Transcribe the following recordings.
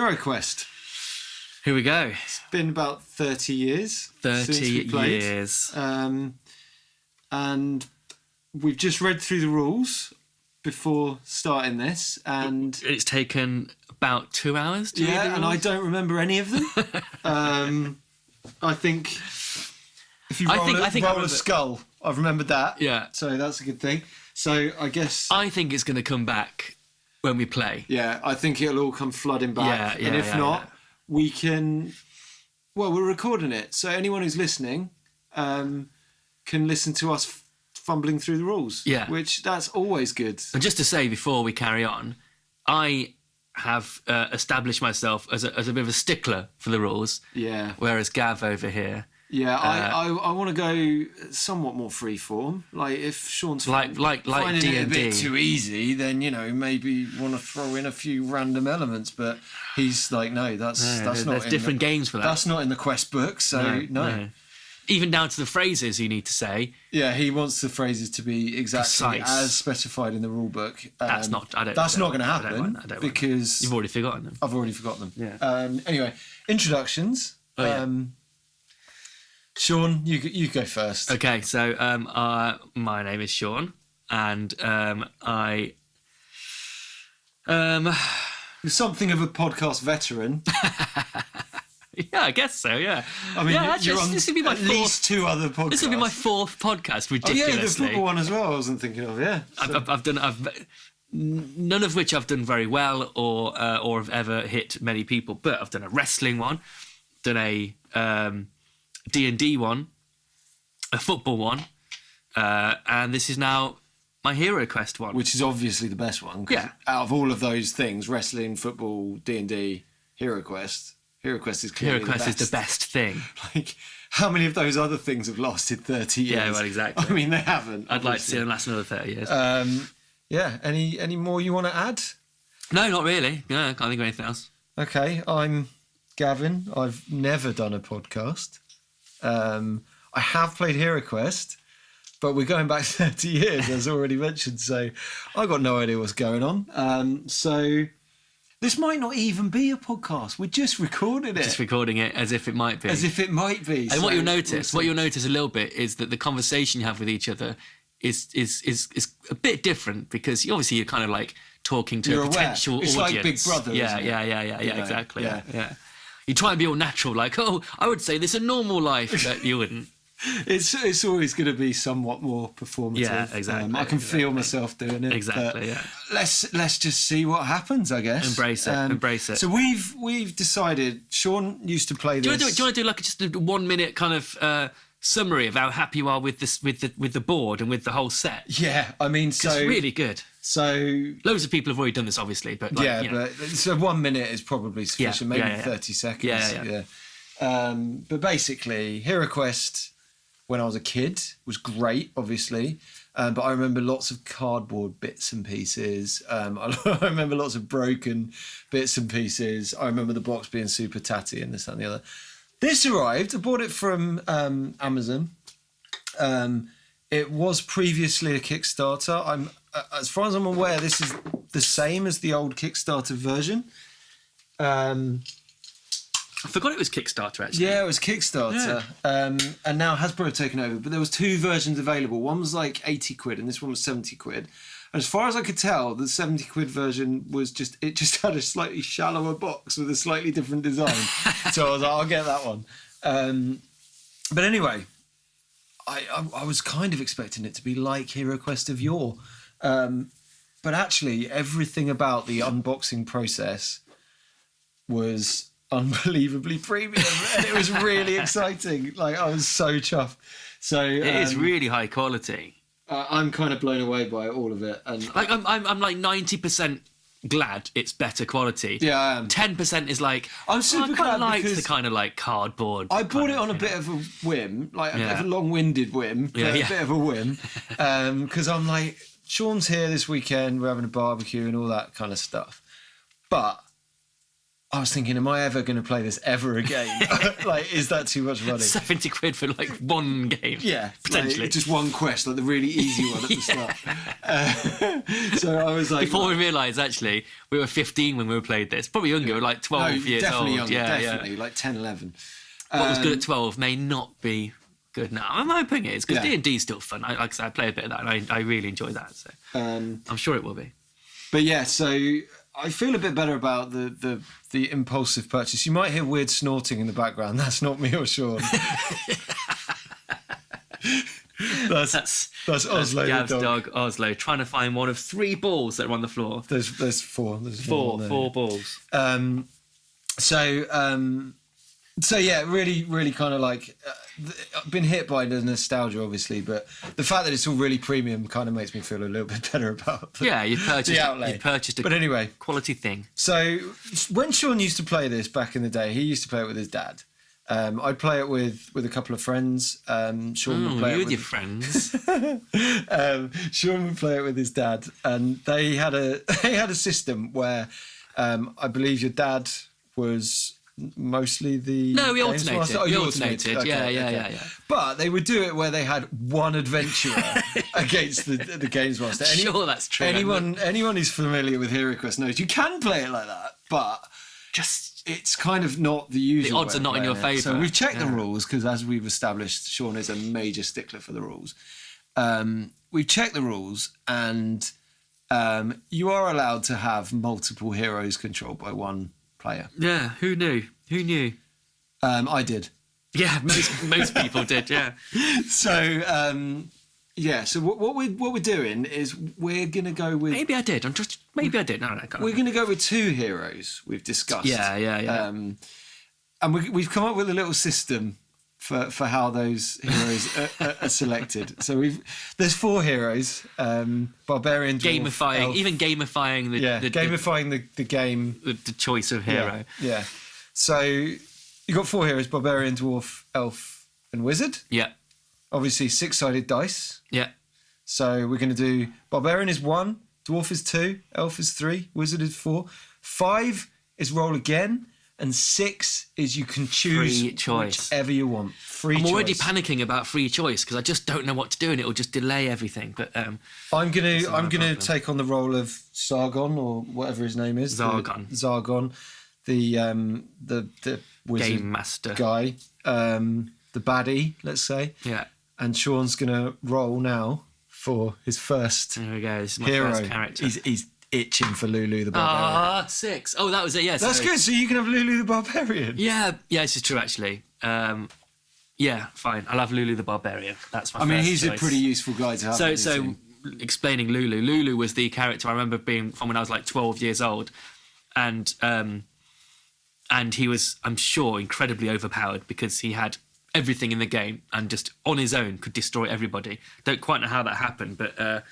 HeroQuest. Here we go. It's been about 30 years. 30 years. And we've just read through the rules before starting this, and it's taken about 2 hours to read the rules. and I don't remember any of them. I think if you roll a skull, I've remembered that. Yeah. So that's a good thing. So I guess I think it's going to come back when we play. Yeah, I think it'll all come flooding back. Yeah, and if not, we can. Well, we're recording it, so anyone who's listening can listen to us fumbling through the rules. Yeah, which that's always good. And just to say before we carry on, I have established myself as a bit of a stickler for the rules. Yeah. Whereas Gav over here. Yeah, I want to go somewhat more freeform. Like if Sean's like finding D&D it a bit too easy, then maybe want to throw in a few random elements. But he's like, no, that's not. There's different games for that. That's not in the quest book, so no. Even down to the phrases you need to say. Yeah, he wants the phrases to be exactly precise, as specified in the rule book. That's not. That's not going to happen because you've already forgotten them. I've already forgotten them. Yeah. Anyway, introductions. Sean, you go first. Okay, so my name is Sean, and I You're something of a podcast veteran. Yeah, I guess so. Yeah, I mean, you're on this would be my at least two other podcasts. This would be my fourth podcast. Ridiculously. Oh yeah, the football one as well. I wasn't thinking of. Yeah, so. I've done. None of which I've done very well, or have ever hit many people. But I've done a wrestling one, done a D&D one, a football one, and this is now my HeroQuest one, which is obviously the best one. Yeah. Out of all of those things, wrestling, football, D&D, HeroQuest is clearly HeroQuest is the best thing. Like, how many of those other things have lasted 30 years? Yeah, well, exactly. I mean, they haven't. I'd like to see them last another 30 years. Yeah. Any more you want to add? No, not really. No, I can't think of anything else. Okay, I'm Gavin. I've never done a podcast. I have played HeroQuest, but we're going back 30 years, as already mentioned, so I've got no idea what's going on. So this might not even be a podcast. We're just recording it. Just recording it as if it might be. As if it might be. And so what you'll notice a little bit is that the conversation you have with each other is a bit different, because obviously you're kind of like talking to a potential audience. It's like Big Brother, yeah, isn't it? Yeah, exactly. Yeah. You try and be all natural, like, oh, I would say this a normal life, but you wouldn't. It's always going to be somewhat more performative. Yeah, exactly. I can feel myself doing it. Exactly, yeah. Let's just see what happens, I guess. Embrace it. So we've decided. Sean used to play this. Do you want to do like just a 1 minute kind of summary of how happy you are with this, with the board and with the whole set? Yeah, I mean, so it's really good. So loads of people have already done this, obviously, but but so 1 minute is probably sufficient. Maybe 30 seconds. Yeah. But basically, HeroQuest, when I was a kid, was great, obviously. But I remember lots of cardboard bits and pieces. I remember lots of broken bits and pieces. I remember the box being super tatty and this, that, and the other. This arrived. I bought it from Amazon. It was previously a Kickstarter. As far as I'm aware, this is the same as the old Kickstarter version. I forgot it was Kickstarter, actually. Yeah, it was Kickstarter. Yeah. And now Hasbro have taken over. But there was two versions available. One was like 80 quid and this one was 70 quid. And as far as I could tell, the 70 quid version was just had a slightly shallower box with a slightly different design. So I was like, I'll get that one. But anyway, I was kind of expecting it to be like HeroQuest of yore. But actually, everything about the unboxing process was unbelievably premium, and it was really exciting. Like, I was so chuffed. So it is really high quality. I'm kind of blown away by all of it, and like I'm like 90% glad it's better quality. Yeah, I am. 10% is like I'm super glad because the kind of like cardboard. I bought it on a bit of a whim, like a bit of a long-winded whim, but a bit of a whim, because I'm like, Sean's here this weekend, we're having a barbecue and all that kind of stuff, but I was thinking, am I ever going to play this ever again? Like, is that too much money? 70 quid for like one game. Yeah, potentially. Like, just one quest, like the really easy one at the start. So I was like, before we realised, actually, we were 15 when we played this. Probably younger, we were like 12 years definitely old. Younger, definitely, like 10, 11. What was good at 12 may not be good now. I'm hoping it is, because Yeah. D&D is still fun. Like I said, I play a bit of that, and I really enjoy that. So I'm sure it will be. But yeah, so I feel a bit better about the impulsive purchase. You might hear weird snorting in the background. That's not me or Sean. that's Oslo the Gav's dog. dog, Oslo, trying to find one of 3 balls that are on the floor. There's four. There's Four balls. So yeah, really kind of like I've been hit by the nostalgia, obviously, but the fact that it's all really premium kind of makes me feel a little bit better about the outlay. You purchased a But anyway, quality thing. so when Sean used to play this back in the day, he used to play it with his dad. I'd play it with a couple of friends. Sean would play it with your friends. Sean would play it with his dad, and they had a system where I believe your dad was mostly the we games alternated. master. We you alternated. Okay, Yeah. But they would do it where they had one adventurer against the games master. Sure, that's true. Anyone who's familiar with HeroQuest knows you can play it like that, but Just it's kind of not the usual. The odds way are of not in playing your it. favour. So we've checked the rules because, as we've established, Sean is a major stickler for the rules. We've checked the rules, and you are allowed to have multiple heroes controlled by one player. Yeah, who knew? I did. Yeah, most people did. Yeah. So so what we're doing is we're gonna go with Maybe I did. Maybe I did. No, we're gonna go with 2 heroes we've discussed. Yeah. And we've come up with a little system for how those heroes are selected. So there's 4 heroes: barbarian, dwarf, Gamifying, elf. even gamifying the game, the choice of hero. Yeah. So you've got 4 heroes: barbarian, dwarf, elf, and wizard. Yeah. Obviously 6-sided dice. Yeah. So we're going to do barbarian is 1, dwarf is 2, elf is 3, wizard is 4. 5 is roll again, and 6 is you can choose Free choice. whichever you want. Free I'm choice. already panicking about free choice because I just don't know what to do and it will just delay everything. But I'm gonna problem. take on the role of Sargon, or whatever his name is. Zargon. The wizard Game master guy, the baddie, let's say. Yeah. And Sean's gonna roll now for his first There we go. This is my hero. first character. He's itching for Lulu the Barbarian. 6. Oh, that was it. Yes. That's good. So you can have Lulu the Barbarian. Yeah, this is true actually. Yeah, fine. I'll have Lulu the Barbarian. That's my. I mean, first he's choice. a pretty useful guy to have. So explaining Lulu. Lulu was the character I remember being from when I was like 12 years old, and he was, I'm sure, incredibly overpowered because he had everything in the game and just on his own could destroy everybody. Don't quite know how that happened, but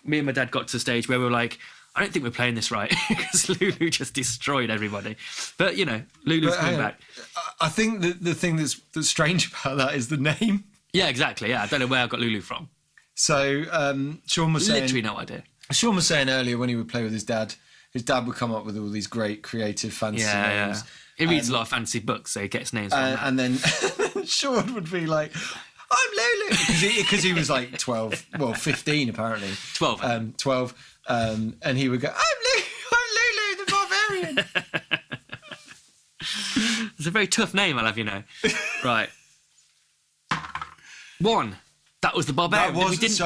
me and my dad got to the stage where we were like, I don't think we're playing this right because Lulu just destroyed everybody. But Lulu's coming back. I think the thing that's strange about that is the name. Yeah, exactly. Yeah, I don't know where I got Lulu from. So Sean was saying, Literally no idea. Sean was saying earlier when he would play with his dad would come up with all these great creative fantasy names. Yeah. He reads a lot of fantasy books, so he gets names from that. And then Sean would be like, I'm Lulu, because he was like 12, well 15 apparently. 12. 12. And he would go, I'm Lulu the Barbarian. It's a very tough name, I'll have you know. Right. 1. That was the Barbarian. We didn't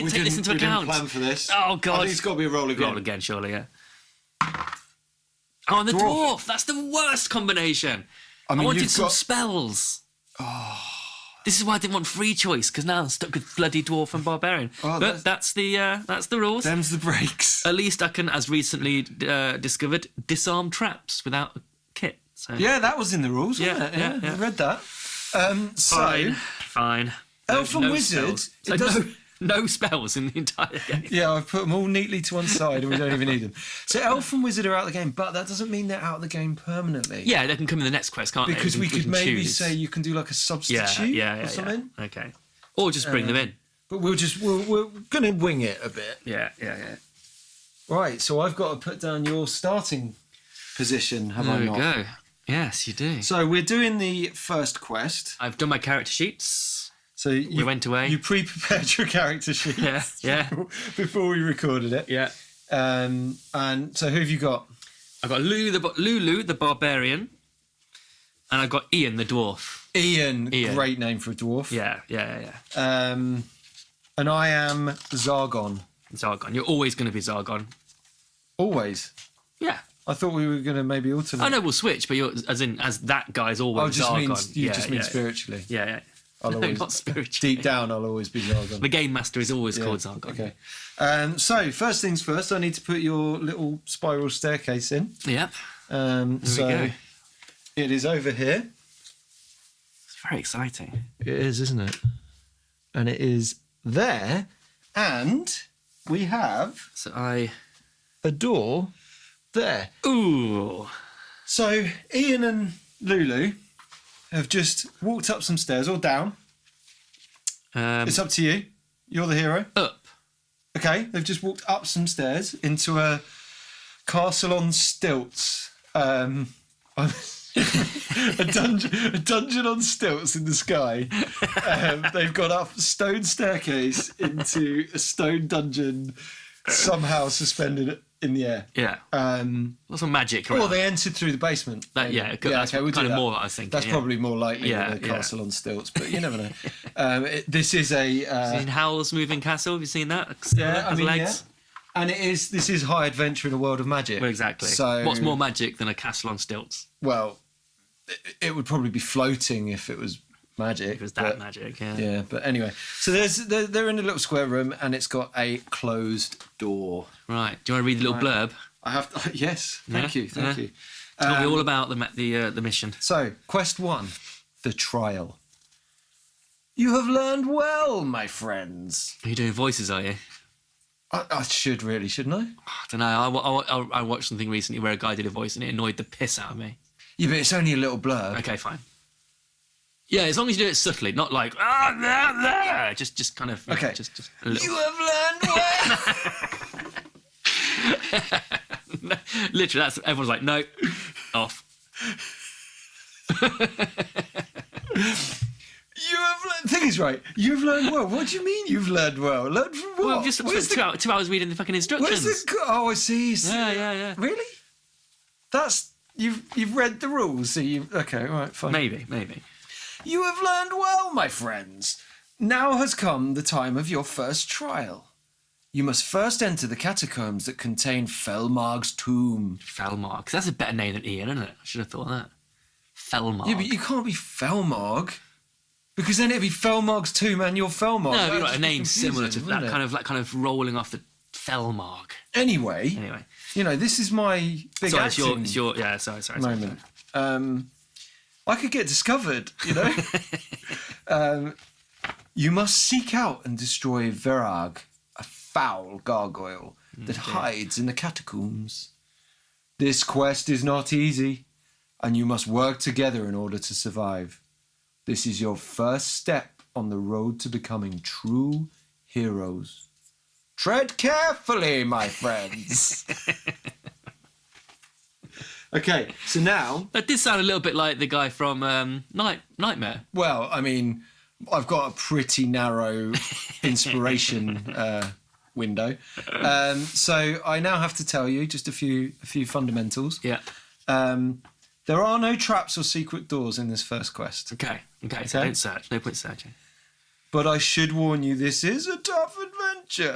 take this into account. We didn't plan for this. Oh, God. I think it's got to be a roll again. Roll again, surely, yeah. Oh, and the dwarf. That's the worst combination. I wanted some spells. Oh. This is why I didn't want free choice, because now I'm stuck with bloody dwarf and barbarian. Oh, but that's the rules. Them's the breaks. At least I can, as recently discovered, disarm traps without a kit. So. Yeah, that was in the rules, wasn't it? Yeah. I read that. Fine. Elf and wizard. No spells in the entire game. Yeah, I've put them all neatly to one side and we don't even need them. So elf and wizard are out of the game, but that doesn't mean they're out of the game permanently. Yeah, they can come in the next quest, can't they? Because we could maybe say you can do like a substitute or something. Yeah. Okay. Or just bring them in. But we're going to wing it a bit. Yeah. Right, so I've got to put down your starting position, have There I we not? go. Yes, you do. So we're doing the first quest. I've done my character sheets. So We went away. You pre-prepared your character sheet. Yeah. Before we recorded it. Yeah. And so who have you got? I've got Lulu, the barbarian, and I've got Ian, the dwarf. Ian. Great name for a dwarf. Yeah. And I am Zargon. Zargon. You're always going to be Zargon. Always. Yeah. I thought we were going to maybe alternate. I know we'll switch, but you're as that guy's always Zargon. You just mean spiritually. Yeah. I'll No, always, not spiritually. deep down, I'll always be Zargon. The game master is always called Zargon. Okay. So first things first, I need to put your little spiral staircase in. Yep. So we go. it is over here. It's very exciting. It is, isn't it? And it is there, and we have So I. a door there. Ooh. So Ian and Lulu have just walked up some stairs or down. It's up to you. You're the hero. Up. Okay, they've just walked up some stairs into a castle on stilts. A dungeon on stilts in the sky. They've gone up a stone staircase into a stone dungeon, somehow suspended in the air. Yeah. Lots of magic. Or Around. they entered through the basement. That's we'll kind do of that. more what I was thinking. That's probably more likely Yeah, than a yeah. castle on stilts, but you never know. This is a... Seen Howl's Moving Castle? Have you seen that? yeah, I mean, legs. yeah. And this is high adventure in a world of magic. Well, exactly. So, what's more magic than a castle on stilts? Well, it would probably be floating if it was magic. If it was that magic, yeah. Yeah, but anyway. So they're in a little square room and it's got a closed door. Right. Do you want to read the little blurb? I have to, yes, thank you. Tell me all about the mission. So, quest 1, the trial. You have learned well, my friends. Are you doing voices, are you? I should really, shouldn't I? I don't know. I watched something recently where a guy did a voice and it annoyed the piss out of me. Yeah, but it's only a little blurb. Okay, fine. Yeah, as long as you do it subtly, not like just kind of Okay. just a little. You have learned well. Literally, that's everyone's like, no, off. You have learned. Thing is, right? You've learned well. What do you mean you've learned well? Learned from what? Well, I've just spent 2 hours reading the fucking instructions. Where's the? Oh, I see. Yeah. Really? That's you've read the rules. So you okay? All right, fine. Maybe. You have learned well, my friends. Now has come the time of your first trial. You must first enter the catacombs that contain Felmarg's tomb. Felmarg. That's a better name than Ian, isn't it? I should have thought of that. Felmarg. Yeah, but you can't be Felmarg. Because then it'd be Felmarg's tomb and you're Felmarg. No, That'd you're right. just A be name similar to confusing, that, wouldn't it? kind of rolling off the Felmarg. Anyway, you know, this is my big Sorry, acting it's your yeah. Sorry. moment. I could get discovered, you know. You must seek out and destroy Verag, a foul gargoyle that hides in the catacombs. This quest is not easy, and you must work together in order to survive. This is your first step on the road to becoming true heroes. Tread carefully, my friends. Okay, so now... That did sound a little bit like the guy from Nightmare. Well, I mean, I've got a pretty narrow inspiration window. So I now have to tell you just a few fundamentals. Yeah. There are no traps or secret doors in this first quest. Okay. So don't search. No point searching. But I should warn you, this is a tough adventure.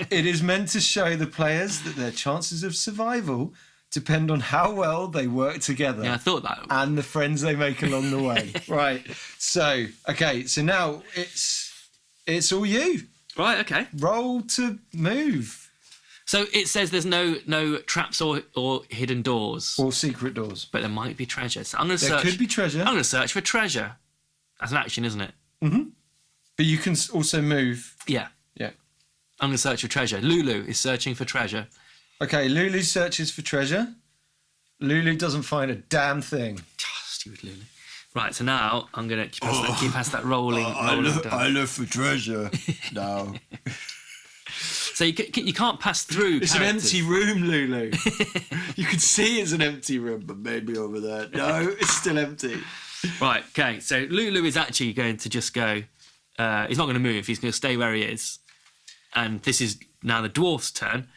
It is meant to show the players that their chances of survival depend on how well they work together. Yeah, I thought that. And the friends they make along the way. Right. So, okay. So now it's all you. Right. Okay. Roll to move. So it says there's no traps or hidden doors, Or secret doors. but there might be treasure. So I'm going to There search. could be treasure. I'm going to search for treasure. That's an action, isn't it? But you can also move. Yeah. Yeah. I'm going to search for treasure. Lulu is searching for treasure. Okay, Lulu searches for treasure. Lulu doesn't find a damn thing. Stupid Lulu. Right, so now I'm going to keep past that rolling. I look for treasure now. So you can't pass through. It's characters. an empty room, Lulu. You can see it's an empty room, but maybe over there. No, it's still empty. Right. Okay. So Lulu is actually going to just go. He's not going to move. He's going to stay where he is. And this is now the dwarf's turn.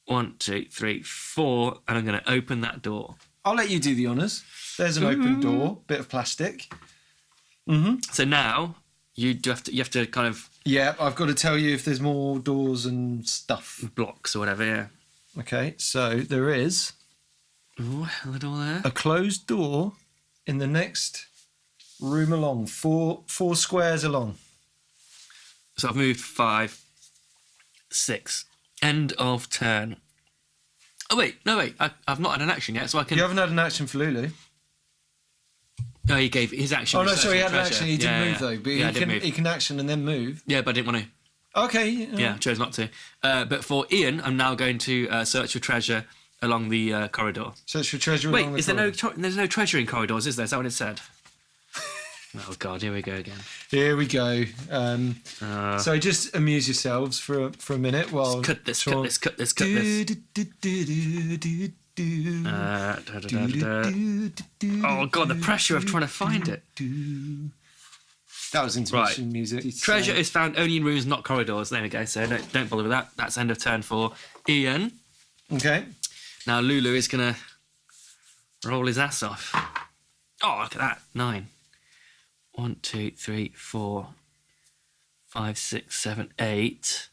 1, 2, 3, 4, and I'm going to open that door. I'll let you do the honours. There's an open door, bit of plastic. Mm-hmm. So now you have to kind of Yeah, I've got to tell you if there's more doors and stuff. blocks or whatever. Yeah. Okay, so there is Ooh, a door there. a closed door in the next room along, four squares along. So I've moved 5, 6. End of turn. Oh wait, no wait. I've not had an action yet, so I can. You haven't had an action for Lulu. No, he gave his action. Oh no, was sorry, he searching had an treasure. action. He didn't Yeah, move yeah. though, but Yeah, I did move. he can action and then move. Yeah, but I didn't want to. Okay. Yeah, chose not to. But for Ian, I'm now going to search for treasure along the corridor. Search for treasure. Wait, along the is there corridor. there's no treasure in corridors, is there? Is that what it said? Oh God, here we go again. Here we go. So just amuse yourselves for a minute while. Cut this. Oh God, the pressure of trying to find it. That was intermission music. Treasure is found only in rooms, not corridors. There we go. So don't bother with that. That's end of turn for Ian. Okay. Now Lulu is gonna roll his ass off. Oh, look at that. 9. 1, 2, 3, 4, 5, 6, 7, 8.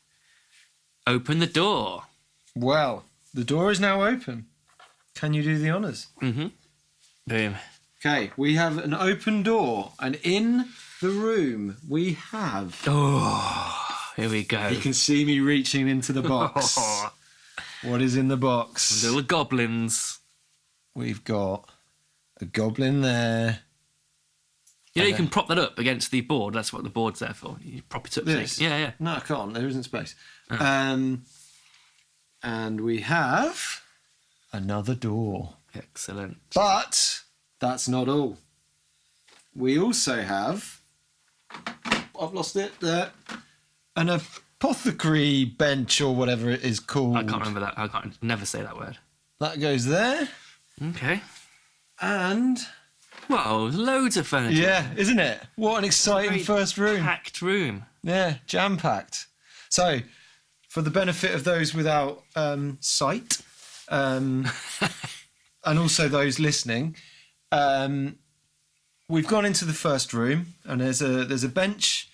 Open the door. Well, the door is now open. Can you do the honours? Mm-hmm. Boom. Okay, we have an open door, and in the room we have. Oh, here we go. You can see me reaching into the box. What is in the box? Little goblins. We've got a goblin there. You know, you can prop that up against the board. That's what the board's there for. You prop it up. This? Yeah, yeah. No, I can't. There isn't space. And we have another door. Excellent. But that's not all. We also have... I've lost it. There. An apothecary bench or whatever it is called. I can't remember that. I can't never say that word. That goes there. Okay. And... Whoa, loads of furniture. yeah, isn't it? What an exciting Very first room. Packed room. Yeah, jam-packed. So, for the benefit of those without sight, and also those listening, we've gone into the first room, and there's a bench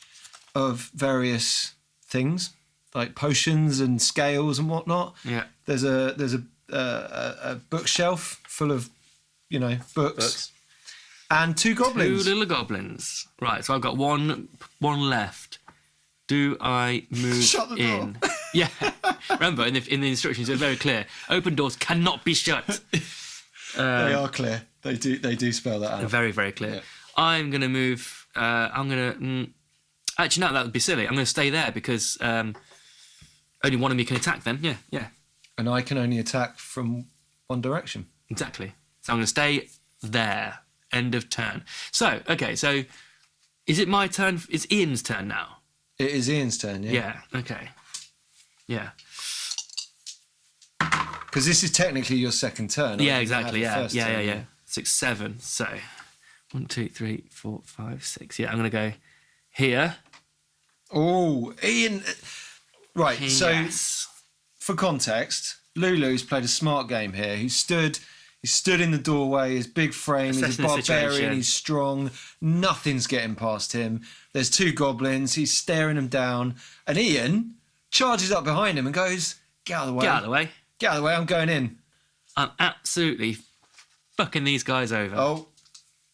of various things, like potions and scales and whatnot. Yeah. There's a bookshelf full of, books. And 2 goblins. 2 little goblins. Right, so I've got one left. Do I move Shut the door. in? Yeah. Remember, in the instructions, it's very clear. Open doors cannot be shut. They are clear. They do spell that out. Very, very clear. Yeah. I'm going to move... I'm going to... actually, no, that would be silly. I'm going to stay there because only one of me can attack then. Yeah, yeah. And I can only attack from one direction. Exactly. So I'm going to stay there. End of turn. So, okay, so is it my turn? It's Ian's turn now. It is Ian's turn, yeah? Yeah, okay. Yeah. Because this is technically your second turn. Yeah, aren't you? exactly. You Yeah, have the first yeah, turn, yeah. 6, 7. So 1, 2, 3, 4, 5, 6. Yeah, I'm going to go here. Oh, Ian. Right, so Yes. for context, Lulu's played a smart game here. He stood in the doorway, his big frame, he's a Assessing the barbarian, situation. he's strong, nothing's getting past him. There's 2 goblins, he's staring them down, and Ian charges up behind him and goes, get out of the way. Get out of the way. Get out of the way, I'm going in. I'm absolutely fucking these guys over. Oh,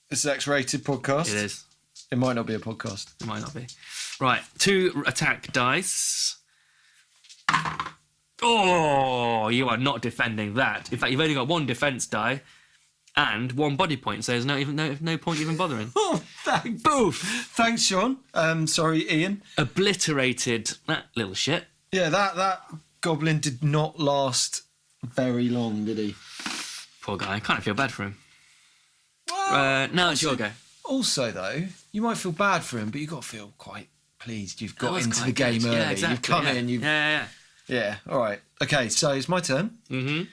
it's an X-rated podcast. It is. It might not be a podcast. It might not be. Right, 2 attack dice. Oh, you are not defending that. In fact, you've only got 1 defense die and 1 body point, so there's no point even bothering. Oh, thanks. Boof! Thanks, Sean. Sorry, Ian. Obliterated that little shit. Yeah, that goblin did not last very long, did he? Poor guy. I kind of feel bad for him. Well, Now it's your go. also, though, you might feel bad for him, but you've got to feel quite pleased. You've That got was into quite the game good. early. Yeah, exactly. You've come yeah. in. Yeah. Yeah, all right. Okay, so it's my turn. Mm-hmm.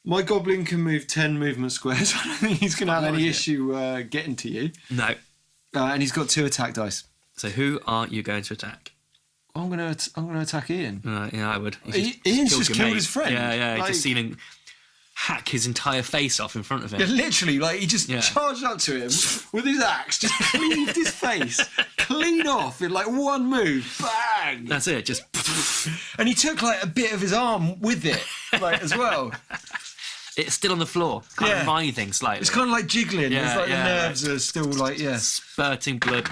My goblin can move 10 movement squares. I don't think he's going to have any issue getting to you. No. And he's got 2 attack dice. So who are you going to attack? I'm going to attack Ian. Yeah, I would. Ian's just killed his friend. Yeah. Like, He's just seen him hack his entire face off in front of him. Yeah, literally, like he just charged up to him with his axe, just cleaved his face clean off in like one move. Bang! That's it. Just. And he took like a bit of his arm with it, like as well. It's still on the floor, kind of writhing slightly. It's kind of like jiggling. Yeah, it's like the nerves are still like spurting blood.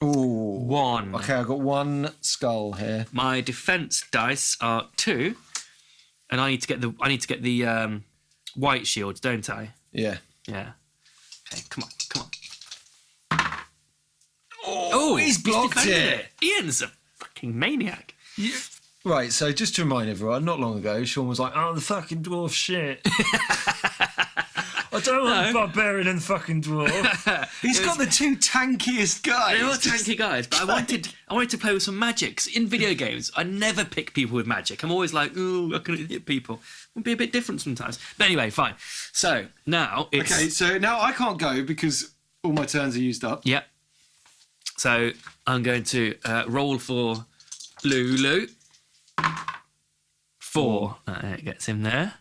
Ooh. 1. Okay, I've got 1 skull here. My defense dice are 2, and I need to get the white shields, don't I? Yeah. Yeah. Okay, come on. Oh, he's blocked it. Ian's a fucking maniac. Yeah. Right, so just to remind everyone, not long ago, Sean was like, "Oh, the fucking dwarf shit." I don't want barbarian and fucking dwarf. He's got the 2 tankiest guys. They're all tanky guys, but I wanted to play with some magic. 'Cause in video games, I never pick people with magic. I'm always like, "Ooh, I can hit people." It'll be a bit different sometimes. But anyway, fine. So now it's Okay, so now I can't go because all my turns are used up. Yeah. So I'm going to roll for Lulu. 4. It gets him there.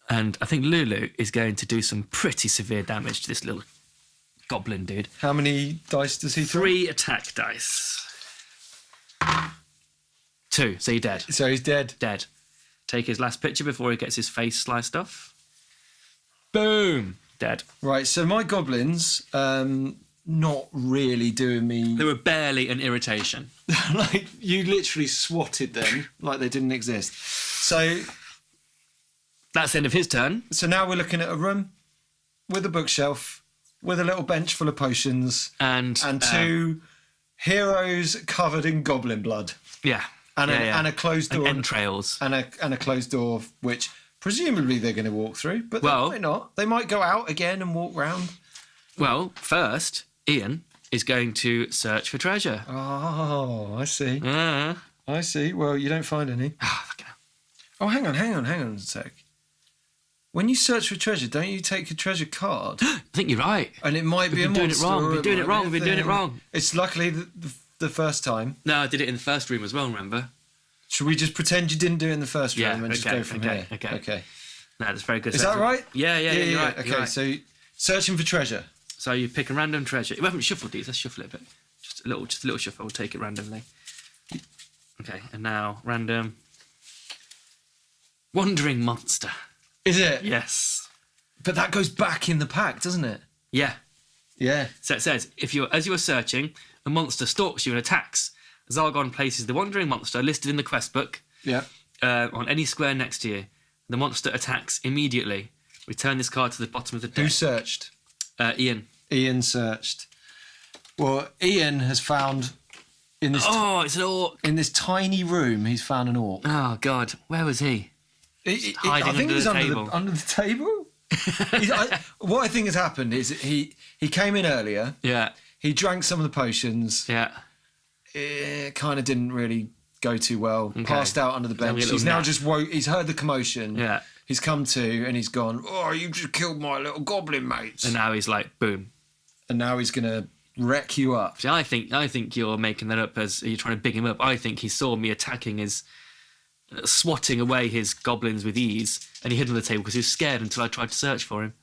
And I think Lulu is going to do some pretty severe damage to this little goblin dude. How many dice does he throw? 3 attack dice. 2. So you're dead. So he's dead. Dead. Take his last picture before he gets his face sliced off. Boom. Dead. Right, so my goblins, not really doing me... They were barely an irritation. Like, you literally swatted them like they didn't exist. So That's the end of his turn. So now we're looking at a room with a bookshelf, with a little bench full of potions, And 2 heroes covered in goblin blood. Yeah. And a closed door. And entrails. And a closed door, which presumably they're going to walk through, but they might not. They might go out again and walk round. Well, first, Ian is going to search for treasure. Oh, I see. I see. Well, you don't find any. Oh, hang on a sec. When you search for treasure, don't you take a treasure card? I think you're right. And it might be a monster. We've been doing it wrong. It's luckily the first time. No, I did it in the first room as well, remember? Should we just pretend you didn't do it in the first room and just go from here? Okay. No, that's very good. Is that right? Yeah, you're right. Okay, you're right. so searching for treasure. So you pick a random treasure. We haven't shuffled these. Let's shuffle it a bit. Just a little shuffle. We'll take it randomly. Okay, and now random. Wandering monster. Is it? Yes. But that goes back in the pack, doesn't it? Yeah. Yeah. So it says, as you are searching, a monster stalks you and attacks. Zargon places the wandering monster listed in the quest book on any square next to you. The monster attacks immediately. Return this card to the bottom of the deck. Who searched? Ian. Ian searched. Well, Ian has found in this. It's an orc. In this tiny room, he's found an orc. Oh God, where was he? I think he's under the table. What I think has happened is he came in earlier. Yeah. He drank some of the potions. Yeah. It kind of didn't really go too well. Okay. Passed out under the bench. He's now just woke. He's heard the commotion. Yeah. He's come to and he's gone, "Oh, you just killed my little goblin mates." And now he's like, boom. And now he's gonna wreck you up. See, I think you're making that up as you're trying to big him up. I think he saw me attacking his, swatting away his goblins with ease, and he hid on the table because he was scared until I tried to search for him.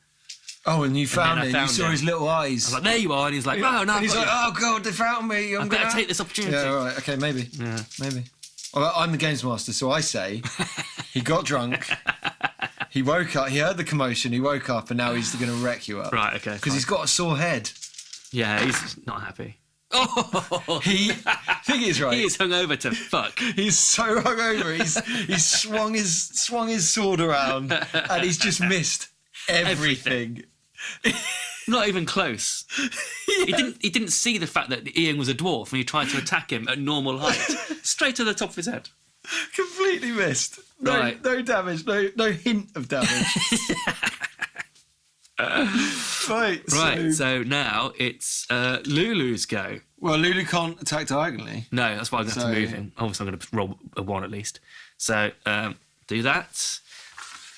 Oh, and you found him. You saw his little eyes. I was like, there you are. And he's like, oh, no. And he's like, oh, God, they found me. I'm going to take this opportunity. Yeah, all right. Okay, maybe. Yeah. Maybe. Well, I'm the games master, so I say he got drunk. He woke up. He heard the commotion. He woke up, and now he's going to wreck you up. Right, okay. Because he's got a sore head. Yeah, he's not happy. Oh, I think he's right. He is hungover to fuck. He's so hungover. He's swung his sword around, and he's just missed everything. Not even close. Yeah. He didn't see the fact that Ian was a dwarf and he tried to attack him at normal height, straight to the top of his head. Completely missed. No, right. No damage. No hint of damage. Right. So now it's Lulu's go. Well, Lulu can't attack diagonally. No, that's why I'm going to have to move him. Obviously, I'm going to roll a 1 at least. So do that.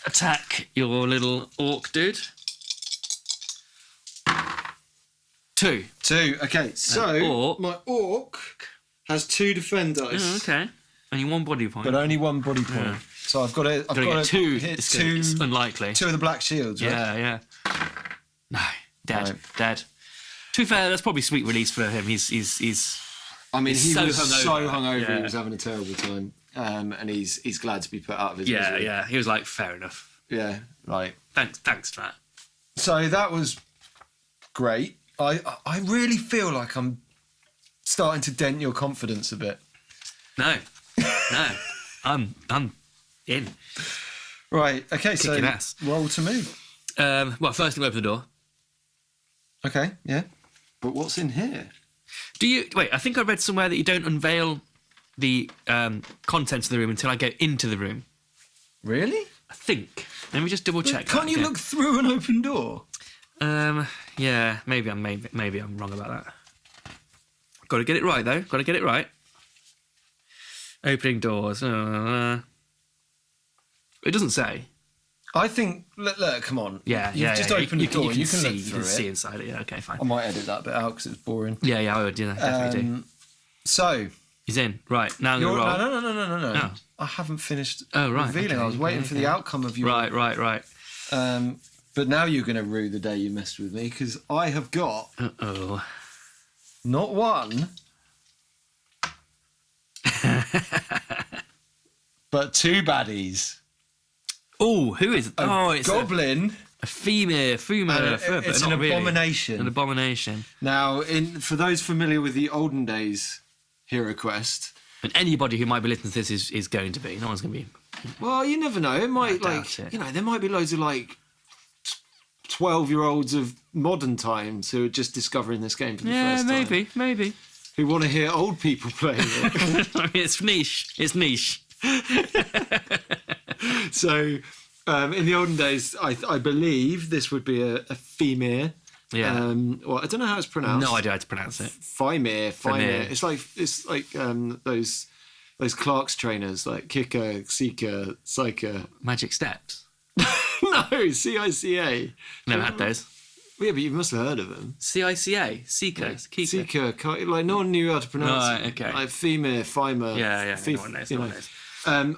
Attack your little orc dude. 2. Okay, so my orc has 2 defend dice. Oh, okay. Only 1 body point. But only 1 body point. Yeah. So I've got to get 2. Hit 2. It's unlikely. 2 of the black shields, right? Yeah. No, dead. To be fair, that's probably sweet release for him. He's. I mean, he was so hungover. Yeah. He was having a terrible time, and he's glad to be put out of his misery. Yeah. He was like, fair enough. Yeah, right. Thanks for that. So that was great. I really feel like I'm starting to dent your confidence a bit. No, I'm in. Right. Okay. Kicking ass. Roll to move. Well, first thing, open the door. Okay. Yeah. But what's in here? Do you wait? I think I read somewhere that you don't unveil the contents of the room until I go into the room. Really? I think. Let me just double check. Can't you look through an open door? Yeah. Maybe I'm wrong about that. Got to get it right though. Got to get it right. Opening doors. It doesn't say. I think. Look, come on. Yeah, You've just opened the door. You can look through it. See inside it. Yeah. Okay. Fine. I might edit that bit out because it's boring. Yeah. I would. Yeah. Definitely do. So. He's in. Right. Now I'm going to roll. No. Oh. I haven't finished revealing. Okay, I was waiting for the outcome of your... Right. But now you're going to rue the day you messed with me, because I have got... Uh-oh. Not 1... but 2 baddies. Oh, who is it? It's goblin. A female. It's an abomination. Really. An abomination. Now, for those familiar with the olden days HeroQuest... And anybody who might be listening to this is going to be. No one's going to be... Well, you never know. It might, there might be loads of, 12-year-olds of modern times who are just discovering this game for the first time. Yeah, maybe. Who want to hear old people playing it. I mean, it's niche. So, in the olden days, I believe this would be a female. Yeah. Well, I don't know how it's pronounced. No idea how to pronounce it. Fimir. It's like those Clark's trainers, like Kicker, Seeker, Psyker. Magic Steps. No, CICA. Never had those. Yeah, but you must have heard of them. CICA, Seeker, Seeker. Like no one knew how to pronounce it. Right, okay. Like Femir, Fimer. Yeah. No one knows.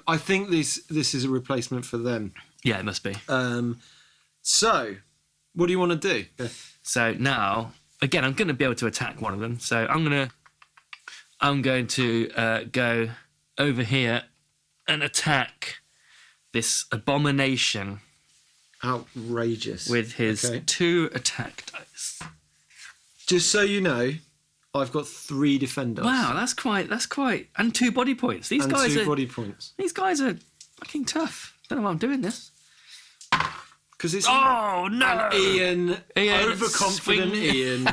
I think this is a replacement for them. Yeah, it must be. So, what do you want to do? So now, again, I'm going to be able to attack one of them. So I'm going to go over here and attack this abomination. Outrageous. With his 2 attack dice. Just so you know, I've got 3 defenders. Wow, that's quite, and 2 body points. These guys are fucking tough. Don't know why I'm doing this. Because it's no! Ian, overconfident Ian.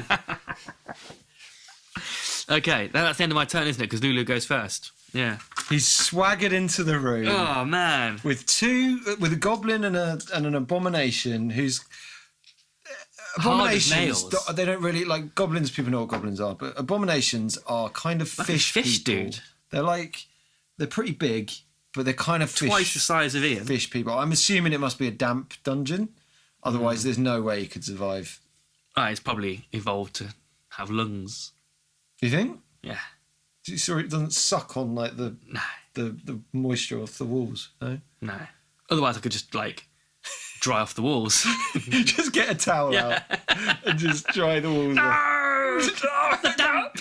Okay, that's the end of my turn, isn't it? Because Lulu goes first. Yeah. He's swaggered into the room. Oh man! With a goblin and an abomination who's abominations. They don't really like goblins. People know what goblins are, but abominations are kind of like fish people. Dude. They're pretty big. But they're kind of twice the size of Ian. Fish people. I'm assuming it must be a damp dungeon. Otherwise, there's no way he could survive. It's probably evolved to have lungs. Do you think? Yeah. So it doesn't suck on the moisture off the walls. No. Otherwise, I could just dry off the walls. Just get a towel out and just dry the walls off. The damp.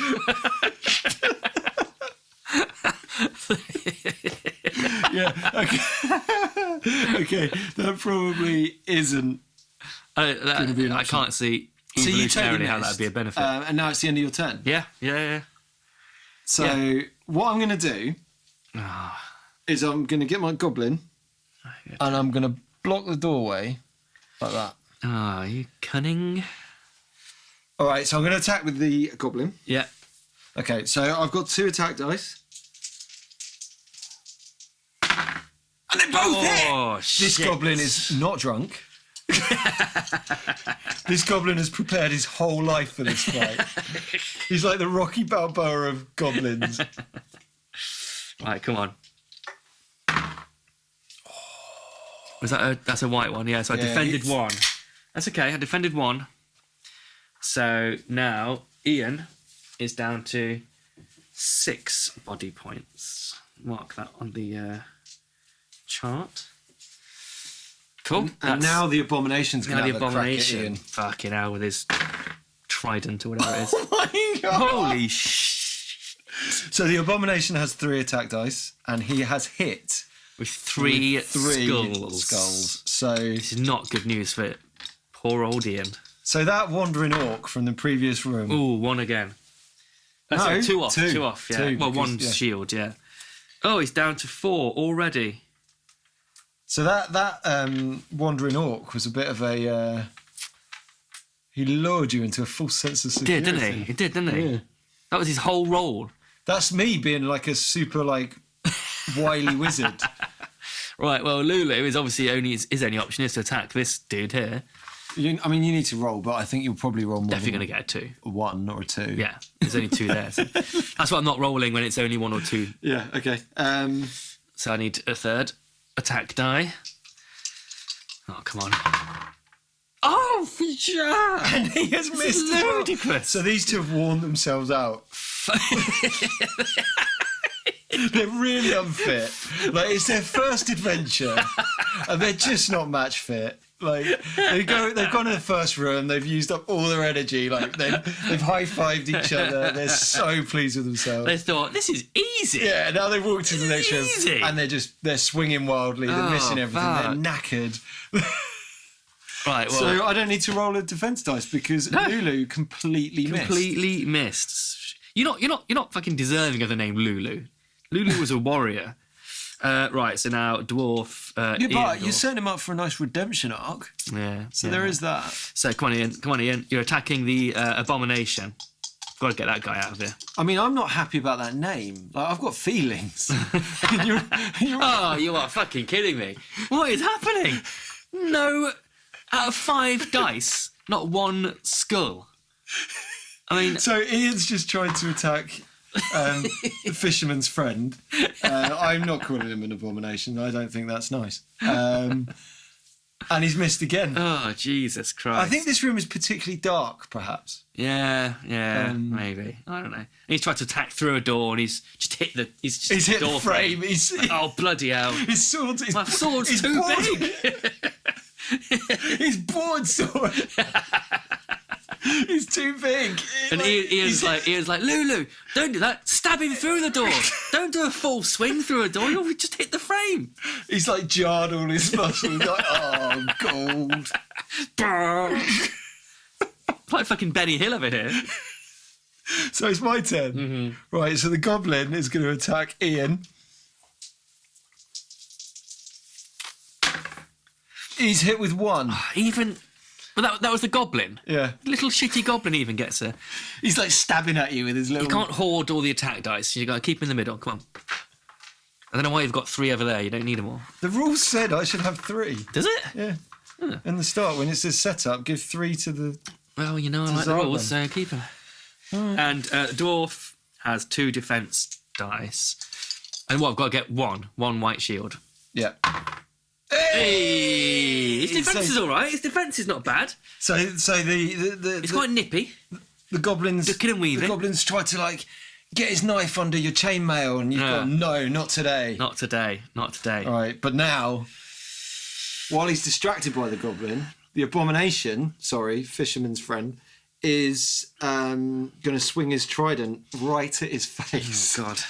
Yeah. Okay. That probably isn't. I can't see evolutionarily how that'd be a benefit. And now it's the end of your turn. Yeah. So what I'm going to do is I'm going to get my goblin and I'm going to block the doorway like that. Ah, you cunning. All right, so I'm going to attack with the goblin. Yeah. Okay, so I've got 2 attack dice. And they both hit! Shit. This goblin is not drunk. This goblin has prepared his whole life for this fight. He's like the Rocky Balboa of goblins. Right, come on. Was that's a white one? Yeah, so I defended one. That's okay, I defended one. So now Ian is down to 6 body points. Mark that on the chart. Cool. And now the abomination's going to have a crack at Ian. Fucking hell, with his trident or whatever it is. Oh my God. Holy shit. So the abomination has 3 attack dice, and he has hit with three skulls. So this is not good news for poor old Ian. So that wandering orc from the previous room. Ooh, 1 again. No, sorry, 2 off. 2 off, yeah. 2 well, because, 1 shield, yeah. Oh, he's down to 4 already. So that wandering orc was a bit of a... he lured you into a false sense of security. He did, didn't he? Yeah. That was his whole role. That's me being like a super, like, wily wizard. Right, well, Lulu is obviously his only option is to attack this dude here. You need to roll, but I think you'll probably roll more. Definitely going to get a 2. A 1 or a 2. Yeah, there's only 2 there. So that's why I'm not rolling when it's only 1 or 2. Yeah, okay. So I need a 3rd attack die. Oh, come on. Oh, for sure! And he has missed This is ludicrous. So these 2 have worn themselves out. They're really unfit. Like, it's their first adventure, and they're just not match fit. Like, they've gone to the first room, they've used up all their energy, like they've high-fived each other, they're so pleased with themselves. They thought, this is easy. Yeah, now they've walked to the next room and they're swinging wildly, they're missing everything, they're knackered. Right, well, so I don't need to roll a defense dice because Lulu completely missed. You're not fucking deserving of the name Lulu. Lulu was a warrior. Right, so now dwarf. But you're setting him up for a nice redemption arc. Yeah. So there is that. So come on, Ian. You're attacking the abomination. Got to get that guy out of here. I mean, I'm not happy about that name. Like, I've got feelings. Oh, you are fucking kidding me. What is happening? No, out of 5 dice, not 1 skull. I mean, so Ian's just trying to attack the fisherman's friend. I'm not calling him an abomination. I don't think that's nice. And he's missed again. Oh, Jesus Christ. I think this room is particularly dark, perhaps. Yeah, maybe. I don't know. And he's tried to attack through a door, and he's just hit the door frame. Oh, bloody hell! His sword. My sword's too big. His board sword. He's too big. And Ian's like, Lulu, don't do that. Stab him through the door. Don't do a full swing through a door. You'll just hit the frame. He's like jarred all his muscles. Like, oh, gold. Like fucking Benny Hill over here. So it's my turn. Mm-hmm. Right, so the goblin is going to attack Ian. He's hit with 1. But that was the goblin. Yeah. Little shitty goblin even gets her. He's like stabbing at you with his little... You can't hoard all the attack dice. You've got to keep them in the middle. Come on. I don't know why you've got 3 over there. You don't need them all. The rules said I should have 3. Does it? Yeah. In the start, when it says setup, give 3 to the... Well, you know, I like the rules, so keep them. Right. And dwarf has 2 defense dice. And what? I've got to get 1 white shield. Yeah. Hey! His defence is all right. His defence is not bad. So it's quite nippy. The goblins... Ducking and weaving. The goblins try to, like, get his knife under your chainmail, and you've gone, no, not today. Not today. Not today. All right, but now, while he's distracted by the goblin, the abomination, fisherman's friend, is going to swing his trident right at his face. Oh, God.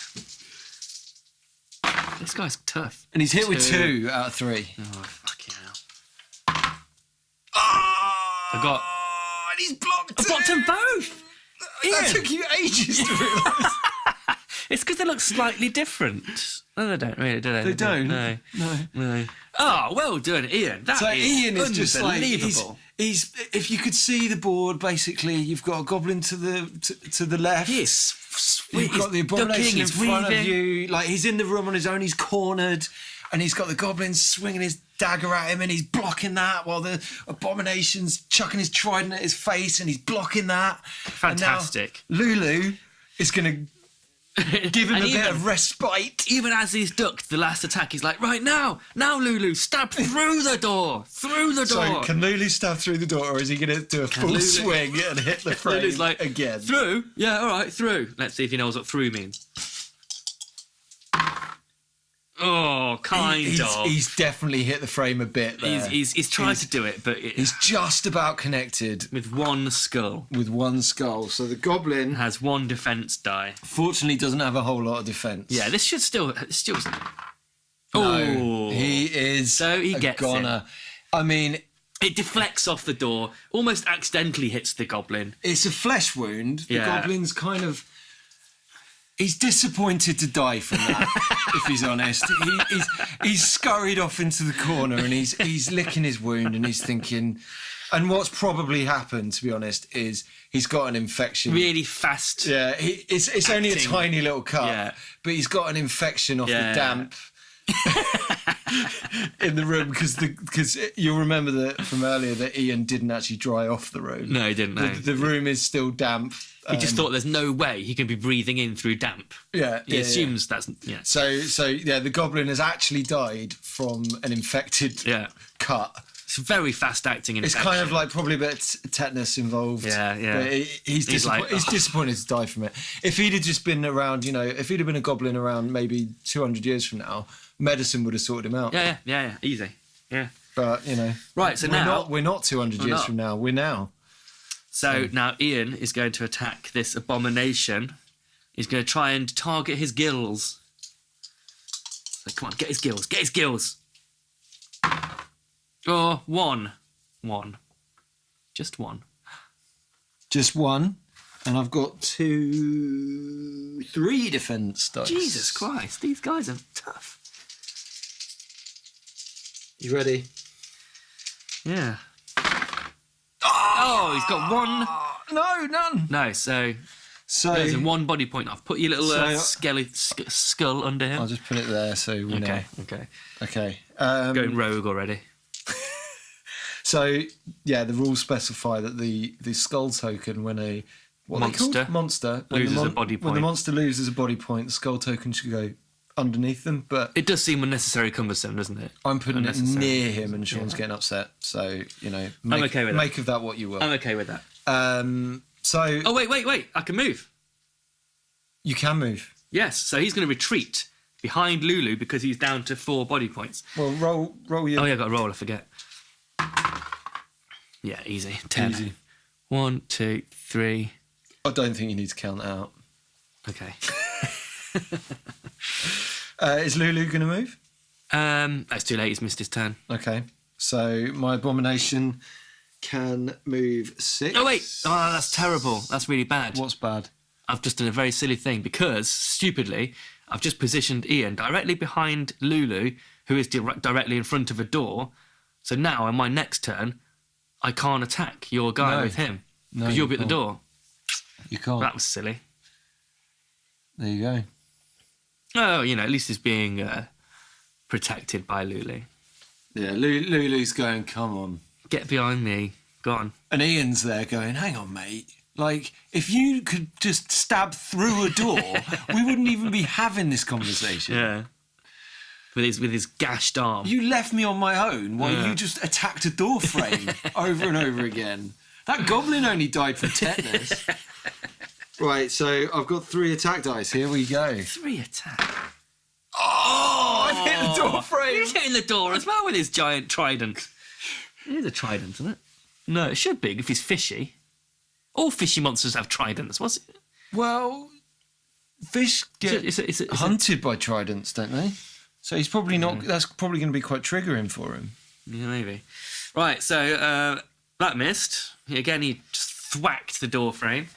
This guy's tough. And he's hit with 2 out of 3. Oh, fucking hell. Oh! And he's blocked I blocked them both! That took you ages to realise. It's because they look slightly different. No, they don't really, do they? They don't? No. Oh, well done, Ian. Ian is just like... unbelievable. He's if you could see the board, basically, you've got a goblin to the left. Yes. You've got the abomination ducking, in front of you. Like, he's in the room on his own, he's cornered, and he's got the goblin swinging his dagger at him and he's blocking that while the abomination's chucking his trident at his face and he's blocking that. Fantastic. And now Lulu is going to give him a bit of respite. Even as he's ducked the last attack, he's like, right now, Lulu, stab through the door. So can Lulu stab through the door, or is he going to do a full swing and hit the frame Lulu's like, again? Through? Yeah, all right, through. Let's see if he knows what through means. Oh, kind of. He's definitely hit the frame a bit there. He's tried to do it, but he's just about connected. With one skull. So the goblin has one defense die. Fortunately doesn't have a whole lot of defense. Yeah, this should still... No, he is so he gets goner. I mean... It deflects off the door, almost accidentally hits the goblin. It's a flesh wound. The goblin's kind of... He's disappointed to die from that, if he's honest. He's scurried off into the corner and he's licking his wound and he's thinking... And what's probably happened, to be honest, is he's got an infection. Really fast. Yeah, it's only a tiny little cut, but he's got an infection off the damp in the room because you'll remember that from earlier that Ian didn't actually dry off the room. No, he didn't. No. The room is still damp. He just thought there's no way he can be breathing in through damp. Yeah, he assumes that's So the goblin has actually died from an infected cut. It's very fast acting infection. It's kind of like probably a bit of tetanus involved. Yeah. But he's disappointed to die from it. If he'd have just been around, if he'd have been a goblin around maybe 200 years from now, medicine would have sorted him out. Yeah, easy. Yeah. But right. So we're not 200 years from now. We're now. So now Ian is going to attack this abomination. He's going to try and target his gills. So come on, get his gills. Get his gills. Oh, one. Just one. Just one. And I've got 3 defense dice. Jesus Christ, these guys are tough. You ready? Yeah. Oh, he's got one. No, none. No, so there's a 1 body point off. Put your little skull under him. I'll just put it there so we know. Okay. Going rogue already. So, the rules specify that the skull token, when a monster loses a body point. When the monster loses a body point, the skull token should go underneath them. But it does seem unnecessary cumbersome, doesn't it? I'm putting it near him, and Sean's getting upset. So I'm okay with that. Make of that what you will. I'm okay with that. So. Oh wait! I can move. You can move. Yes. So he's going to retreat behind Lulu because he's down to 4 body points. Well, roll your. Oh yeah, I got to roll. I forget. Yeah, easy. 10. Easy. 1, 2, 3. I don't think you need to count out. Okay. Is Lulu going to move? That's too late. He's missed his turn. Okay. So my abomination can move 6. Oh wait! Oh, that's terrible. That's really bad. What's bad? I've just done a very silly thing because, stupidly, I've just positioned Ian directly behind Lulu, who is directly in front of a door. So now, on my next turn, I can't attack your guy with him because you'll be at the door. You can't. That was silly. There you go. Oh, at least he's being protected by Lulu. Yeah, Lulu's going, come on. Get behind me. Go on. And Ian's there going, hang on, mate. Like, if you could just stab through a door, we wouldn't even be having this conversation. Yeah. With his gashed arm. You left me on my own while you just attacked a door frame over and over again. That goblin only died from tetanus. Right, so I've got 3 attack dice. Here we go. 3 attack. Oh! I've hit the door frame. He's hitting the door as well with his giant trident. It is a trident, isn't it? No, it should be if he's fishy. All fishy monsters have tridents. What's it? Well, fish get hunted by tridents, don't they? So he's probably not. That's probably going to be quite triggering for him. Yeah, maybe. Right, so that missed. Again, he just thwacked the door frame.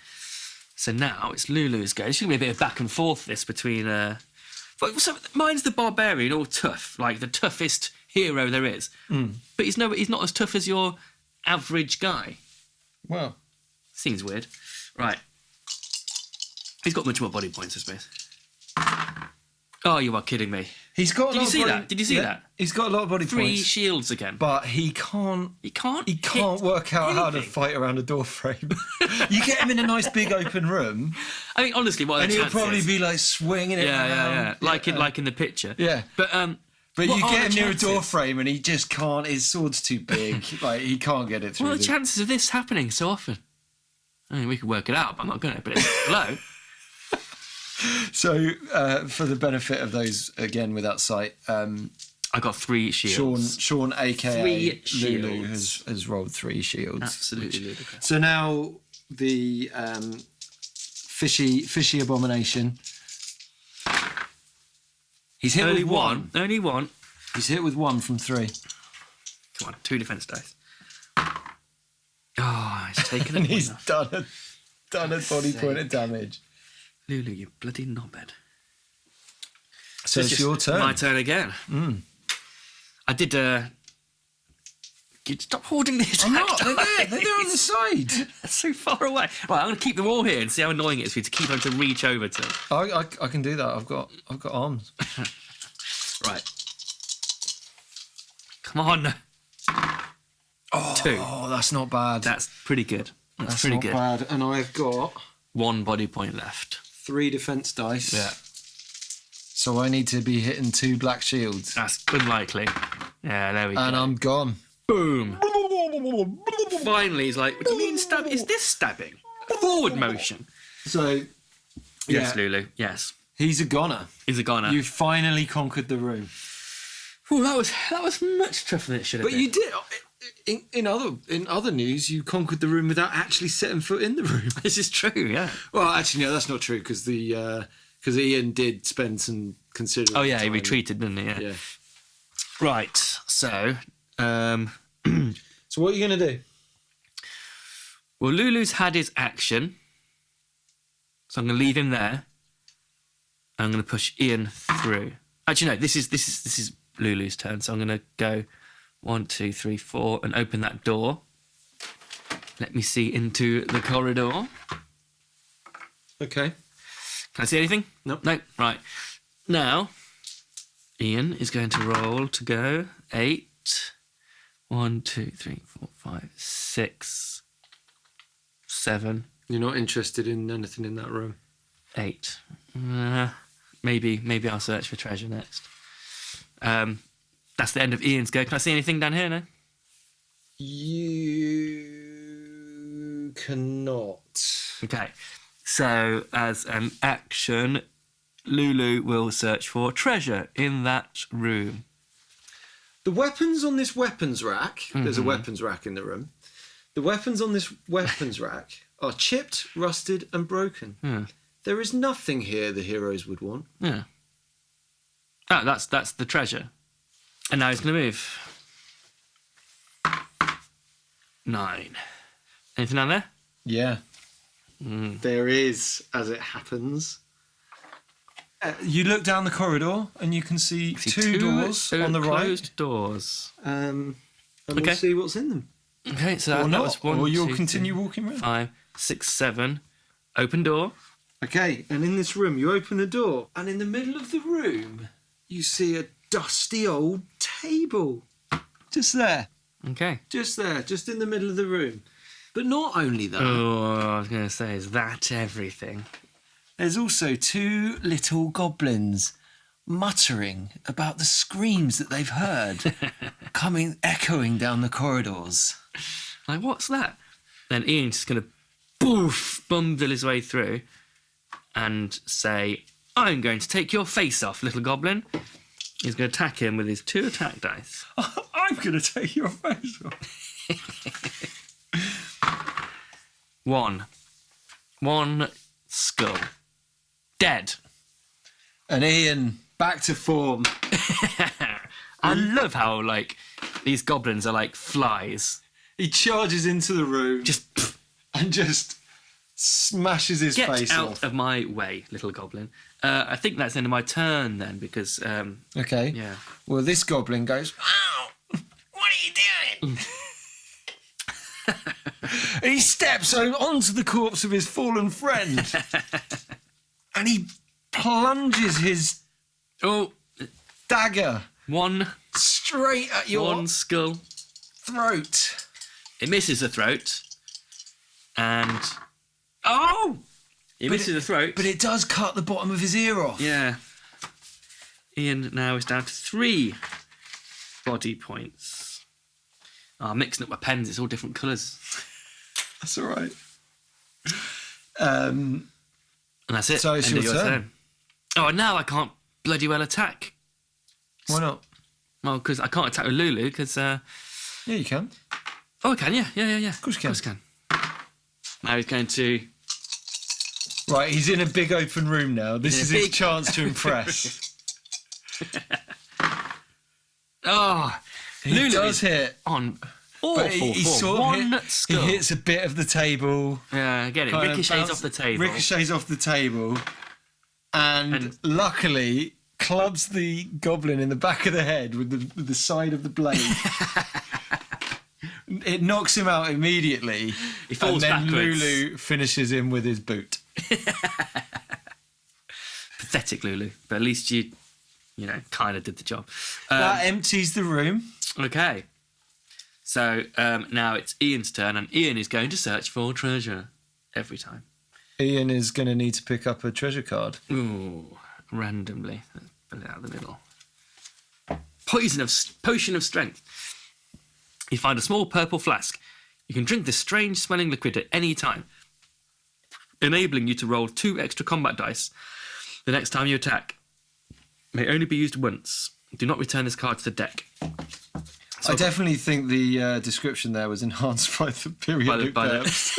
So now it's Lulu's go. It's going to be a bit of back and forth this between. So mine's the barbarian, all tough, like the toughest hero there is. But he's not as tough as your average guy. Well, seems weird. Right. He's got much more body points, I suppose. Oh, you are kidding me. He's got. Did you see that? Did you see that? He's got a lot of body 3 points, shields again. but he can't. He can't work out how to anything. fight around a door frame. You get him in a nice big open room, I mean, honestly, what are and the he'll chances? probably be like swinging it around. Like in the picture. Yeah. But But what you are get him the near a door chances? frame, and he just can't. His sword's too big. Like he can't get it through. What are the chances of this happening so often? I mean, we could work it out, but I'm not going to. But it's low. So, for the benefit of those again without sight, I got 3 shields. Sean, aka 3 Lulu, shields. has rolled 3 shields. Absolutely ludicrous. So now the fishy abomination. He's hit Only with one. Only one. He's hit with 1 from 3. Come on, 2 defense dice. Oh, he's taken And it. he's done a body point of damage. Lulu, you bloody knobhead. So it's your turn. My turn again. I did. Stop hoarding the attack I'm not. They're there. dice. They're there on the side. They're so far away. Right, I'm going to keep them all here and see how annoying it is for you to keep having to reach over to. I can do that. I've got arms. Right. Come on. 2. Oh, that's not bad. That's pretty good. That's pretty not good. bad. And I've got 1 body point left. 3 defense dice. Yeah. So I need to be hitting 2 black shields. That's unlikely. Yeah, there we go. And I'm gone. Boom. Finally, he's like, what do you mean stab? Is this stabbing? Forward motion. So, Yes, Lulu. Yes. he's a goner. He's a goner. You finally conquered the room. Ooh, that was much tougher than it should have But been. you did. In other news, you conquered the room without actually setting foot in the room. This is true, yeah. Well, actually, no, that's not true because Ian did spend some considerable. Oh, yeah, he time. retreated, didn't he? Yeah. Yeah. Right, so... So what are you going to do? well, Lulu's had his action, so I'm going to leave him there. And I'm going to push Ian through. Actually, no, this is Lulu's turn, so I'm going to go 1, 2, 3, 4 and open that door. Let me see into the corridor. Okay. Can I see anything? Nope. No. Right. Now, Ian is going to roll to go 8. 1, 2, 3, 4, 5, 6, 7, You're not interested in anything in that room. 8. Maybe I'll search for treasure next. That's the end of Ian's go. Can I see anything down here? No. You cannot. Okay. So as an action, Lulu will search for treasure in that room. The weapons on this weapons rack, there's a weapons rack in the room. The weapons on this weapons rack are chipped, rusted, and broken. Yeah. There is nothing here the heroes would want. Yeah. Oh, that's the treasure. And now he's going to move. 9. Anything down there? Yeah. There is, as it happens. You look down the corridor and you can see two doors on the right. Closed doors. And Okay. we'll see what's in them. Okay, so Or that not. was 1, Or you'll 2, continue 3, walking around. 5, 6, 7. Open door. Okay, and in this room, you open the door, and in the middle of the room, you see a dusty old table. Just there. Okay. Just there, just in the middle of the room. But not only that, Oh, I was going to say, is that everything? there's also 2 little goblins muttering about the screams that they've heard echoing down the corridors. Like, what's that? Then Ian's just going to bundle his way through and say, I'm going to take your face off, little goblin. He's going to attack him with his 2 attack dice. I'm going to take your face off. 1 skull. Dead. And Ian, back to form. I love how, like, these goblins are like flies. He charges into the room Just and just smashes his get face out off. of my way, little goblin. I think that's the end of my turn then, because, Okay. yeah. Well, this goblin goes, wow, what are you doing? And he steps onto the corpse of his fallen friend. And he plunges his Oh, Dagger. one Straight at your one skull. throat. It misses the throat. And... It misses the throat. But it does cut the bottom of his ear off. Yeah. Ian now is down to 3 body points. I'm mixing up my pens. It's all different colours. That's all right. And that's it. So it's End of your turn. Oh, and now I can't bloody well attack. Why not? Well, because I can't attack with Lulu, because... Yeah, you can. Oh, I can, yeah. Of course you can. Of course I can. Now he's going to... Right, he's in a big open room now. This is his chance to impress. He Lulu does is hit. on But awful he for sort of one he skull. hits a bit of the table. Yeah, get it. kind of Ricochets off the table. Ricochets off the table. And luckily clubs the goblin in the back of the head with the side of the blade. It knocks him out immediately. He falls and then backwards. Lulu finishes him with his boot. Pathetic, Lulu. But at least you kind of did the job. That empties the room. Okay. So now it's Ian's turn, and Ian is going to search for treasure every time. Ian is going to need to pick up a treasure card. Ooh, randomly. Let's put it out of the middle. Potion of strength. You find a small purple flask. You can drink this strange-smelling liquid at any time, enabling you to roll 2 extra combat dice the next time you attack. May only be used once. Do not return this card to the deck. I definitely think the description there was enhanced by the periodic verbs.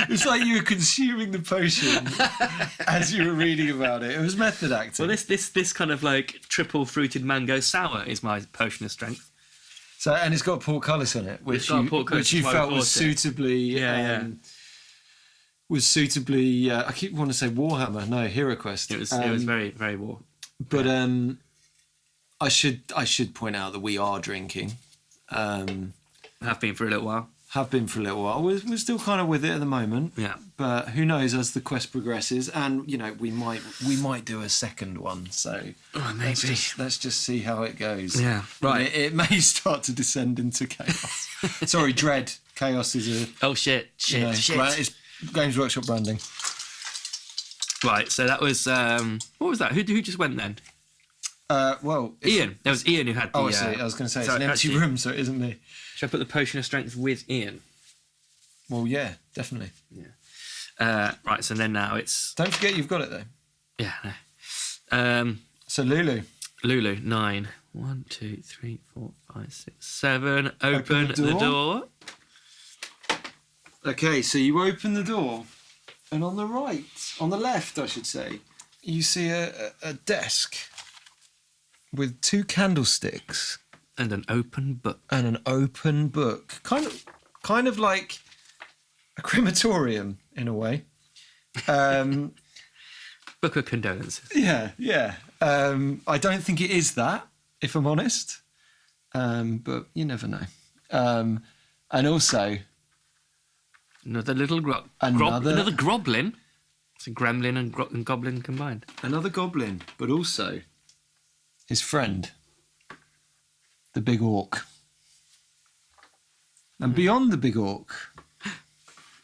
It's like you were consuming the potion as you were reading about it. It was method acting. Well, this kind of like triple fruited mango sour is my potion of strength. So, and it's got portcullis on it, which you felt was suitably. Was suitably. I keep wanting to say Warhammer. No, HeroQuest. It was very, very war. But I should point out that we are drinking. Have been for a little while. We're still kind of with it at the moment. Yeah. But who knows as the quest progresses, and we might do a second one. So maybe let's just see how it goes. Yeah. Right. It may start to descend into chaos. Sorry, dread. Chaos is a shit. It's Games Workshop branding. Right. So that was what was that? Who just went then? Ian. There was Ian who had the... I see. I was going to say, it's an empty room, so it isn't me. Should I put the potion of strength with Ian? Well, yeah, definitely. Yeah. Right, so then now it's... Don't forget you've got it, though. Yeah, no. So Lulu, 9. 1, 2, 3, 4, 5, 6, 7. Open the door. Okay, so you open the door, and on the left, I should say, you see a desk with 2 candlesticks and an open book. Kind of like a crematorium in a way. Book of condolences. Yeah. I don't think it is that, if I'm honest. But you never know. And also another little another groblin. It's a gremlin and goblin combined. Another goblin, but also his friend, the big orc. And beyond the big orc,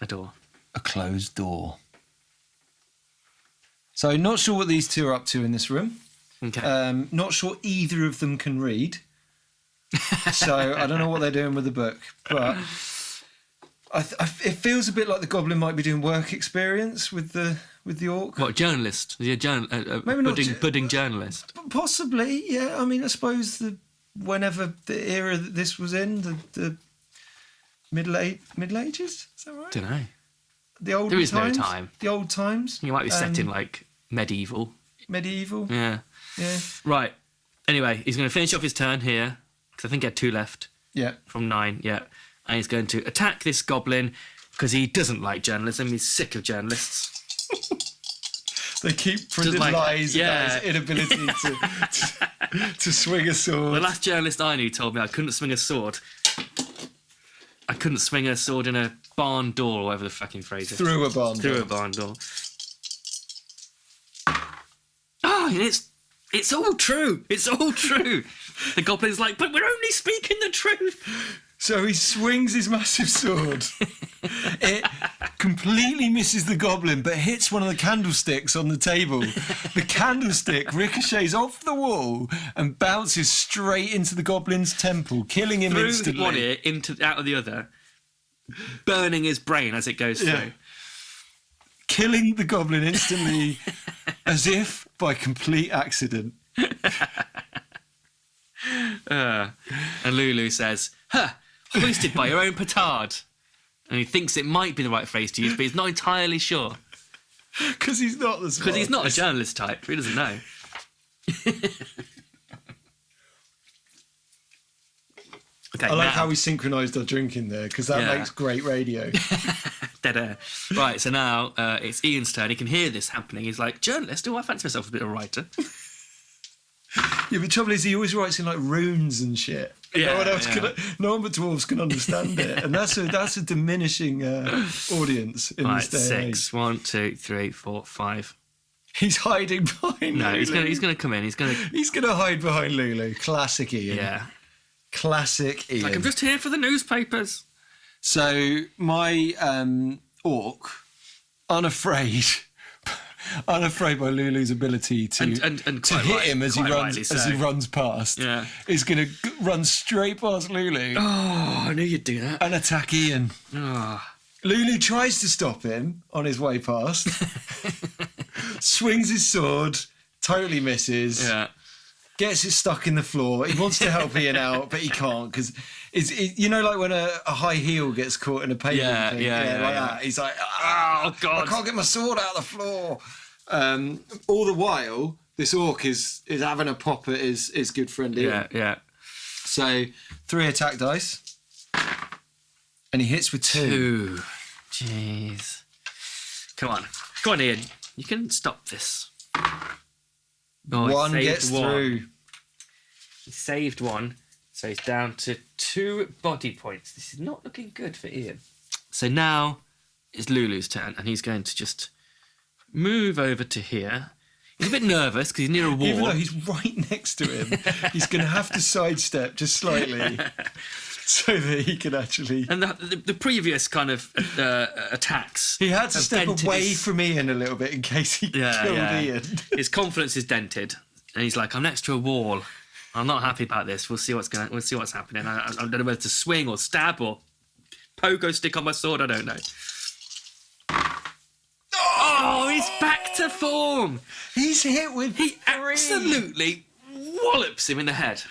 a door. A closed door. So not sure what these two are up to in this room. Okay. Not sure either of them can read. So I don't know what they're doing with the book. But it feels a bit like the goblin might be doing work experience with the orc. What, journalist? Is he a budding journalist? Possibly, yeah. I mean, I suppose whenever the era that this was in, the Middle Ages, is that right? Don't know. The old times? No time. The old times. You might be set in like medieval. Yeah. Right. Anyway, he's going to finish off his turn here because I think he had 2 left. Yeah. From 9. Yeah. And he's going to attack this goblin because he doesn't like journalism. He's sick of journalists. They keep printing lies about his inability to swing a sword. The last journalist I knew told me I couldn't swing a sword. I couldn't swing a sword in a barn door, or whatever the fucking phrase is. Through a barn door. Through a barn door. fine. It's all true. It's all true. The goblin's like, but we're only speaking the truth. So he swings his massive sword. It completely misses the goblin, but hits one of the candlesticks on the table. The candlestick ricochets off the wall and bounces straight into the goblin's temple, killing him Through instantly. one ear out of the other, burning his brain as it goes through. Killing the goblin instantly, as if by complete accident. And Lulu says, hoisted by your own petard. And he thinks it might be the right phrase to use, but he's not entirely sure. Because he's not the smartest. Because he's not a journalist type. He doesn't know. Okay, I like how we synchronised our drinking there, because that makes great radio. Dead air. Right, so now it's Ian's turn. He can hear this happening. He's like, journalist? Oh, I fancy myself a bit of a writer. Yeah, but the trouble is he always writes in like runes and shit. No one but dwarves can understand it, and that's a diminishing audience in this day. 6. 1, 2, 3, 4, 5. He's hiding behind. No, Lulu. he's gonna come in. He's gonna hide behind Lulu. Classic Ian. Yeah. Classic Ian. Like, I'm just here for the newspapers. So my orc, unafraid by Lulu's ability to hit him as he runs past, is going to run straight past Lulu. Oh, I knew you'd do that. And attack Ian. Oh. Lulu tries to stop him on his way past, swings his sword, totally misses. Yeah. Gets it stuck in the floor. He wants to help Ian out, but he can't because you know, like when a high heel gets caught in a pavement thing, that. He's like, oh god, I can't get my sword out of the floor. All the while, this orc is having a pop at his good friend Ian. Yeah. So 3 attack dice, and he hits with 2. Jeez. Come on, Ian. You can stop this. Oh, 1 gets through. He saved 1, so he's down to 2 body points. This is not looking good for Ian. So now it's Lulu's turn, and he's going to just move over to here. He's a bit nervous because he's near a wall. Even though he's right next to him, he's going to have to sidestep just slightly so that he can actually... And the previous kind of attacks... He had to step away from Ian a little bit in case he killed Ian. His confidence is dented, and he's like, I'm next to a wall. I'm not happy about this. We'll see what's happening. I don't know whether to swing or stab or pogo stick on my sword. I don't know. Oh, he's back to form. He's hit with 3. Absolutely wallops him in the head.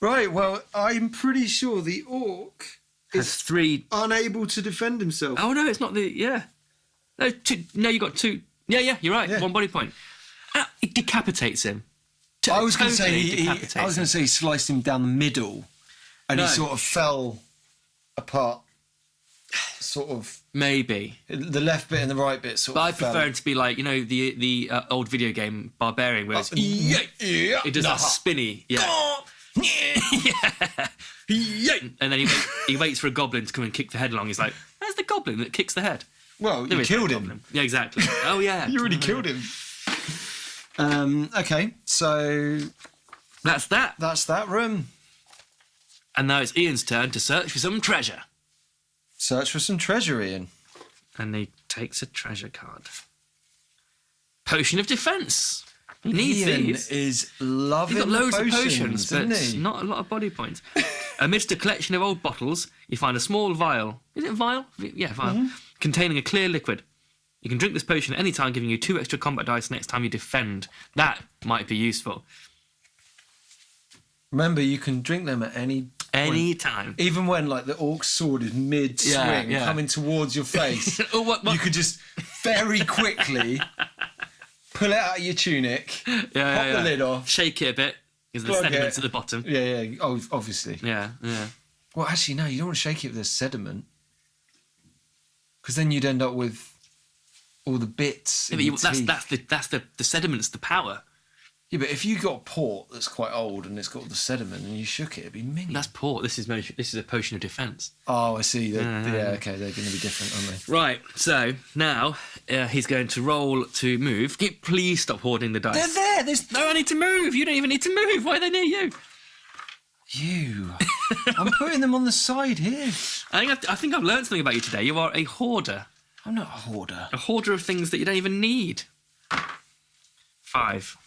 Right, well, I'm pretty sure the orc Has 3. unable to defend himself. Oh, no, it's not the... Yeah. No, 2. No, you got 2. Yeah, you're right. Yeah. 1 body point. It decapitates him. I was going to say he sliced him down the middle, and he sort of fell apart. Sort of maybe the left bit and the right bit sort but of. I prefer it to be like, you know, the old video game Barbarian, where it's it does that spinny, and then he waits for a goblin to come and kick the head along. He's like, "Where's the goblin that kicks the head?" Well, you killed him. Goblin. Yeah, exactly. Oh yeah, you already killed him. Okay, so that's that. That's that room. And now it's Ian's turn to search for some treasure. Search for some treasure, Ian. And he takes a treasure card. Potion of defense. He needs Ian these. Is loving He's got loads potions, of potions, but not a lot of body points. Amidst a collection of old bottles, you find a small vial. Is it a vial? Yeah, vial. Mm-hmm. Containing a clear liquid. You can drink this potion at any time, giving you 2 extra combat dice next time you defend. That might be useful. Remember, you can drink them at any time. Even when, like, the orc's sword is mid-swing, coming towards your face, what? You could just very quickly pull it out of your tunic, pop the lid off, shake it a bit, because there's sediment at the bottom. Yeah, obviously. Yeah. Well, actually, no, you don't want to shake it if there's sediment, because then you'd end up with all the bits. Yeah, but that's the sediment's the power. Yeah, but if you got port that's quite old and it's got all the sediment and you shook it, it'd be minging. That's port. This is a potion of defense. Oh, I see. Okay, they're going to be different, aren't they? Right. So now he's going to roll to move. Please stop hoarding the dice. They're there. There's No, I need to move. You don't even need to move. Why are they near you? you. I'm putting them on the side here. I think I've learned something about you today. You are a hoarder. I'm not a hoarder. A hoarder of things that you don't even need. 5.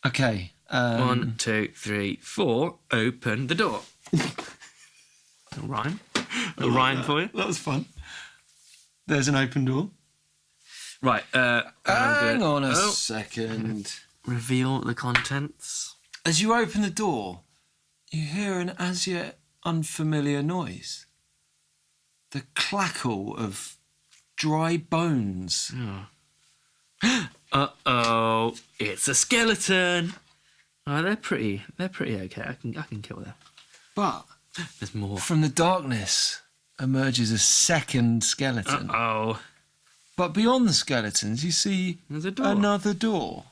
Okay. 1, 2, 3, 4. Open the door. A rhyme. A rhyme for you. That was fun. There's an open door. Right. Hang on a second. Reveal the contents. As you open the door, you hear an as yet unfamiliar noise. The clackle of dry bones. Uh-oh. It's a skeleton. Oh, they're pretty okay. I can kill them. But There's more. from the darkness emerges a second skeleton. Uh-oh. But beyond the skeletons, you see There's a door. another door.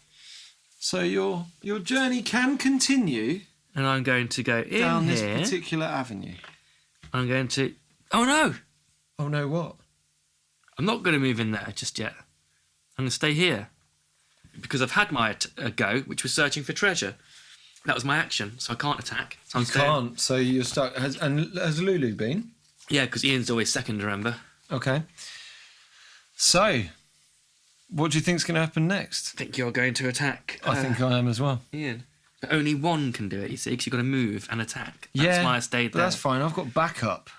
So your journey can continue And I'm going to go in down here. this particular avenue. I'm going to... Oh, no. Oh no, what? I'm not going to move in there just yet. I'm going to stay here. Because I've had my go, which was searching for treasure. That was my action, so I can't attack. So I'm You staying. can't. So you're stuck. Has Lulu been? Yeah, because Ian's always second, remember? Okay. So, what do you think's going to happen next? I think you're going to attack. I think I am as well. Ian. But only one can do it, you see, because you've got to move and attack. That's why I stayed but there. that's fine. I've got backup.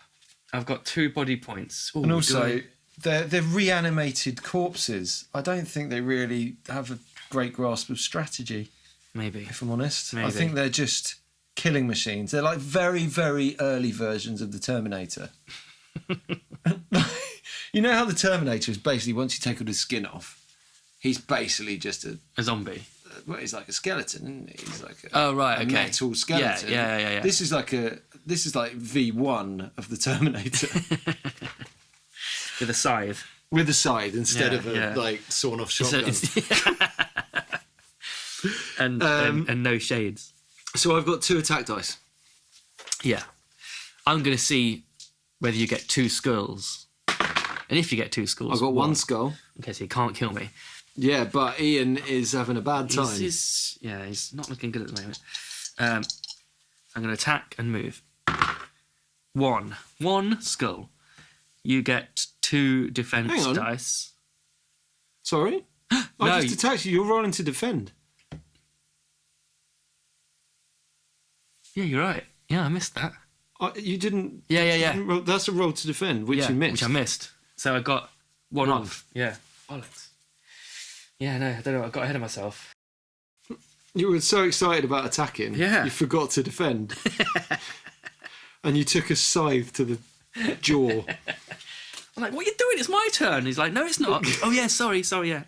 I've got 2 body points. Ooh, And also, do they're reanimated corpses. I don't think they really have a great grasp of strategy, maybe. if I'm honest. I Maybe. think they're just killing machines. They're like very, very early versions of the Terminator. You know how the Terminator is basically, once you take all his skin off, he's basically just A zombie. well, he's like a skeleton, isn't he? He's like Oh, right, a okay. metal skeleton. Yeah. This is like V1 of the Terminator With a scythe. with a scythe instead of a yeah. like sawn off shotgun. and no shades. So I've got 2 attack dice. Yeah. I'm going to see whether you get 2 skulls. And if you get 2 skulls... I've got 1 skull. Okay, so you can't kill me. Yeah, but Ian is having a bad time. He's not looking good at the moment. I'm going to attack and move. 1 skull. You get 2 defense Hang on. dice. Sorry? No, I just attacked you. You're rolling to defend. Yeah, you're right. Yeah, I missed that. You didn't... Yeah. didn't roll- that's a roll to defend, which you missed. Which I missed. So I got 1 Wrong. off. Yeah. Bollocks. Yeah, no, I don't know. I got ahead of myself. You were so excited about attacking, Yeah. you forgot to defend. And you took a scythe to the jaw. I'm like, what are you doing? It's my turn. He's like, no, it's not. Oh, yeah, sorry, yeah.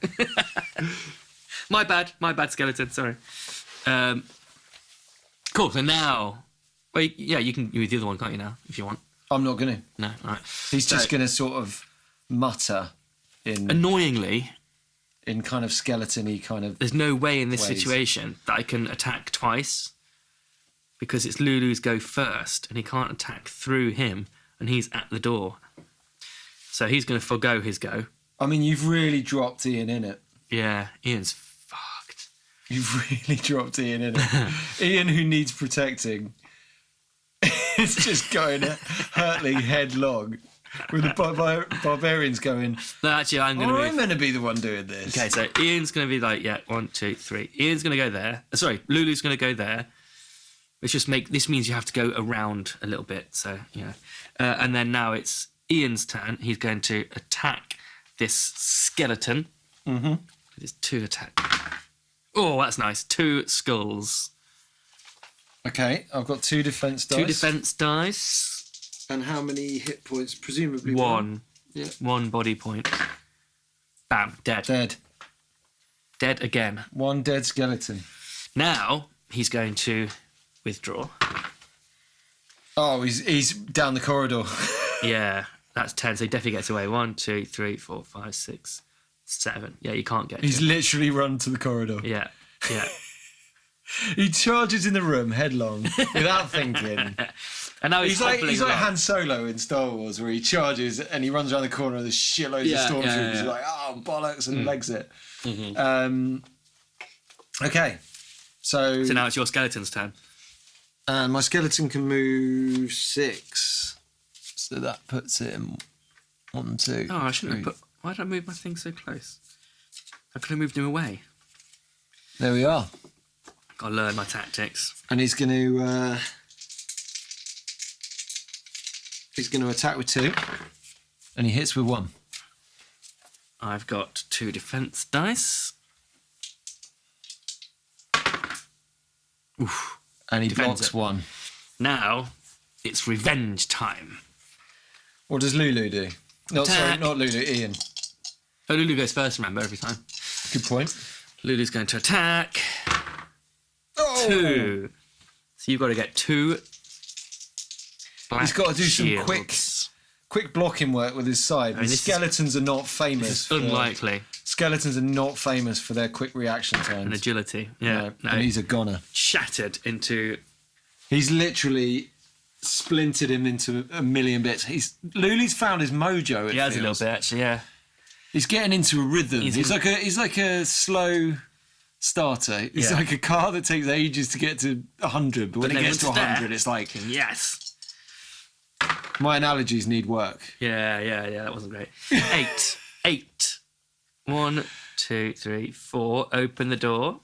My bad, skeleton, sorry. Cool, so now... Well, yeah, you can use the other one, can't you now, if you want? I'm not going to. No, all right. He's just going to sort of mutter in Annoyingly, kind of skeleton-y kind of... there's no way in this ways. situation that I can attack twice because it's Lulu's go first and he can't attack through him and he's at the door. So he's going to forgo his go. I mean, you've really dropped Ian in it. Yeah, Ian's fucked. You've really dropped Ian in it. Ian, who needs protecting, is just going hurtling headlong with the barbarians going, No, actually, I'm going to I'm move. going to be the one doing this. Okay, so Ian's going to be like, 1, 2, 3. Ian's going to go there. Sorry, Lulu's going to go there. Let's just this means you have to go around a little bit. So, and then now it's Ian's turn. He's going to attack this skeleton. Mm-hmm. With his 2 attack. Oh, that's nice. 2 skulls. Okay, I've got 2 defense dice. 2 defense dice. And how many hit points? Presumably 1. Yeah. 1 body point. Bam, dead. Dead. Dead again. 1 dead skeleton. Now he's going to withdraw. Oh, he's down the corridor. Yeah, that's 10. So he definitely gets away. 1, 2, 3, 4, 5, 6, 7. Yeah, you can't get. He's to him. literally run to the corridor. Yeah. Yeah. He charges in the room headlong without thinking. And now He's like Han Solo in Star Wars, where he charges and he runs around the corner and there's shitloads of stormtroopers. He's like, oh, bollocks, and legs it. Okay, so now it's your skeleton's turn. And my skeleton can move 6, so that puts it in 1, 2. Oh, I shouldn't have put. Why did I move my thing so close? I could have moved him away. There we are. Got to learn my tactics. And he's going to attack with 2, and he hits with 1. I've got 2 defense dice. Oof. And he Defends blocks it. 1. Now it's revenge time. What does Lulu do? No, sorry, not Lulu. Ian. Oh, Lulu goes first. Remember every time. Good point. Lulu's going to attack. Oh! 2. So you've got to get 2. He's got to do shields. some quick blocking work with his side. And skeletons are not famous. It's unlikely. Skeletons are not famous for their quick reaction times And agility. Yeah. No. And he's a goner. Shattered into. He's literally splintered him into a million bits. Lulu's found his mojo. He has a little bit actually. Yeah. He's getting into a rhythm. He's like a slow starter. He's like a car that takes ages to get to 100, but when it gets to 100, it's like yes. My analogies need work. Yeah. That wasn't great. 8. 1, 2, 3, 4. Open the door.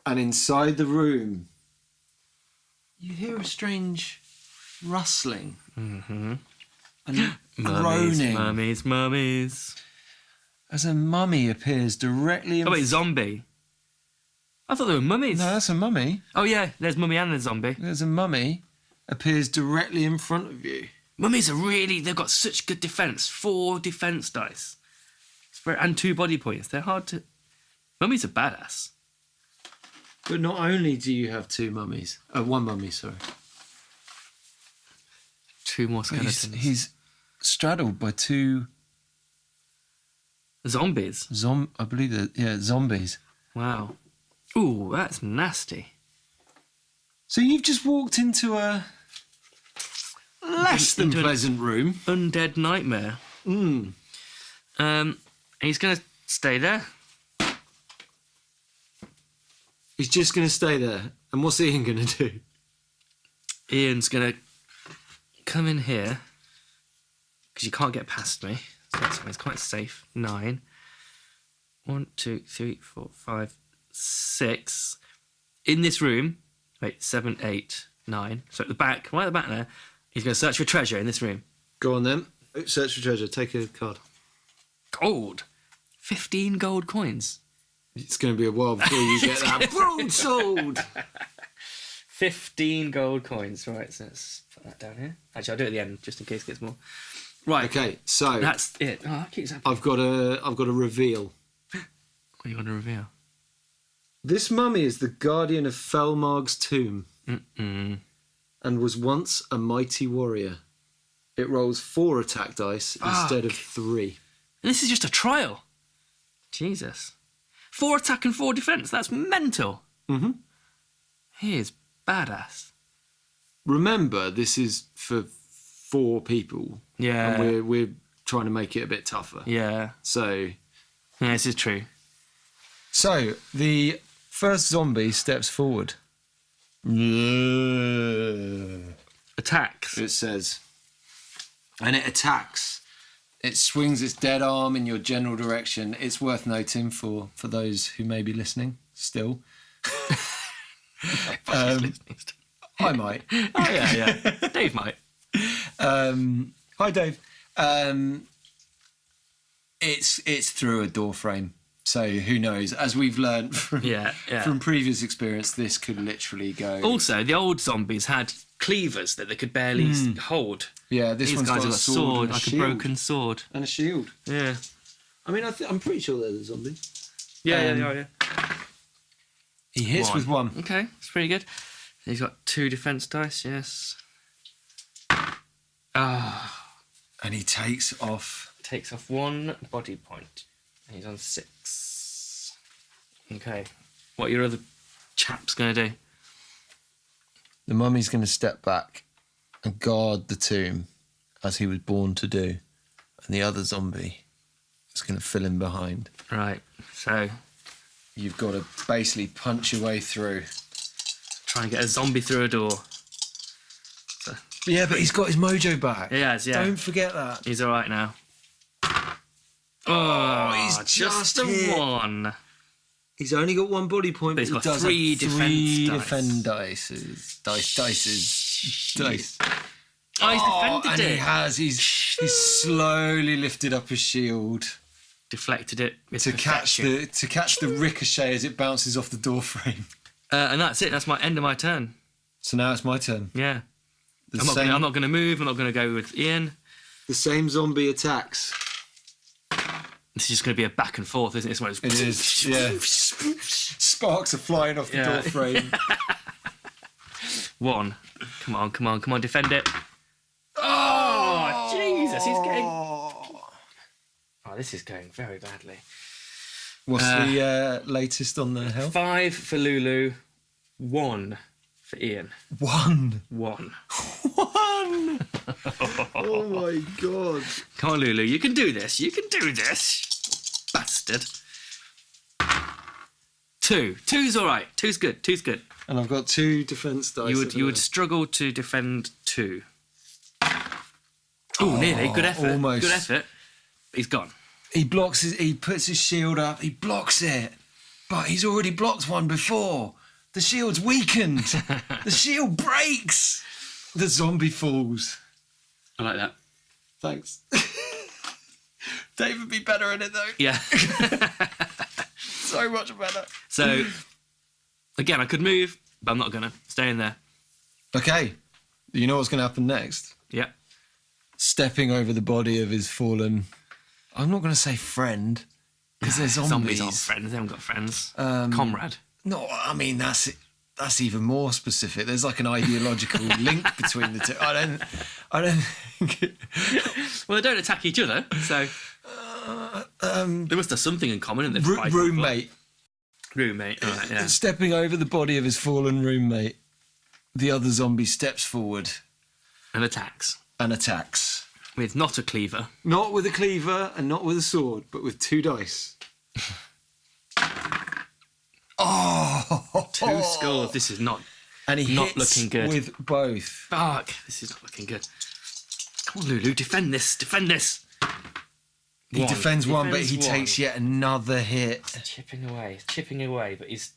And inside the room, you hear a strange rustling and groaning. Mummies. As a mummy appears directly in Oh, wait, zombie. I thought they were mummies. No, that's a mummy. Oh, yeah, there's mummy and there's zombie. There's a mummy appears directly in front of you. Mummies they've got such good defense. 4 defense dice. And 2 body points. They're hard to. Mummies are badass. But not only do you have 2 mummies, 1 mummy, sorry. 2 more skeletons. He's straddled by 2 zombies. I believe that, zombies. Wow. Ooh, that's nasty. So you've just walked into a less than pleasant room. Undead nightmare. He's going to stay there. He's just going to stay there. And what's Ian going to do? Ian's going to come in here. Because you can't get past me. So that's fine. It's quite safe. 9. 1, 2, 3, 4, 5, 6. In this room. Wait, 7, 8, 9. So at the back, right at the back there, he's going to search for treasure in this room. Go on then. Search for treasure. Take a card. Gold. 15 gold coins. It's going to be a while before you get that broadsword. 15 gold coins. Right, so let's put that down here. Actually, I'll do it at the end, just in case it gets more. Right. Okay, so that's it. Oh, that keeps happening. I've got a reveal. What are you going to reveal? This mummy is the guardian of Felmarg's tomb and was once a mighty warrior. It rolls 4 attack dice instead of 3. And this is just a trial. Jesus. 4 attack and 4 defense. That's mental. Mm-hmm. He is badass. Remember, this is for 4 people. Yeah. And we're trying to make it a bit tougher. Yeah. So. Yeah, this is true. So the first zombie steps forward. Attacks. It says. And it attacks. It swings its dead arm in your general direction. It's worth noting for those who may be listening still. I might. Oh, yeah. Dave might. Hi, Dave. It's through a door frame. So who knows? As we've learned from previous experience, this could literally go. Also, the old zombies had cleavers that they could barely hold. Yeah, this one's got a sword, like a broken sword and a shield. Yeah. I mean, I'm pretty sure they're the zombies. Yeah. He hits with 1. Okay, that's pretty good. He's got 2 defense dice. Yes. And he takes off takes off 1 body point. And he's on 6. Okay. What are your other chaps going to do? The mummy's going to step back and guard the tomb as he was born to do. And the other zombie is going to fill in behind. Right. So You've got to basically punch your way through. try and get a zombie through a door. Yeah, but he's got his mojo back. He has, yeah. Don't forget that. He's all right now. Oh, he's just a hit. 1. He's only got 1 body point, But he's he got does 3 have defense defend dice. dice. Oh, he's defended and it. he has. He's slowly lifted up his shield Deflected it with to catch perfection. the ricochet as it bounces off the door frame. And that's it. That's my end of my turn. So now it's my turn. Yeah. The I'm not going to move. I'm not going to go with Ian. The same zombie attacks. This is just going to be a back and forth, isn't it? It's one of those- It is. Yeah. Sparks are flying off the door frame. 1. Come on. Defend it. Oh, Jesus. He's getting... Oh, this is going very badly. What's the latest on the health? 5 for Lulu. 1 for Ian. 1. 1. 1. Oh my god. Come on, Lulu. You can do this. Bastard. 2. 2's all right. 2's good. 2's good. And I've got 2 defense dice. You would struggle to defend 2. Oh, nearly. Good effort. Almost. Good effort. He's gone. He puts his shield up, he blocks it. But he's already blocked one before. The shield's weakened. The shield breaks. The zombie falls. I like that. Thanks. David would be better at it though. Yeah. So much better. So, again, I could move, but I'm not going to. Stay in there. Okay. You know what's going to happen next? Yeah. Stepping over the body of his fallen... I'm not going to say friend, because they're zombies. Zombies aren't friends. They haven't got friends. Comrade. No, I mean, that's even more specific. There's like an ideological link between the two. I don't think... Well, they don't attack each other, so... they must have something in common in this fight. Roommate. Roommate, all right, yeah. Stepping over the body of his fallen roommate, the other zombie steps forward And attacks. and attacks. With not a cleaver. Not with a cleaver and not with a sword, but with 2 dice. Oh! 2 scores. This is not... And he not hits looking good. with both. Fuck. This is not looking good. Come on, Lulu. Defend this. Defend this. He defends one, but he Defends takes yet another hit. Chipping away. But he's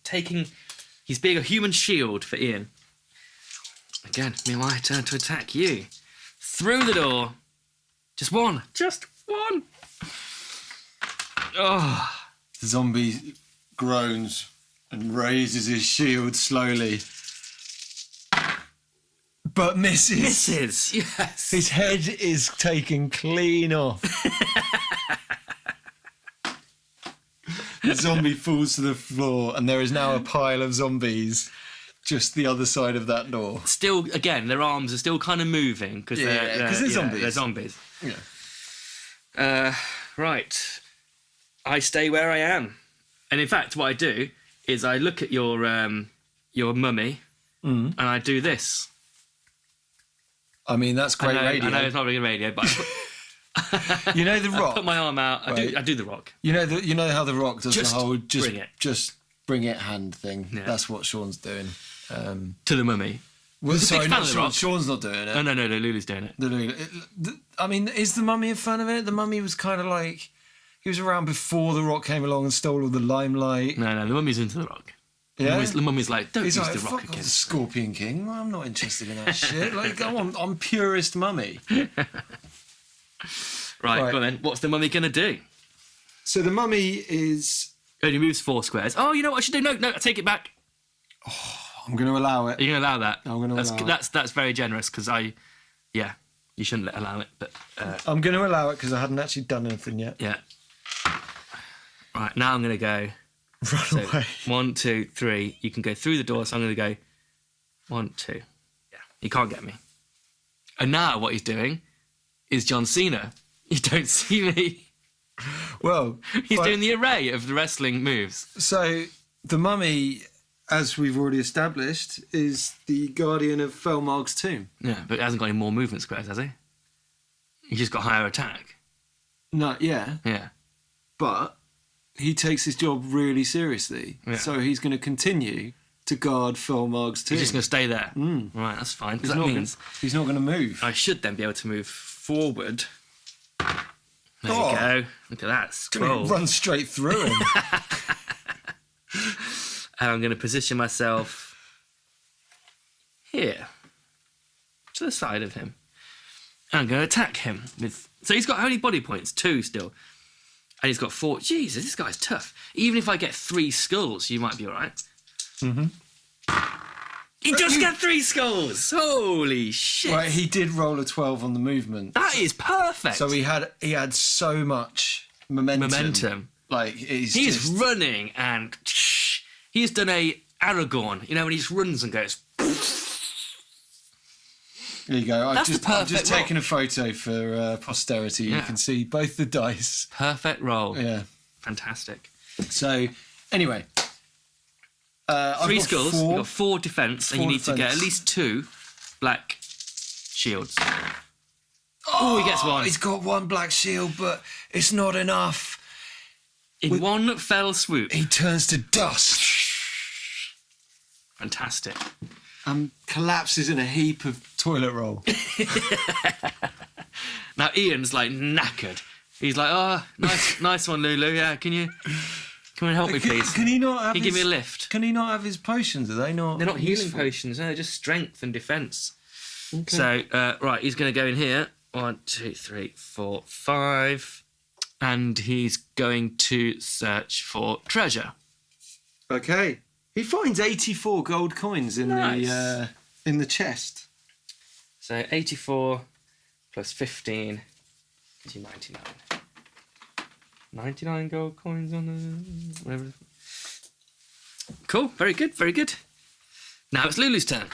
being a human shield for Ian. Again, my turn to attack you. Through the door. Just 1. Just 1. Oh. The zombie groans and raises his shield slowly. But misses. Misses. Yes. His head is taken clean off. The zombie falls to the floor, and there is now a pile of zombies just the other side of that door. Still, again, their arms are still kind of moving because they're zombies. They're zombies. Yeah. Right. I stay where I am, and in fact, what I do is I look at your mummy, and I do this. I mean, that's great radio. I know it's not really radio, but You know the Rock. I put my arm out. Right. I do the Rock. You know how the Rock does Just the whole bring bring it hand thing. Yeah. That's what Sean's doing. To the mummy. Well, He's a big sorry, fan not of the Sean. Rock. Sean's not doing it. No, Lulu's doing it. I mean, is the Mummy a fan of it? The Mummy was kind of like he was around before the Rock came along and stole all the limelight. No, the mummy's into the Rock. Yeah? The mummy's like, don't He's use like, the Rock fuck off, again. the Scorpion King. I'm not interested in that shit. Like, go on, I'm purist Mummy. Right, go on then. What's the mummy going to do? So the Mummy is. Only moves 4 squares. Oh, you know what I should do? No, I take it back. I'm going to allow it. Are you going to allow that? I'm gonna allow it. That's very generous because you shouldn't allow it, but I'm going to allow it because I hadn't actually done anything yet. yeah. Right, now I'm going to go. Run away. 1, 2, 3. You can go through the door, so I'm going to go 1, 2. Yeah, you can't get me. And now what he's doing is John Cena. You don't see me. Well, He's doing the array of the wrestling moves. So the mummy, as we've already established, is the guardian of Felmarg's tomb. Yeah, but he hasn't got any more movement squares, has he? He's just got higher attack. No, yeah, Yeah. but he takes his job really seriously. Yeah. So he's going to continue to guard Felmarg's tomb. He's just going to stay there. Right, that's fine. Because that means he's not going to move. I should then be able to move forward. There Oh. you go. Look at that scroll. Run straight through him. And I'm going to position myself here, to the side of him. And I'm going to attack him with. So he's got how many body points? 2 still. And he's got 4. Jesus, this guy's tough. Even if I get 3 skulls, you might be all right. Mm-hmm. He just got 3 skulls. Holy shit! Right, he did roll a 12 on the movement. That is perfect. So he had so much momentum. Like He's just running and he's done a Aragorn. You know when he just runs and goes. There you go. That's the I've just perfect roll. taken a photo for posterity. Yeah. You can see both the dice. Perfect roll. Yeah. Fantastic. So anyway, 3 skulls. You've got 4 defense, and you 4 need to get defence. at least 2 black shields. Oh, he gets 1 He's got 1 black shield, but it's not enough. in one fell swoop. He turns to dust Fantastic. and collapses in a heap of toilet roll. Now Ian's like knackered. He's like, oh, nice one, Lulu. Yeah, can you help me, please? Can he not have? Can you give me a lift? Can he not have his potions? Are they not? They're not healing useful? potions. No, they're just strength and defense. So right, he's going to go in here. 1, 2, 3, 4, 5, and he's going to search for treasure. Okay. He finds 84 gold coins in Nice. the chest. So 84 plus 15 gives you 99. 99 gold coins on the whatever. Cool. Very good. Very good. Now it's Lulu's turn.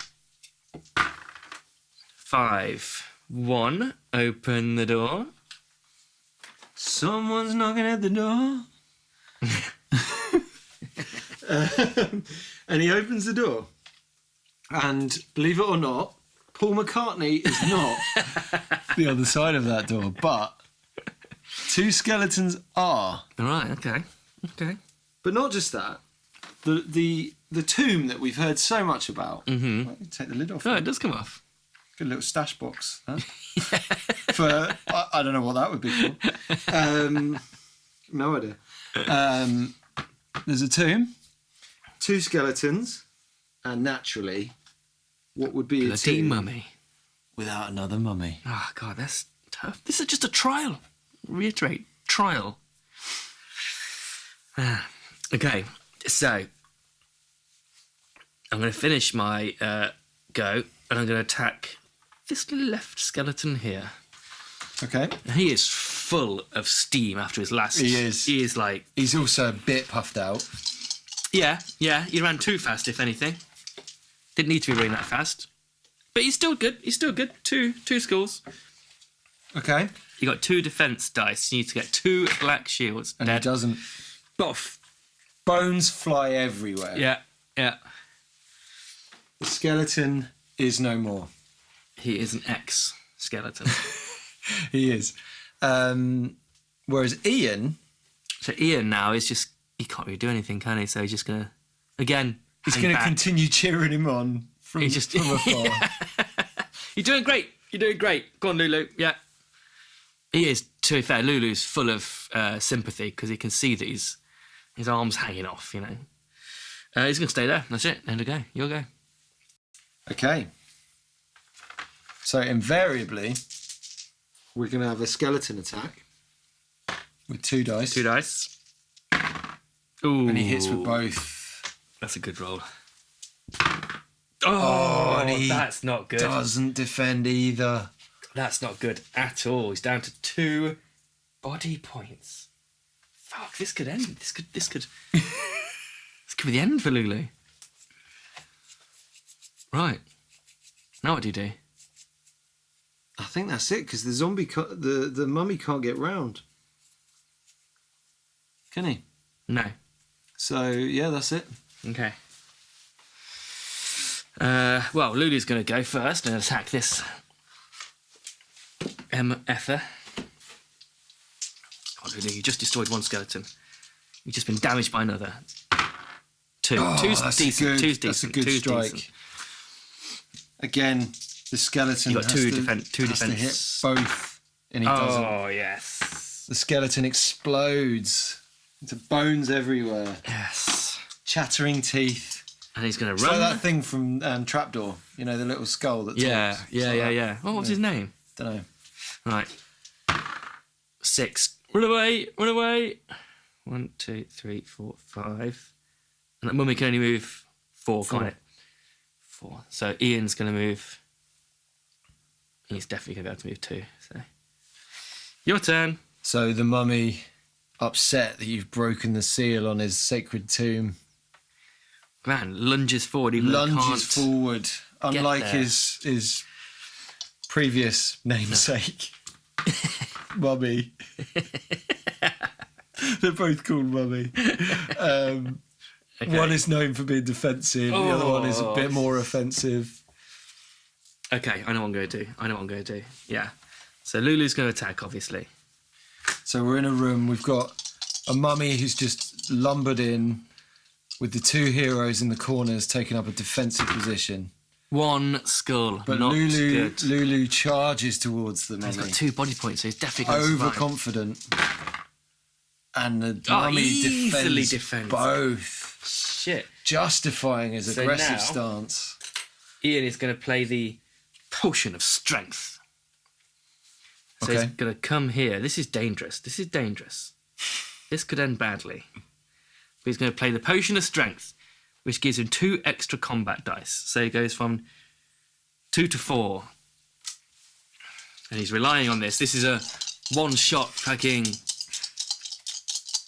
5, 1. Open the door. Someone's knocking at the door. And he opens the door. And believe it or not, Paul McCartney is not the other side of that door, but 2 skeletons are. All right. Okay. Okay. But not just that. The tomb that we've heard so much about. Mm-hmm. Right, take the lid off. Oh, it does come off. Good little stash box. Huh? For I don't know what that would be for. No idea. There's a tomb, 2 skeletons, and naturally, what would be a Bloody tomb mummy. without another mummy? Oh, God, that's tough. This is just a trial. Reiterate, trial. Okay, so I'm going to finish my go, and I'm going to attack this left skeleton here. Okay. He is full of steam after his last. He is. He is like. He's also a bit puffed out. Yeah. He ran too fast, if anything. Didn't need to be running that fast. But he's still good. He's still good. Two skulls. Okay. You got 2 defense dice. You need to get 2 black shields. And Dead. he doesn't. Boff. Bones fly everywhere. Yeah. The skeleton is no more. He is an ex-skeleton. He is. Whereas Ian, So Ian now is just, he can't really do anything, can he? So he's just going to, again, he's hang going to back. continue cheering him on from afar. You're doing great. You're doing great. Go on, Lulu. Yeah. He is, to be fair, Lulu's full of sympathy because he can see that his arm's hanging off, you know. He's going to stay there. That's it. End of go. You'll go. Okay. So invariably, we're going to have a skeleton attack with 2 dice. 2 dice. Ooh. And he hits with both. That's a good roll. Oh, and he that's not good. Doesn't defend either. That's not good at all. He's down to 2 body points. Fuck, this could end. This could this could be the end for Lulu. Right. Now what do you do? I think that's it, because the zombie, the mummy can't get round. Can he? No. So, yeah, that's it. Okay. Well, Lulu's going to go first and attack this effer. Oh, Lulu, you just destroyed one skeleton. You've just been damaged by another. Two. Two's decent. Two's decent. That's a good strike. Decent. Again, the skeleton You got has two to defense. hit both, and he doesn't. Oh, yes. The skeleton explodes into bones everywhere. Yes. Chattering teeth. And he's going to It's run. like that thing from Trapdoor, you know, the little skull that talks. Yeah. Oh, what was his name? Don't know. Right. 6. Run away. 1, 2, 3, 4, 5. And that mummy can only move 4, can't it? 4. So Ian's going to move. He's definitely going to be able to move 2. So your turn. So the mummy, upset that you've broken the seal on his sacred tomb, Man, lunges forward even though he can't lunges forward, unlike there. his previous namesake, Mummy. They're both called Mummy. Okay. One is known for being defensive, the other one is a bit more offensive. Okay, I know what I'm going to do. Yeah. So Lulu's going to attack, obviously. So we're in a room, we've got a mummy who's just lumbered in with the two heroes in the corners taking up a defensive position. One skull, But not good. Lulu charges towards the mummy. He's got 2 body points, so he's definitely going to survive. Overconfident. And the Oh, mummy easily defends defends. both, Shit. justifying his So aggressive now- stance. Ian is going to play the potion of strength. So Okay. he's going to come here. This is dangerous. This could end badly. But he's going to play the potion of strength, which gives him 2 extra combat dice. So he goes from 2 to 4. And he's relying on this. This is a one-shot fucking...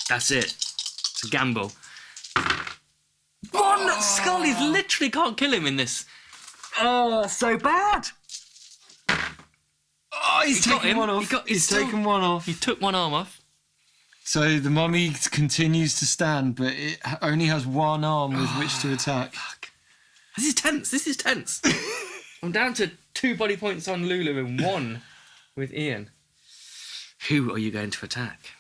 That's it. It's a gamble. One skull, he literally can't kill him in this. Oh, so bad. Oh, he's got taken him. one off. He's still- taken one off. He took one arm off. So the mummy continues to stand, but it only has one arm with which to attack. Fuck. This is tense. I'm down to 2 body points on Lulu and 1 with Ian. Who are you going to attack?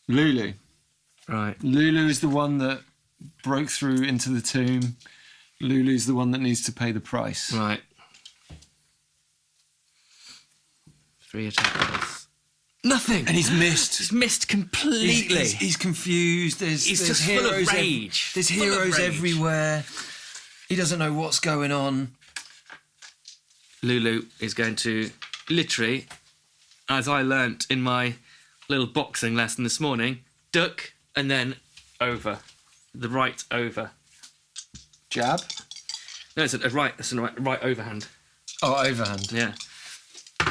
Lulu. Right. Lulu is the one that broke through into the tomb. Lulu's the one that needs to pay the price. Right. 3 attackers. Nothing. And he's missed. He's missed completely. He's confused. There's just full of rage. There's Full of heroes rage. everywhere. He doesn't know what's going on. Lulu is going to literally, as I learnt in my little boxing lesson this morning, duck and then over. The right over. Jab? No, it's a right. It's a right overhand. Oh, overhand. Yeah.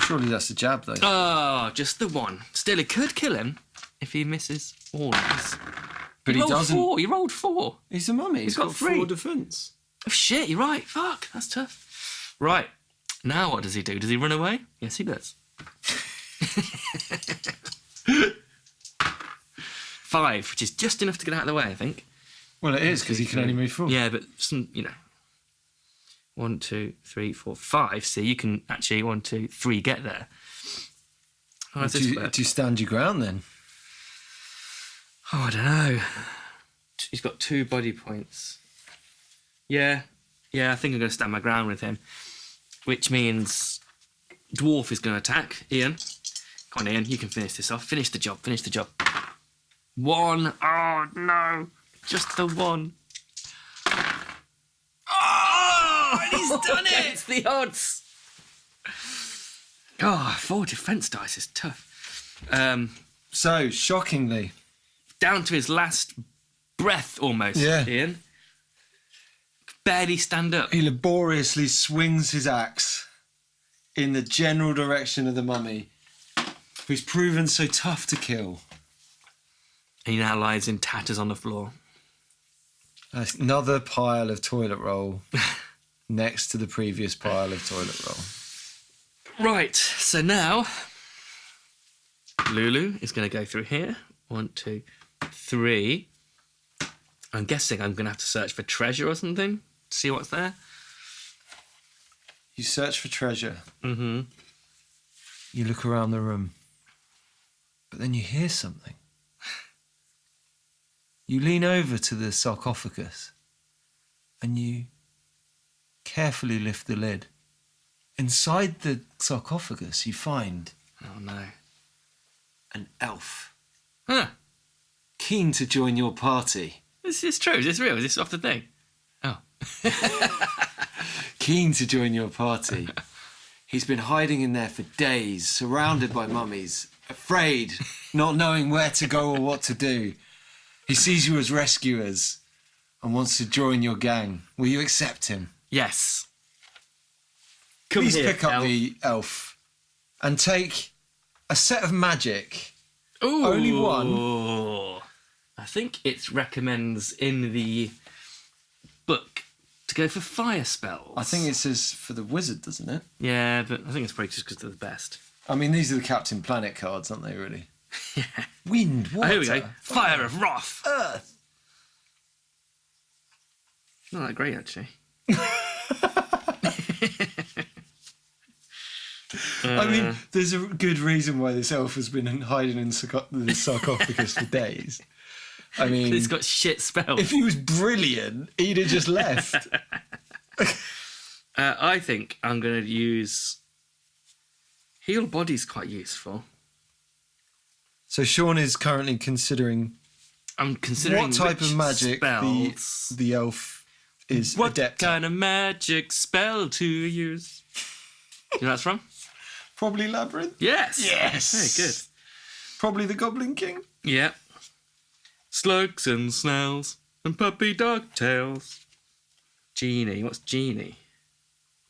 Surely that's a jab, though. Oh, just the one. Still, it could kill him if he misses all of this. But he rolled doesn't. 4. He rolled 4. He's a mummy. He's got 3. 4 defence. Oh shit! You're right. Fuck. That's tough. Right. Now what does he do? Does he run away? Yes, he does. 5, which is just enough to get out of the way, I think. Well, it is, because he can only move 4. Yeah, but some, 1, 2, 3, 4, 5. See, you can actually 1, 2, 3 get there. How does this work? Do you stand your ground, then? Oh, I don't know. He's got 2 body points. Yeah, I think I'm going to stand my ground with him. Which means dwarf is going to attack Ian. Come on, Ian, you can finish this off. Finish the job. 1. Oh, no. Just the 1. Oh, and he's done it! Against the odds. Oh, 4 defense dice is tough. So, shockingly, Down to his last breath almost, Yeah. Ian. Barely stand up. he laboriously swings his axe in the general direction of the mummy, who's proven so tough to kill. He now lies in tatters on the floor. Another pile of toilet roll next to the previous pile of toilet roll. Right, so now Lulu is going to go through here. 1, 2, 3. I'm guessing I'm going to have to search for treasure or something to see what's there. You search for treasure. Mm-hmm. You look around the room. But then you hear something. You lean over to the sarcophagus and you carefully lift the lid. Inside the sarcophagus, you find... Oh, no. an elf. Huh. Keen to join your party. Is this true? Is this real? Is this off the thing? Oh. Keen to join your party. He's been hiding in there for days, surrounded by mummies, afraid, not knowing where to go or what to do. He sees you as rescuers and wants to join your gang. Will you accept him? Yes. Please here, pick up elf. the elf and take a set of magic. Ooh. Only one. I think it recommends in the book to go for fire spells. I think it says for the wizard, doesn't it? Yeah, but I think it's probably just because they're the best. I mean, these are the Captain Planet cards, aren't they, really? Wind, water, Oh, here we go. Fire of Wrath. earth. Not that great, actually. I mean, there's a good reason why this elf has been hiding in the sarcophagus for days. I mean, It's got shit spells. if he was brilliant, he'd have just left. I think I'm going to use... Heal Body's quite useful. So Sean is currently considering I'm considering what type which of magic spells. the elf is What adept at. kind of magic spell to use? You know what that's from? Probably Labyrinth. Yes. Yes. Very good. Probably the Goblin King. Yeah. Slugs and snails and puppy dog tails. Genie. What's Genie?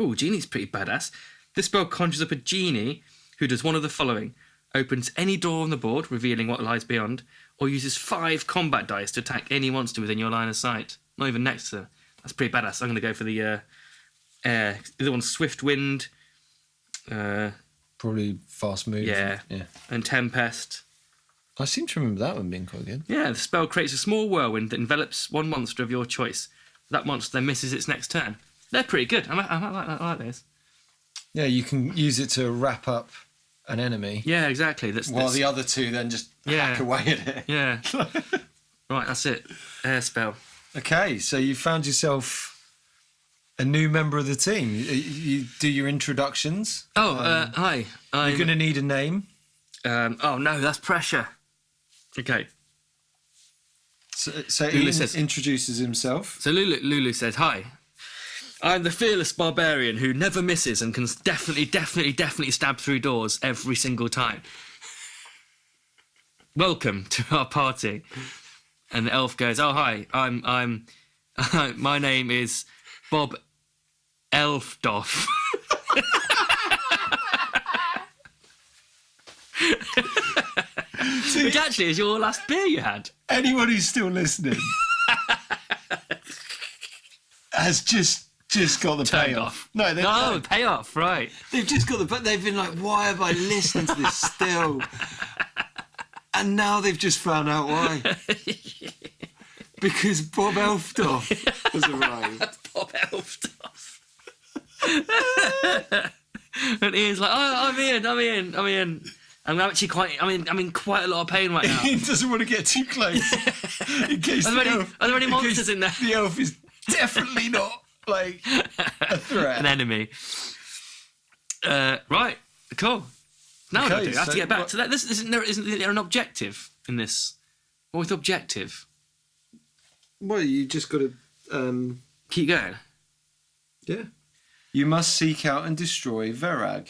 Ooh, Genie's pretty badass. This spell conjures up a genie who does one of the following. Opens any door on the board, revealing what lies beyond, or uses 5 combat dice to attack any monster within your line of sight. Not even next to them. That's pretty badass. I'm going to go for the air. The other one's Swift Wind. Probably fast move. Yeah. And Tempest. I seem to remember that one being quite good. Yeah, the spell creates a small whirlwind that envelops one monster of your choice. That monster then misses its next turn. They're pretty good. I like those. Yeah, you can use it to wrap up an enemy. Yeah, exactly. While the other two then just hack away at it. Yeah. Right, that's it. Air spell. Okay, so you found yourself a new member of the team. You do your introductions. Hi. You're going to need a name. Oh no, that's pressure. Okay. So Lulu Ian introduces himself. So Lulu says, "Hi, I'm the fearless barbarian who never misses and can definitely stab through doors every single time. Welcome to our party." And the elf goes, "Oh hi, I'm my name is Bob Elfdoff." Which actually is your last beer you had. Anyone who's still listening has just got the Turned payoff. off. No, No, payoff, right. they've just got the. But they've been like, why have I listened to this still? And now they've just found out why. Because Bob Elfdoff has arrived. Bob Elfdoff. And Ian's like, "Oh, I'm Ian. I'm actually I'm in quite a lot of pain right now." Ian doesn't want to get too close. In case Are there any monsters in there? The elf is definitely not like a threat. An enemy. Right, cool. Now what do I do? I have to get back to that. Isn't there an objective in this? What was the objective? Well, you just got to Keep going. Yeah. You must seek out and destroy Verag.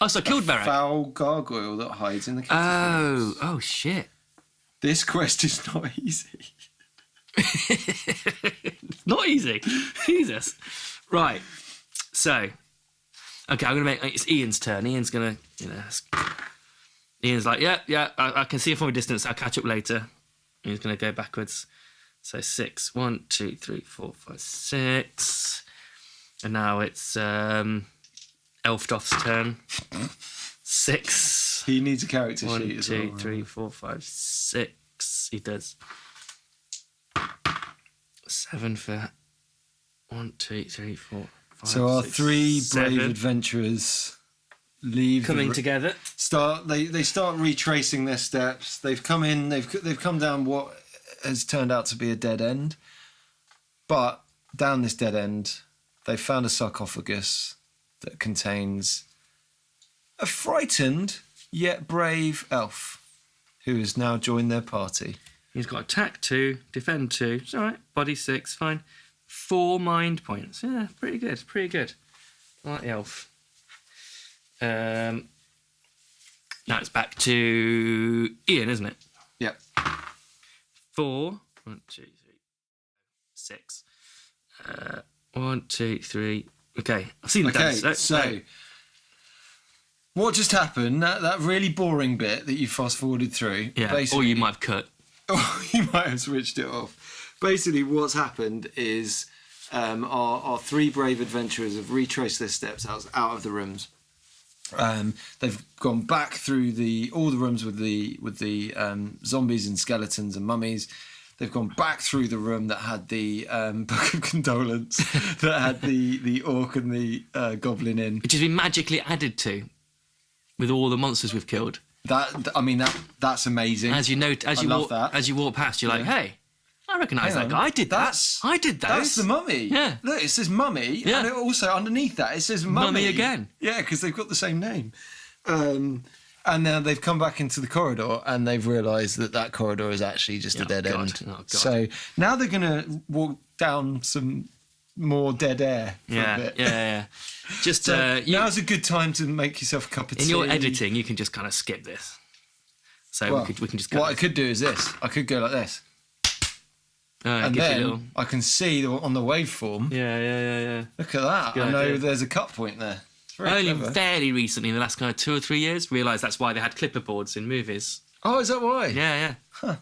Oh, so I killed Varag. Foul gargoyle that hides in the catacombs. Oh shit. This quest is not easy. Not easy. Jesus. Right. So, okay, I'm going to it's Ian's turn. Ian's going to, Ian's like, yeah, I can see it from a distance. I'll catch up later. He's going to go backwards. So 6. 1, 2, 3, 4, 5, 6. And now it's Elfdoth's turn. 6. He needs a character 1, sheet as 2, well. 3, 4, 5, 6. He does. 7 for 1, 2, 3, 4, 5. So our 6, 3 7. brave adventurers leave Coming together. They start retracing their steps. They've come in. They've come down what has turned out to be a dead end. But down this dead end, they found a sarcophagus that contains a frightened yet brave elf who has now joined their party. He's got attack 2, defend 2. It's all right. Body 6, fine. 4 mind points. Yeah, pretty good. Pretty good. I like the elf. Now it's back to Ian, isn't it? Yep. 4. 1, 2, 3, 6. 1, 2, 3. Okay, I've seen the dice. So what just happened? That really boring bit that you fast forwarded through. Yeah, basically, or you might have cut. Or you might have switched it off. Basically, what's happened is our 3 brave adventurers have retraced their steps out of the rooms. They've gone back through all the rooms with the zombies and skeletons and mummies. They've gone back through the room that had the Book of Condolence, that had the orc and the goblin in, Which has been magically added to with all the monsters we've killed. That's amazing. As you know, as you walk past, you're like, hey, I recognise that guy. I did that. I did that. That's the mummy. Yeah. Look, it says mummy. Yeah. And it also underneath that, it says mummy. Mummy again. Yeah, because they've got the same name. And now they've come back into the corridor and they've realised that corridor is actually just a dead end. Oh, God. So now they're going to walk down some more dead air for a bit. Yeah. Just now's a good time to make yourself a cup of tea. in your editing, you can just kind of skip this. So we can just go. What I could do is this. I could go like this. And then I can see on the waveform. Yeah. Look at that. I know there's a cut point there. Only fairly recently, in the last kind of 2 or 3 years, realised that's why they had clipper boards in movies. Oh, is that why? Yeah. Huh.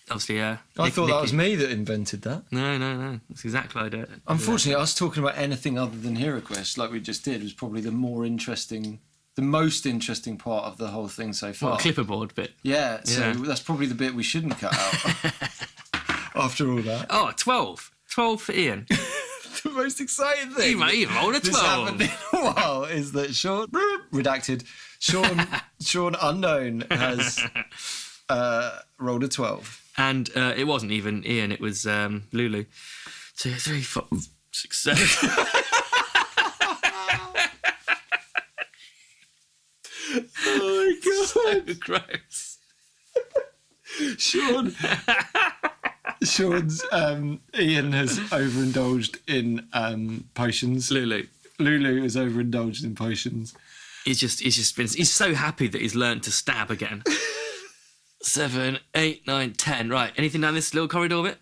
Obviously, I thought that was me that invented that. No. That's exactly what I did. Unfortunately, us talking about anything other than HeroQuest, like we just did, was probably the most interesting part of the whole thing so far. What, a clipperboard bit? Yeah, so that's probably the bit we shouldn't cut out after all that. Oh, 12. 12 for Ian. The most exciting thing He rolled a 12. This happened in a while is that Sean unknown has rolled a 12. And it wasn't even Ian, it was Lulu. 2, 3, 4, 6, 7. Oh my god. So gross. Sean's Ian has overindulged in potions. Lulu has overindulged in potions. He's so happy that he's learned to stab again. 7, 8, 9, 10. Right. Anything down this little corridor bit?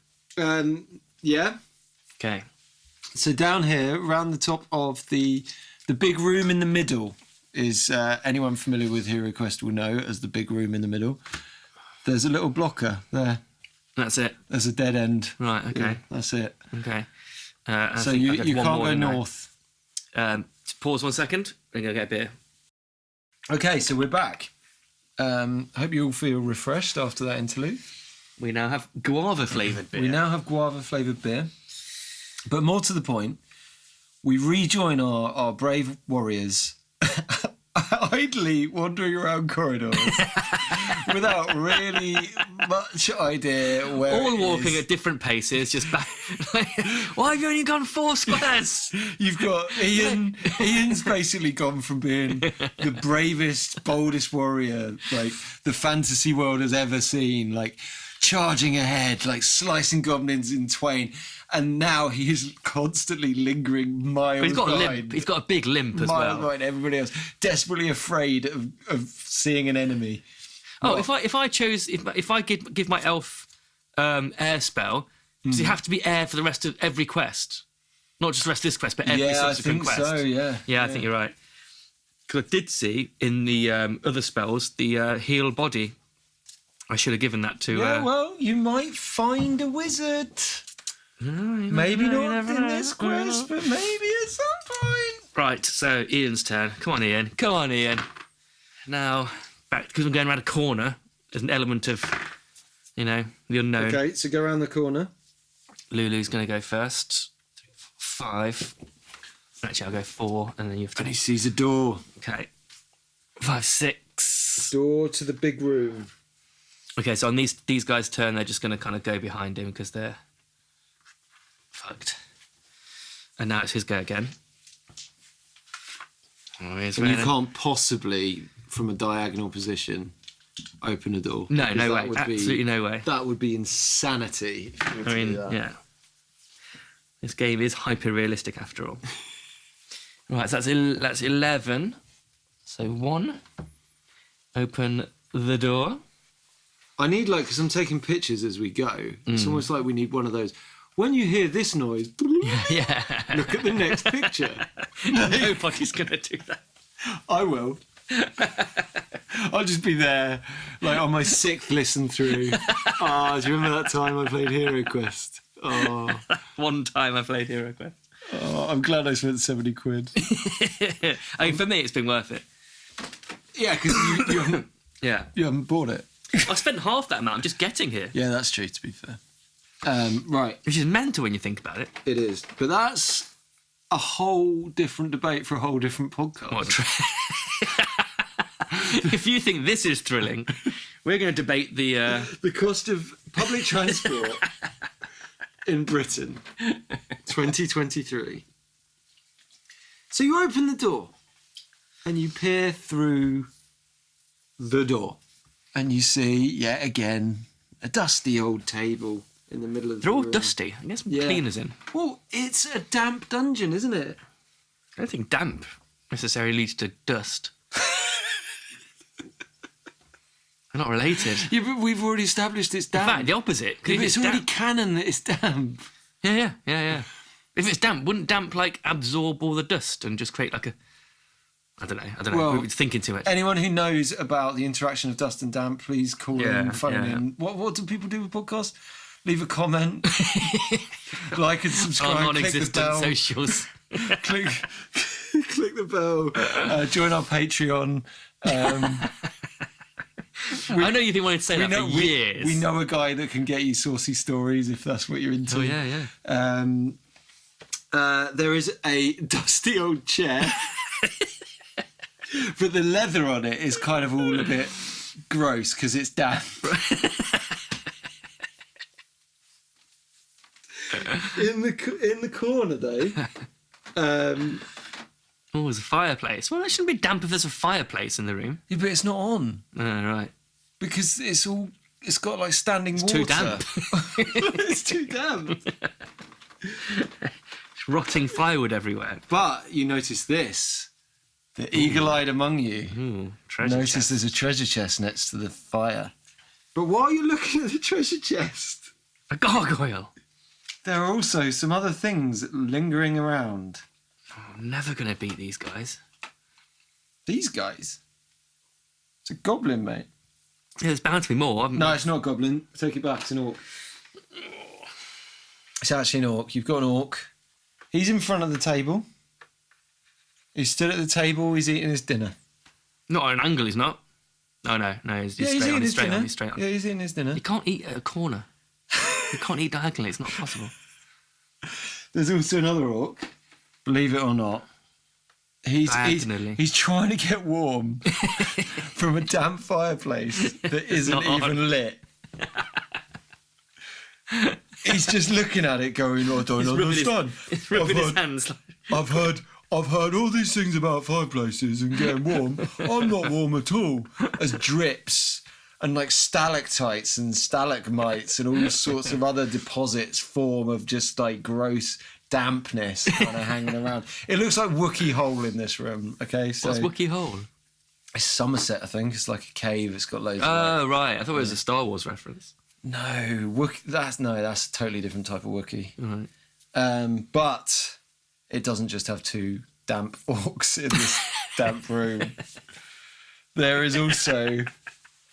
Yeah. Okay. So down here, around the top of the big room in the middle is anyone familiar with HeroQuest will know as the big room in the middle. There's a little blocker there. That's it. There's a dead end. Right. Okay. Yeah, that's it. Okay. So you can't go north. Pause 1 second. I'm gonna get a beer. Okay, so we're back. Hope you all feel refreshed after that interlude. We now have guava flavoured beer. We now have guava flavoured beer. But more to the point, we rejoin our brave warriors idly wandering around corridors without really much idea where all it walking is. at different paces, just back. Why have you only gone 4 squares? You've got Ian. Ian's basically gone from being the bravest, boldest warrior like the fantasy world has ever seen, like charging ahead, like slicing goblins in twain, and now he is constantly lingering miles He's got behind. a limp. He's got a big limp as Miles well. behind everybody else, desperately afraid of seeing an enemy. Oh, if I give my elf air spell, does it have to be air for the rest of every quest? Not just the rest of this quest, but every subsequent quest. So, yeah. Yeah, I think you're right. Because I did see in the other spells the heal body. I should have given that to. Yeah, well, you might find a wizard. Maybe not in this quest, but maybe at some point. Right, so Ian's turn. Come on, Ian. Come on, Ian. Now, back because I'm going around a corner. There's an element of, the unknown. Okay, so go around the corner. Lulu's going to go first. 5. Actually, I'll go 4, and then you have to. And he sees a door. Okay. 5, 6. Door to the big room. Okay, so on these guys' turn, they're just going to kind of go behind him because they're fucked. And now it's his go again. Oh, and you can't possibly, from a diagonal position, open a door. No, no way. Absolutely no way. That would be insanity. If you were to do that. Yeah. This game is hyper-realistic after all. Right, so that's 11. So 1. Open the door. I need, because I'm taking pictures as we go. It's almost like we need one of those. When you hear this noise, yeah. Look at the next picture. Nobody's going to do that. I will. I'll just be there, on my 6th listen through. Do you remember that time I played HeroQuest? Oh. One time I played HeroQuest. Oh, I'm glad I spent 70 quid. I mean, for me, it's been worth it. Yeah, because you haven't. Yeah. You haven't bought it. I spent half that amount just getting here. Yeah, that's true, to be fair. Right. Which is mental when you think about it. It is. But that's a whole different debate for a whole different podcast. If you think this is thrilling, we're going to debate the cost of public transport in Britain, 2023. So you open the door and you peer through the door and you see, yet again, a dusty old table in the middle of the They're all room. dusty. I guess cleaners in. Well, it's a damp dungeon, isn't it? I don't think damp necessarily leads to dust. They're not related. Yeah, but we've already established it's damp. In fact, the opposite. Yeah, but it's already damp, canon that it's damp. Yeah. If it's damp, wouldn't damp absorb all the dust and just create I don't know. Well, We're thinking too much. Anyone who knows about the interaction of dust and damp, please call in, phone in. What do people do with podcasts? Leave a comment, like and subscribe, Our click the non-existent bell, socials. click the bell, join our Patreon. I know you've been wanting to say that for years. We know a guy that can get you saucy stories if that's what you're into. Oh, yeah. There is a dusty old chair, but the leather on it is kind of all a bit gross because it's damp. In the corner, though. Oh, there's a fireplace. Well, it shouldn't be damp if there's a fireplace in the room. Yeah, but it's not on. Oh, right. Because it's got standing water. Too damp. It's too damp. It's rotting firewood everywhere. But you notice this. The eagle-eyed among you Treasure chest. there's a treasure chest next to the fire. But while you're looking at the treasure chest, A gargoyle. there are also some other things lingering around. I'm never going to beat these guys. These guys? It's a goblin, mate. Yeah, there's bound to be more. No, it's not a goblin. Take it back. It's an orc. It's actually an orc. You've got an orc. He's in front of the table. He's stood at the table. He's eating his dinner. Not at an angle, he's not. Oh, no. He's straight on. He's straight on. Yeah, he's eating his dinner. You can't eat at a corner. You can't eat diagonally. It's not possible. There's also another orc. Believe it or not. He's trying to get warm from a damp fireplace that isn't even lit. He's just looking at it going, I don't understand. He's rubbing his hands. I've heard all these things about fireplaces and getting warm. I'm not warm at all. As drips and stalactites and stalagmites and all sorts of other deposits form of just gross dampness kind of hanging around. It looks like Wookiee Hole in this room. Okay, so What's Wookiee Hole? It's Somerset, I think. It's like a cave. It's got loads. Oh, right. I thought it was a Star Wars reference. No, that's a totally different type of Wookiee. Right. But it doesn't just have two damp orcs in this damp room. There is also.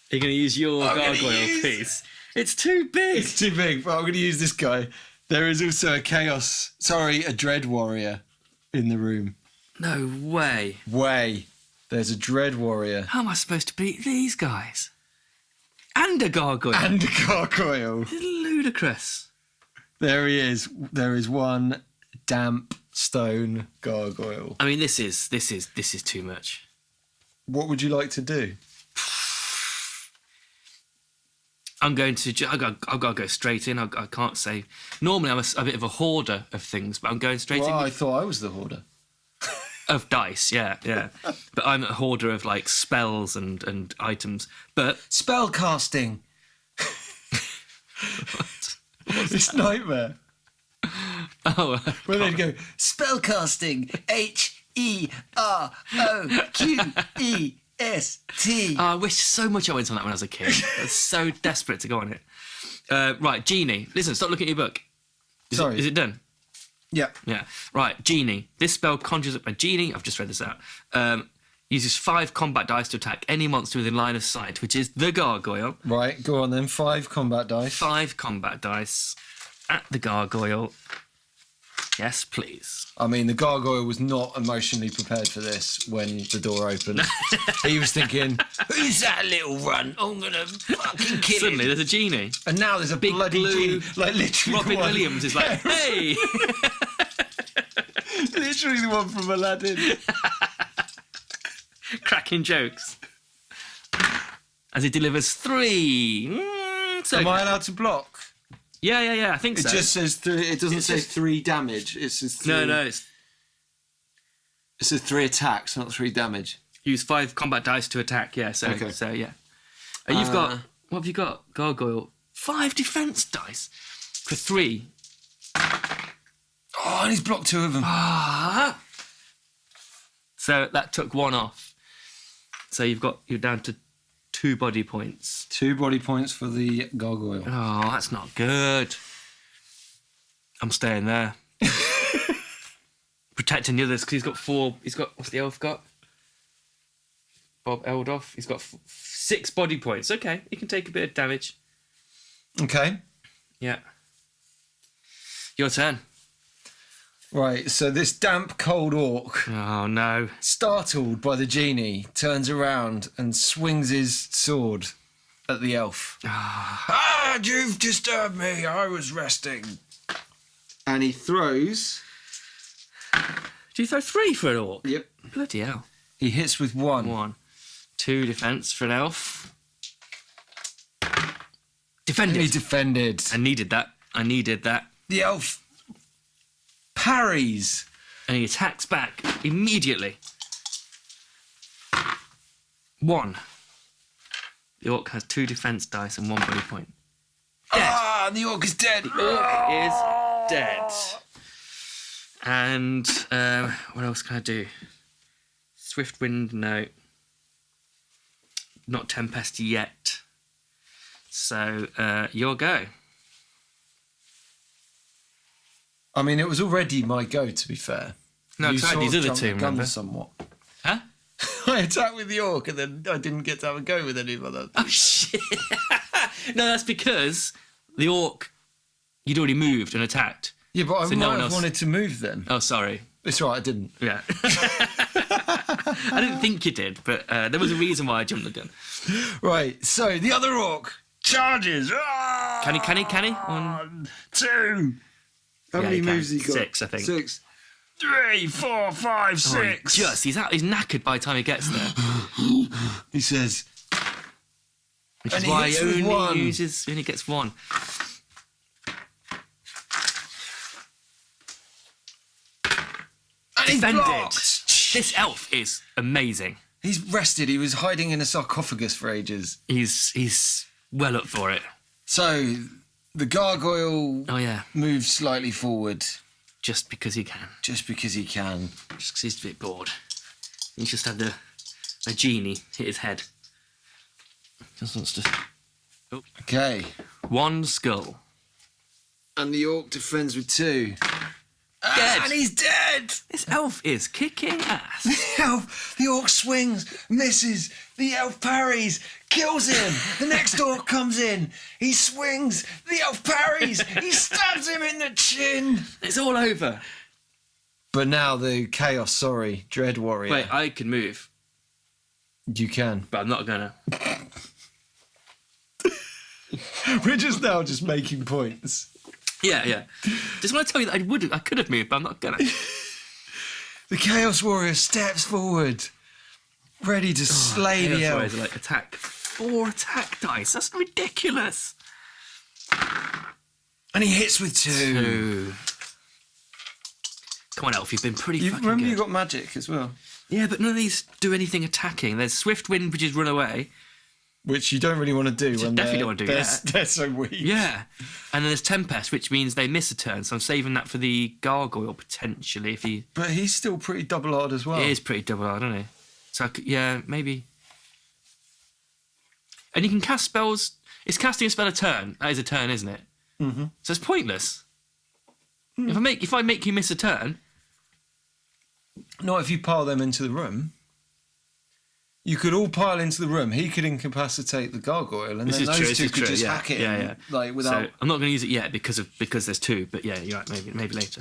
You're going to use your gargoyle piece. It's too big. It's too big, but I'm going to use this guy. There is also a dread warrior in the room. No way. There's a dread warrior. How am I supposed to beat these guys? And a gargoyle. And a gargoyle. It's ludicrous. There he is. There is one damp stone gargoyle. I mean, this is too much. What would you like to do? I'm going to. I've got to go straight in. I can't say. Normally, I'm a bit of a hoarder of things, but I'm going straight in. I thought I was the hoarder. Of dice, yeah. But I'm a hoarder of like spells and items. But Spell casting. It's nightmare. oh, Where they'd go, spell casting, HeroQuest. I wish so much I went on that when I was a kid. I was so desperate to go on it. Right, genie. Listen, stop looking at your book. Sorry. Is it done? Yeah. Yeah. Right, genie. This spell conjures up a genie. I've just read this out. Uses 5 combat dice to attack any monster within line of sight, which is the gargoyle. Right, go on then. 5 combat dice. 5 combat dice at the gargoyle. Yes, please. I mean, the gargoyle was not emotionally prepared for this when the door opened. He was thinking, who's that little runt? I'm going to fucking kill Suddenly, him. there's a genie. And now there's a Big bloody blue genie. Like, literally Robin the one, Williams is like, hey! literally the one from Aladdin. Cracking jokes. As he delivers 3. So Am I allowed to block? Yeah, I think It so. just says 3. It doesn't say just- 3 damage. It says 3. No, it's It says 3 attacks, not 3 damage. use 5 combat dice to attack, yeah, so Okay. yeah. You've got, what have you got? Gargoyle. 5 defense dice for 3. Oh, and he's blocked 2 of them. Ah! So that took 1 off. So you're down to 2 body points. 2 body points for the gargoyle. Oh, that's not good. I'm staying there. Protecting the others because he's got 4. He's got, what's the elf got? Bob Eldoff. He's got 6 body points. Okay, he can take a bit of damage. Okay. Yeah. Your turn. Right, so this damp, cold orc, Oh no. startled by the genie, turns around and swings his sword at the elf. Ah, you've disturbed me. I was resting. And he throws. Do you throw 3 for an orc? Yep. Bloody hell. He hits with 1. 1. 2 defense for an elf. Defended. He defended. I needed that. The elf parries. And he attacks back immediately. 1. The orc has 2 defense dice and 1 body point. Dead. Ah, the orc is dead. The orc is dead. And what else can I do? Swift wind, no. Not tempest yet. So your go. I mean, it was already my go, to be fair. No, You I tried sort these of other jumped 2, the gun remember? somewhat. Huh? I attacked with the orc and then I didn't get to have a go with any of them. Oh, shit. No, that's because the orc, you'd already moved and attacked. Yeah, but I So no might one have else- wanted to move then. Oh, sorry. It's right, I didn't. Yeah. I didn't think you did, but there was a reason why I jumped the gun. Right, so the other orc charges. Ah! Can he? 1, 2. How Yeah, many he can. moves he got? 6, I think. 6. 3, 4, 5, 6. He's knackered by the time he gets there. He says. Which And is he why hits he with only 1. only gets 1. And he Defended. blocks. This elf is amazing. He's rested. He was hiding in a sarcophagus for ages. He's well up for it. So the gargoyle Oh yeah, moves slightly forward just because he can. just because he can. Just because he's a bit bored. He's just had a genie hit his head. Just wants to. Okay. 1 skull. And the orc defends with 2. Dead. And he's dead. This elf is kicking ass. The orc swings, misses. The elf parries, kills him. The next orc comes in. He swings. The elf parries. He stabs him in the chin. It's all over. But now the Dread Warrior. Wait, I can move, You can. but I'm not gonna. We're just making points. Yeah. Just want to tell you that I could have moved, but I'm not gonna. The Chaos Warrior steps forward, ready to slay the Chaos elf. Warriors are like attack. 4 attack dice. That's ridiculous. And he hits with 2. Come on, elf. You've been pretty fucking Remember good. you got magic as well. Yeah, but none of these do anything attacking. There's Swift Wind, which is run away. Which you don't really want to do when definitely don't want to do they're so weak. Yeah. And then there's Tempest, which means they miss a turn. So I'm saving that for the Gargoyle, potentially, if he... But he's still pretty double-eyed as well. He is pretty double-eyed, isn't he? So, yeah, maybe... And you can cast spells... It's casting a spell a turn. That is a turn, isn't it? Mm-hmm. So it's pointless. If I make you miss a turn... Not if you pile them into the room. You could all pile into the room. He could incapacitate the gargoyle, and then those two could just hack it. Yeah. Like without. So I'm not going to use it yet because there's 2. But yeah, you're right. Maybe later.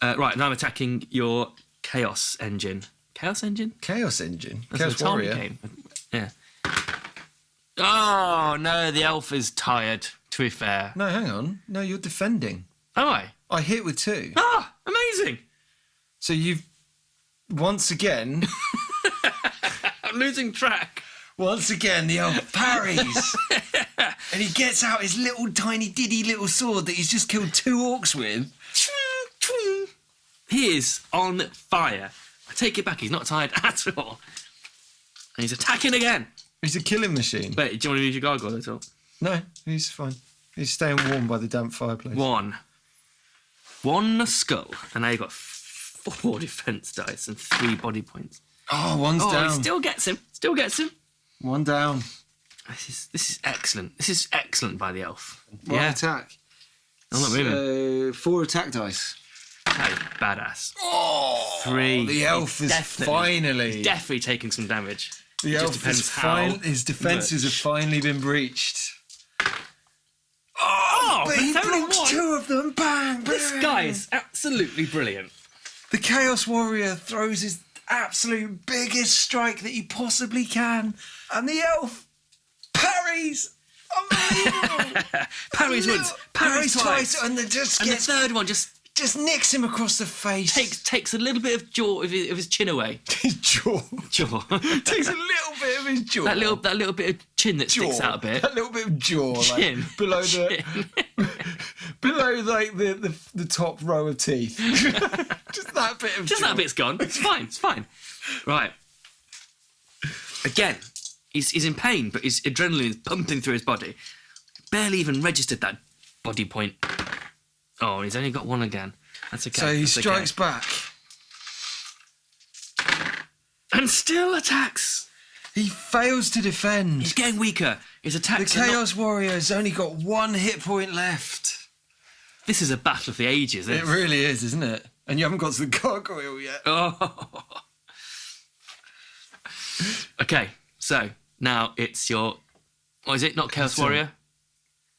Right now I'm attacking your Chaos Engine. Chaos Engine. Chaos Engine. That's Chaos the Tom Warrior. game. Yeah. Oh no, the elf is tired. To be fair. No, hang on. No, you're defending. Am I? I hit with 2. Ah, amazing. So you've once again. I'm losing track. Once again, the elf parries. And he gets out his little tiny diddy little sword that he's just killed 2 orcs with. He is on fire. I take it back, he's not tired at all. And he's attacking again. He's a killing machine. Wait, do you want to use your gargoyle at all? No, he's fine. He's staying warm by the damp fireplace. 1 skull. And now you've got 4 defense dice and 3 body points. Oh, one's down. He still gets him. 1 down. This is excellent. This is excellent by the elf. One attack. I'm not moving. 4 attack dice. Hey, badass. Oh, 3. The elf is finally. He's definitely taking some damage. The elf is his defences have finally been breached. Oh, But he that's only blocks one. 2 of them. Bang, bang. This guy is absolutely brilliant. The Chaos Warrior throws his absolute biggest strike that he possibly can, and the elf parries. Unbelievable. Parries once, parries twice, and then just and gets, the third one just nicks him across the face. takes a little bit of jaw of his chin away. his jaw. Jaw. Takes a little bit of his jaw. that little bit of chin that sticks out a bit. That little bit of jaw, Chin. like below Chin. below like the top row of teeth. Just that bit of. Just jaw. that bit's gone. It's fine. Right. Again, he's in pain, but his adrenaline is pumping through his body. Barely even registered that body point. Oh, he's only got 1 again. That's okay. So he That's strikes back. And still attacks. He fails to defend. He's getting weaker. His The attacks are not... Chaos Warrior has only got 1 hit point left. This is a battle of the ages. It really is, isn't it? And you haven't got to the gargoyle yet. Oh. Okay, so now it's your... What is it? Not Chaos Warrior?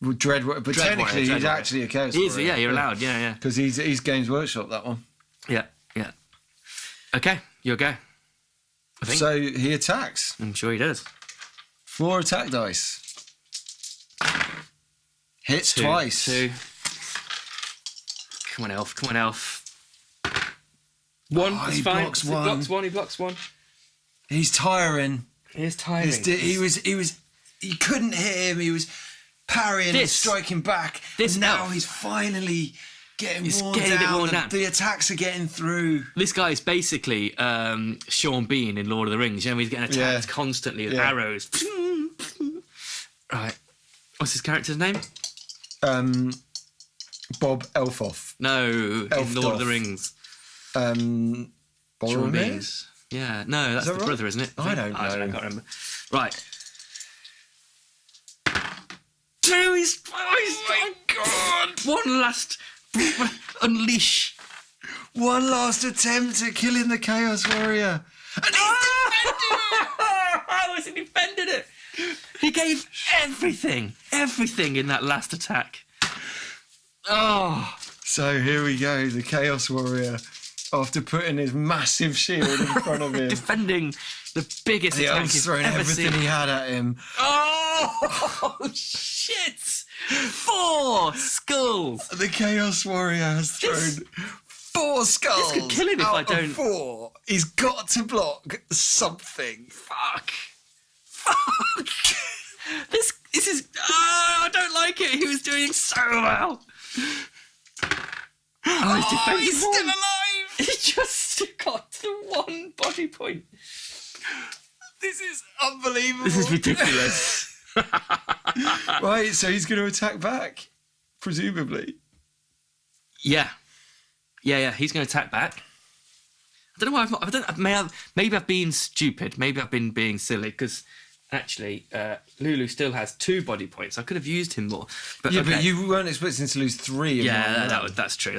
Well, Dread Warrior. But technically, he's Warrior. actually a Chaos He is, Warrior. yeah, you're allowed. Yeah. Because he's Games Workshop, that one. Yeah. Okay, you'll go. I think. So he attacks. I'm sure he does. 4 attack dice. Hits twice. 2. Come on, elf. 1, Oh, it's he fine. blocks He 1. blocks one. He's tiring. He is tiring. He couldn't hit him. He was parrying and striking back. This and now elf- he's finally getting worn getting a bit down. worn down. The attacks are getting through. This guy is basically Sean Bean in Lord of the Rings. You know, he's getting attacked constantly with arrows. Right. What's his character's name? Bob Elfoff. No, in Lord of the Rings. Sean Boromir? Bean's. Yeah, no, that's the right? brother, isn't it? I don't know. I can't remember. Right. Oh my god! One last unleash. One last attempt at killing the Chaos Warrior. And How has he defended it? He gave everything in that last attack. Oh. So here we go, the Chaos Warrior after putting his massive shield in front of him. Defending the biggest The attack elf's he's throwing ever everything seen. he had at him. Oh, shit! 4 skulls! The Chaos Warrior has thrown 4 skulls. This could kill him if out I don't- Of 4. He's got to block something. Fuck. This is... Oh, I don't like it. He was doing so well. Oh, he's defending he's one. still alive. He just got the 1 body point. This is unbelievable. This is ridiculous. Right, so he's going to attack back, presumably. Yeah. He's going to attack back. I don't know why I've not... Maybe I've been stupid. Maybe I've been being silly because... Actually, Lulu still has 2 body points. I could have used him more. But, Yeah, okay. but you weren't expecting to lose 3 in one round. That's true.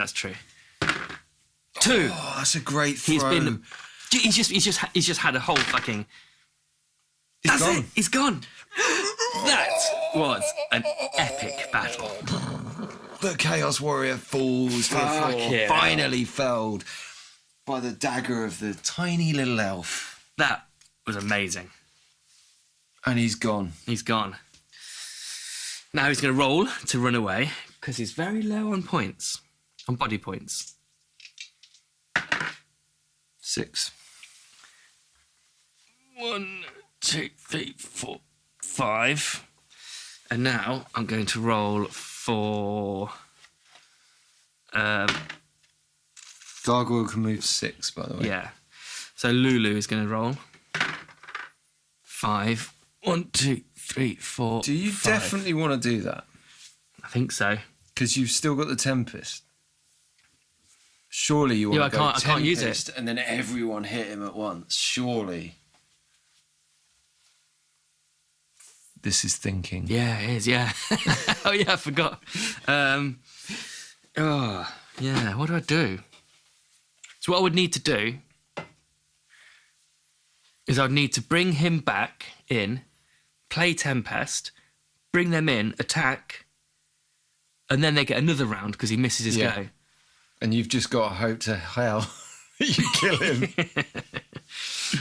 2. Oh, that's a great throw. He's just had a whole fucking... That's gone. it. He's gone. That was an epic battle. The Chaos Warrior falls to the floor, Fucking finally felled by the dagger of the tiny little elf. That was amazing. And he's gone. He's gone. Now he's going to roll to run away because he's very low on points, on body points. 6. 1, 2, 3, 4, 5. And now I'm going to roll for... Gargoyle can move 6, by the way. Yeah. So Lulu is going to roll. 5. 1, 2, 3, 4. Do you 5. definitely want to do that? I think so. Because you've still got the Tempest. Surely you want Yeah, to go I can't use it. Tempest and then everyone hit him at once. Surely. This is thinking. Yeah, it is, yeah. Oh, yeah, I forgot. What do I do? So what I would need to do is I'd need to bring him back in, play Tempest, bring them in, attack, and then they get another round because he misses his go. And you've just got to hope to hell you kill him.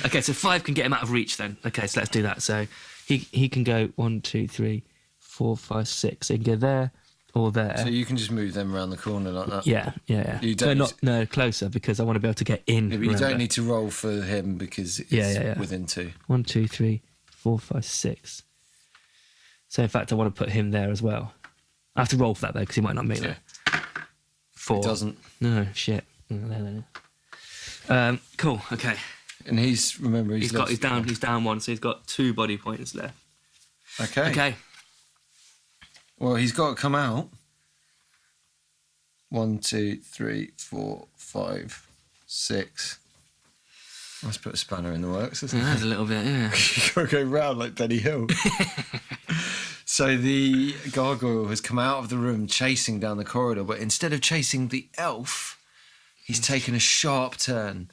Okay, so 5 can get him out of reach then. Okay, so let's do that. So he can go 1, 2, 3, 4, 5, 6. So he can go there or there. So you can just move them around the corner like that. Yeah. You don't No, closer because I want to be able to get in. Yeah, but you remember. don't need to roll for him because it's within 2. 1, 2, 3, 4, 5, 6. So in fact, I want to put him there as well. I have to roll for that though because he might not meet there. 4. He doesn't. No, shit. Cool. Okay. And he's He's down 1, so he's got 2 body points left. Okay. Well, he's got to come out. 1, 2, 3, 4, 5, 6. Let's put a spanner in the works, isn't it? That's a little bit, yeah. You've got to go round like Benny Hill. So the gargoyle has come out of the room chasing down the corridor, but instead of chasing the elf, he's taken a sharp turn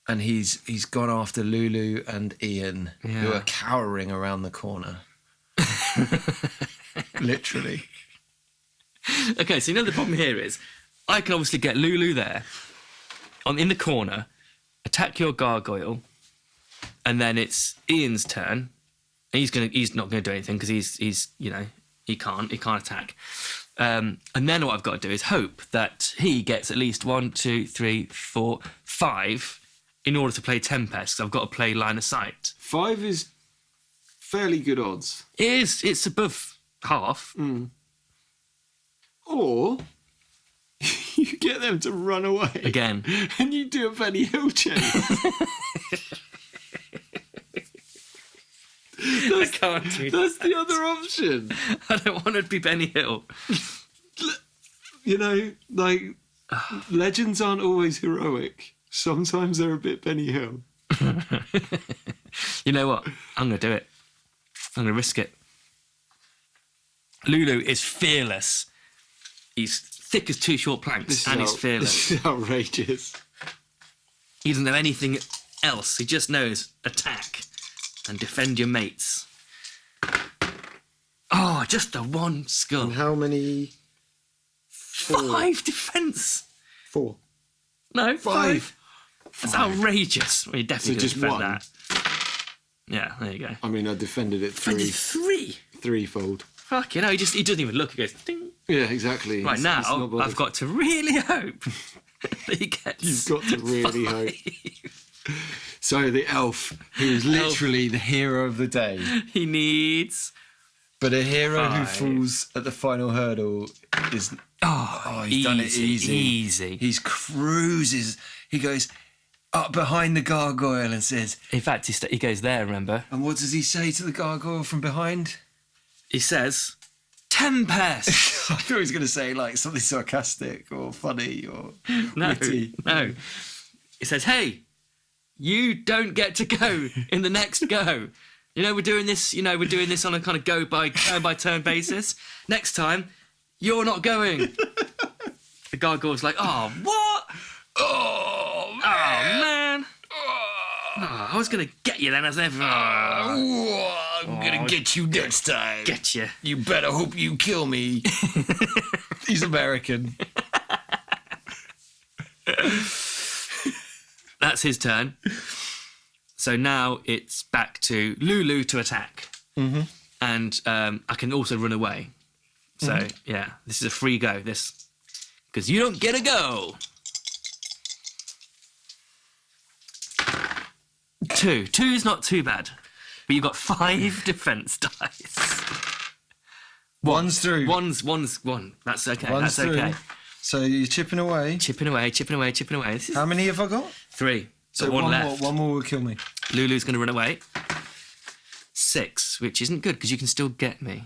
and he's gone after Lulu and Ian, who are cowering around the corner. Literally. Okay, so the problem here is I can obviously get Lulu there, in the corner, attack your gargoyle, and then it's Ian's turn. He's not going to do anything because he can't attack. And then what I've got to do is hope that he gets at least 1, 2, 3, 4, 5 in order to play Tempest. I've got to play line of sight. 5 is fairly good odds. It is. It's above half. Or you get them to run away Again. and you do a Benny Hill chase. I can't do that. That's the other option. I don't want to be Benny Hill. Legends aren't always heroic. Sometimes they're a bit Benny Hill. You know what? I'm going to do it. I'm going to risk it. Lulu is fearless. He's thick as 2 short planks and he's fearless. This is outrageous. He doesn't know anything else. He just knows attack and defend your mates. Oh, just the 1 skull. And how many? 5 defence. 4. No, 5. That's outrageous. Well, you definitely So just defend 1. that. Yeah, there you go. I mean, I defended it 3. Defended 3. Threefold. Fuck, he doesn't even look. He goes, ding. Yeah, exactly. Right, It's now, not bothered. I've got to really hope that he gets... You've got to really 5. hope. So the elf, who is literally the hero of the day, He needs... but a hero who 5. falls at the final hurdle is... Oh, he's done it easy. Easy. He cruises. He goes up behind the gargoyle and says... In fact, he goes there, remember? And what does he say to the gargoyle from behind? He says, Tempest! I thought he was going to say like something sarcastic or funny or witty. No. He says, hey, you don't get to go in the next go. We're doing this on a kind of go by turn basis. Next time, you're not going. The gargoyle's like, oh, what? Oh, Man. Oh, I was going to get you then as ever. I'm going to get you next time. Get you. You better hope you kill me. He's American. That's his turn. So now it's back to Lulu to attack. Mm-hmm. And I can also run away. So, yeah, this is a free go. Because you don't get a go. 2. 2 is not too bad. But you've got 5 defense dice. One's through. One's 1. That's okay. One's That's okay. through. So you're chipping away. Chipping away. This is How many have I got? 3. So one left. One more will kill me. Lulu's going to run away. 6, which isn't good because you can still get me.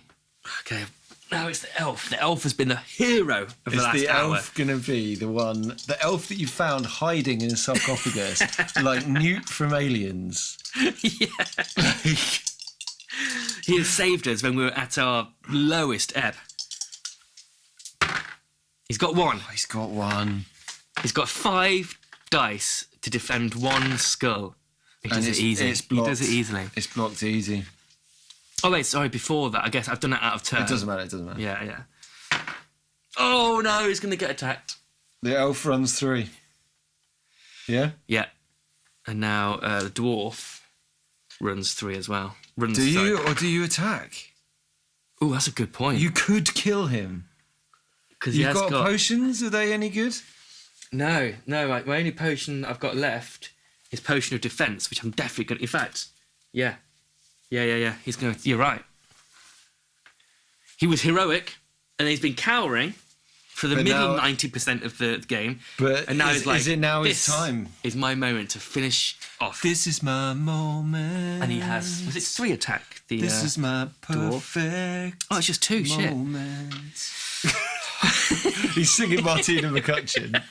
Okay, now it's the elf. The elf has been the hero of the last Is the hour. elf going to be the elf that you found hiding in a sarcophagus, like Newt from Aliens? Yeah. He has saved us when we were at our lowest ebb. He's got 1. Oh, he's got 1. He's got 5 dice to defend 1 skull. He does it easy. He does it easily. It's blocked easy. Oh, wait, sorry, before that, I guess I've done it out of turn. It doesn't matter. Yeah. Oh, no, he's going to get attacked. The elf runs 3. Yeah? Yeah. And now the dwarf runs 3 as well. Do you or do you attack? Oh, that's a good point. You could kill him. Because You've got potions? Are they any good? No. My only potion I've got left is potion of defense, which I'm definitely going to... In fact, yeah. He's going to... You're right. He was heroic, and he's been cowering for the middle 90% of the game. But now he's like, is it now his time? Is my moment to finish off. This is my moment. And he has... Was it 3 attack? This is my perfect Oh, it's just 2, moment. He's singing Martina McCutcheon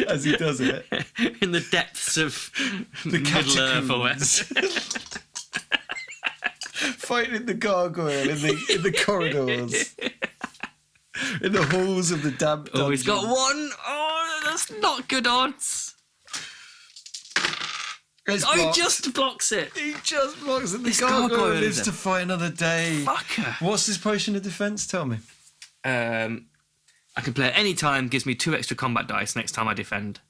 as he does it. In the depths of The Middle Earth or catacombs. West. Fighting the gargoyle in the corridors. In the halls of the damp dungeon. Oh, he's got 1. Oh, that's not good odds. It's Oh, he blocked. just blocks it. He just blocks it. The This gargoyle gargoyle lives is to fight another day. Fucker. What's his potion of defense? Tell me. I can play at any time, gives me 2 extra combat dice next time I defend.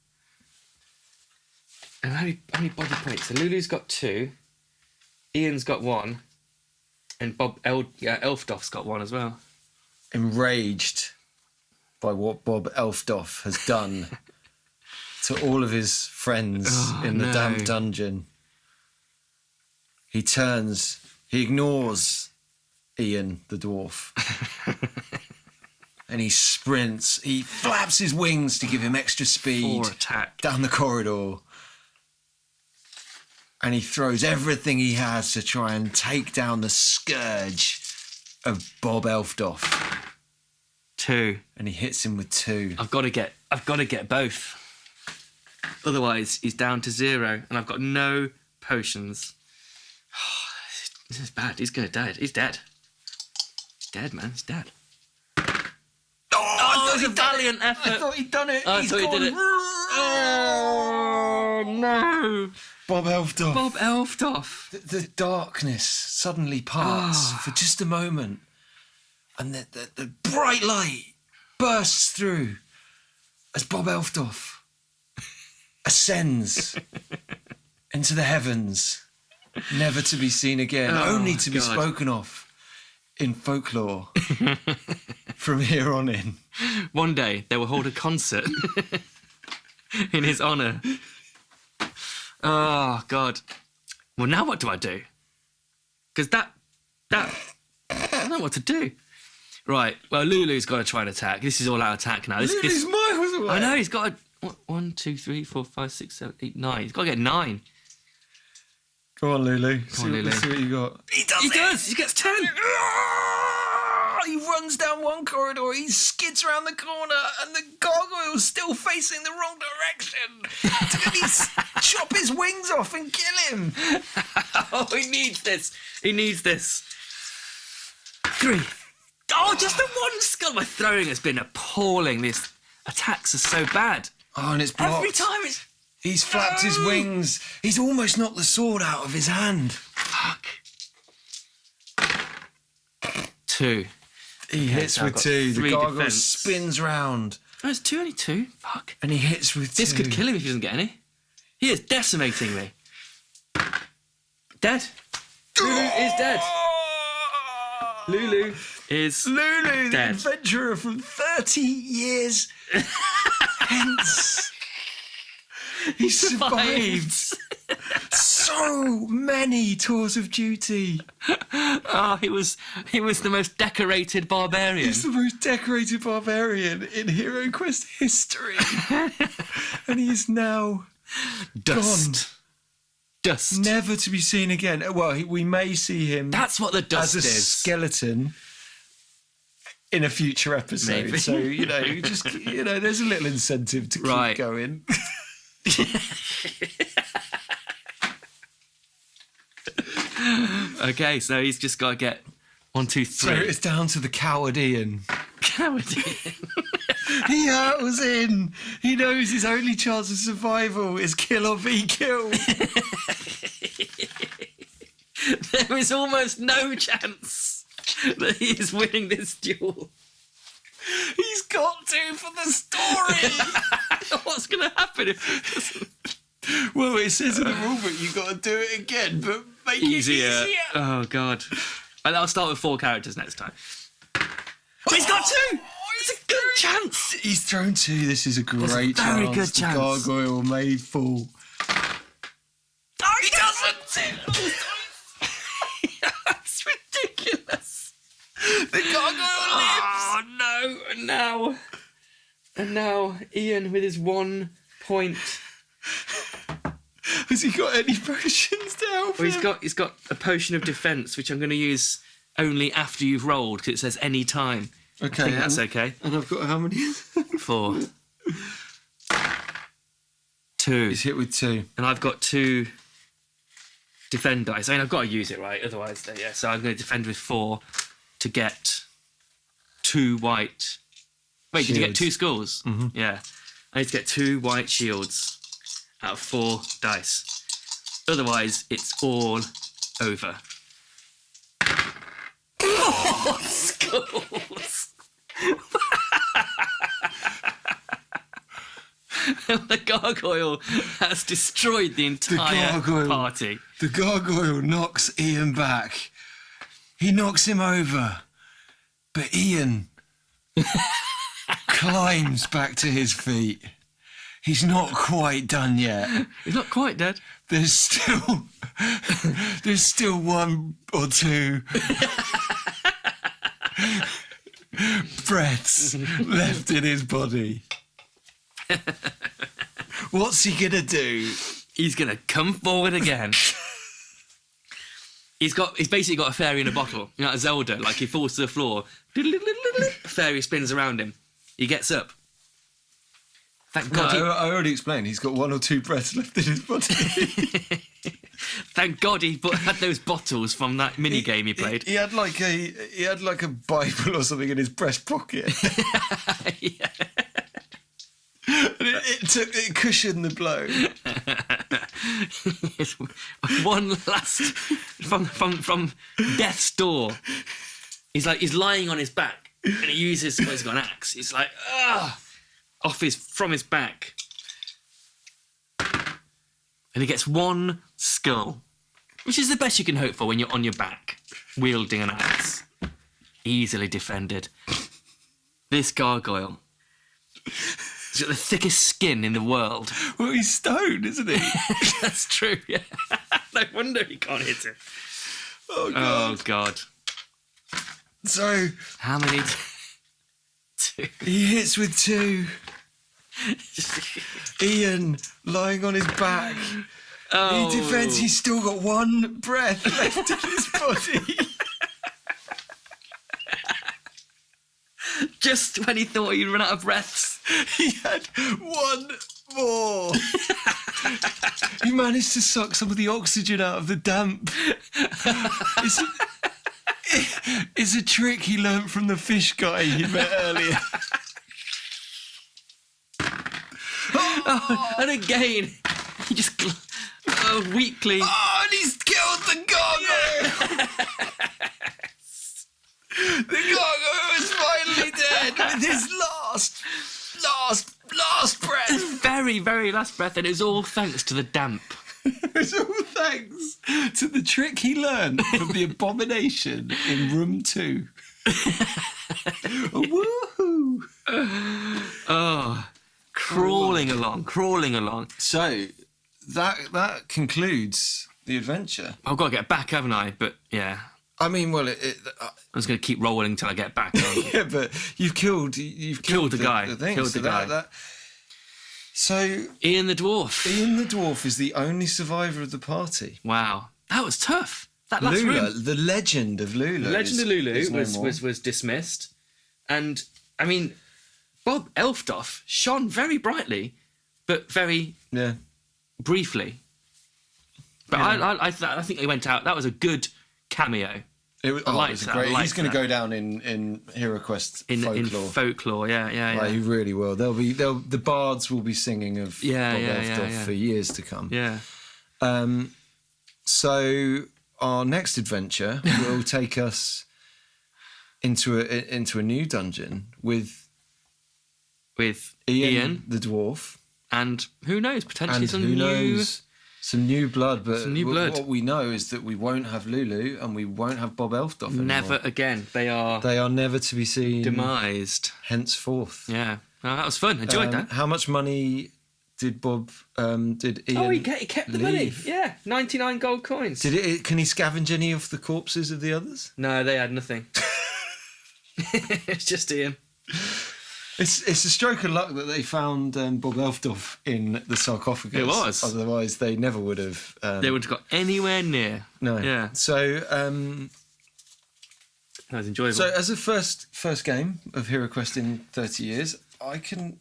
And how many body points? So Lulu's got 2, Ian's got 1, and Elfdoff's got 1 as well. Enraged by what Bob Elfdoff has done to all of his friends in the damp dungeon, he ignores Ian the dwarf. And he sprints. He flaps his wings to give him extra speed 4 attack. down the corridor. And he throws everything he has to try and take down the scourge of Bob Elfdoff. 2. And he hits him with 2. I've got to get both. Otherwise, he's down to 0, and I've got no potions. This is bad. He's gonna die. He's dead. He's dead, man. He's dead. Oh, it was a valiant effort. I thought he'd done it. I He's thought he did it. Oh no! Bob Elfdoff. Bob Elfdoff. The darkness suddenly parts for just a moment, and the bright light bursts through, as Bob Elfdoff ascends into the heavens, never to be seen again, only to be spoken of in folklore from here on in. One day they will hold a concert in his honour. Oh, God. Well, now what do I do? Because that... I don't know what to do. Right, well, Lulu's got to try and attack. This is all out attack now. Lulu's miles away. I know, he's got a... 1, 2, 3, 4, 5, 6, 7, 8, 9. He's got to get 9. Go on, Lulu. Come on, Lulu. Let's see what you got. He does! He gets 10! He runs down one corridor, he skids around the corner, and the gargoyle's still facing the wrong direction. Did he chop his wings off and kill him? Oh, he needs this. He needs this. 3. Oh, just the one skull. My throwing has been appalling. These attacks are so bad. Oh, and it's blocked. Every time it's... He's flapped his wings. He's almost knocked the sword out of his hand. Fuck. 2. He hits so I've with got 2. The 3 gargoyle defense. spins round. Oh, it's 2, only 2. Fuck. And he hits with 2. This could kill him if he doesn't get any. He is decimating me. Dead. Lulu is dead. Lulu is Lulu, dead. the adventurer from 30 years hence. He survived so many tours of duty. Oh, he was the most decorated barbarian. He's the most decorated barbarian in HeroQuest history. And he is now Dust. gone. Dust. Never to be seen again. Well, we may see him That's what the dust as a is. skeleton in a future episode. Maybe. So, there's a little incentive to keep going. Okay, so he's just got to get 1, 2, 3. So it's down to the coward Ian. Coward. He hurtles in. He knows his only chance of survival is kill or be killed. There is almost no chance that he is winning this duel. He's got to for the story. What's going to happen if he doesn't? Well, it says in the rulebook you've got to do it again, but make Easier. it easier. Oh, God. And I'll start with 4 characters next time. Oh, he's got 2! It's a good chance! He's thrown 2. This is a great very chance. good chance. The gargoyle may fall. Oh, he doesn't! That's ridiculous. The gargoyle lives. Oh, no. And now Ian with his 1 point. Has he got any potions to help Well, him? he's got a potion of defense, which I'm going to use only after you've rolled, because it says any time. Okay, I think that's okay. And I've got how many? 4. 2. He's hit with 2. And I've got 2 defend dice. I mean, I've got to use it, right? Otherwise, yeah. So I'm going to defend with 4 to get 2 white. Wait, did you get 2 skulls? Mm-hmm. Yeah. I need to get 2 white shields out of 4 dice. Otherwise, it's all over. 4 skulls! The gargoyle has destroyed the entire party. The gargoyle knocks Ian back. He knocks him over. But Ian climbs back to his feet. He's not quite done yet. He's not quite dead. There's still 1 or 2 breaths left in his body. What's he gonna do? He's gonna come forward again. He's basically got a fairy in a bottle. You know, like Zelda, like he falls to the floor. A fairy spins around him. He gets up. Thank God. I already explained. He's got 1 or 2 breaths left in his body. Thank God he had those bottles from that mini game he played. He had like a Bible or something in his breast pocket. Yeah. And it cushioned the blow. One last from death's door. He's lying on his back and he uses. Well, he's got an axe. He's like, from his back. And he gets one skull, which is the best you can hope for when you're on your back, wielding an axe. Easily defended. This gargoyle. He's got the thickest skin in the world. Well, he's stoned, isn't he? That's true, yeah. No wonder he can't hit it. Oh, God. Oh, God. So... How many... Two. He hits with 2. Ian, lying on his back. Oh. He defends, he's still got 1 breath left in his body. Just when he thought he'd run out of breaths. He had 1 more. He managed to suck some of the oxygen out of the damp. It's a trick he learnt from the fish guy he met earlier. Oh, and again, he just weakly. Oh, and he's killed the gargoyle. The gargoyle is finally dead with his last breath. Very, very last breath, and it was all thanks to the damp. It's all thanks to the trick he learned from the abomination in room 2. Woohoo! Oh, crawling along. So that concludes the adventure. I've got to get back, haven't I? But yeah, I mean, well, I'm just going to keep rolling until I get back. yeah, but you've killed the guy. The thing. Killed So the guy. So Ian the dwarf. Ian the dwarf is the only survivor of the party. Wow, that was tough. That last Lula, room. the legend of Lulu. The legend of Lulu is no more. was dismissed, and I mean, Bob Elfdoff shone very brightly, but very briefly. But Yeah. I think he went out. That was a good cameo. It was, I liked it was that, great. I liked He's going to that. go down in HeroQuest In folklore. folklore, yeah. Like, he really will. The bards will be singing of Bob Elfdoff for years to come. Yeah. So our next adventure will take us into a new dungeon with Ian the dwarf, and who knows, potentially and some who new. knows, some new blood. But Some new blood. what we know is that we won't have Lulu and we won't have Bob Elfdoff anymore. Never again. They are They are never to be seen demised. henceforth. Yeah. No, that was fun. Enjoyed that. How much money did did Ian? He kept the money. leave? Yeah, 99 gold coins. Can he scavenge any of the corpses of the others? No, they had nothing. It's just Ian. It's a stroke of luck that they found Bob Elfdoff in the sarcophagus. It was. Otherwise, they never would have. They would have got anywhere near. No. Yeah. So, That was enjoyable. so as a first game of HeroQuest in 30 years, I can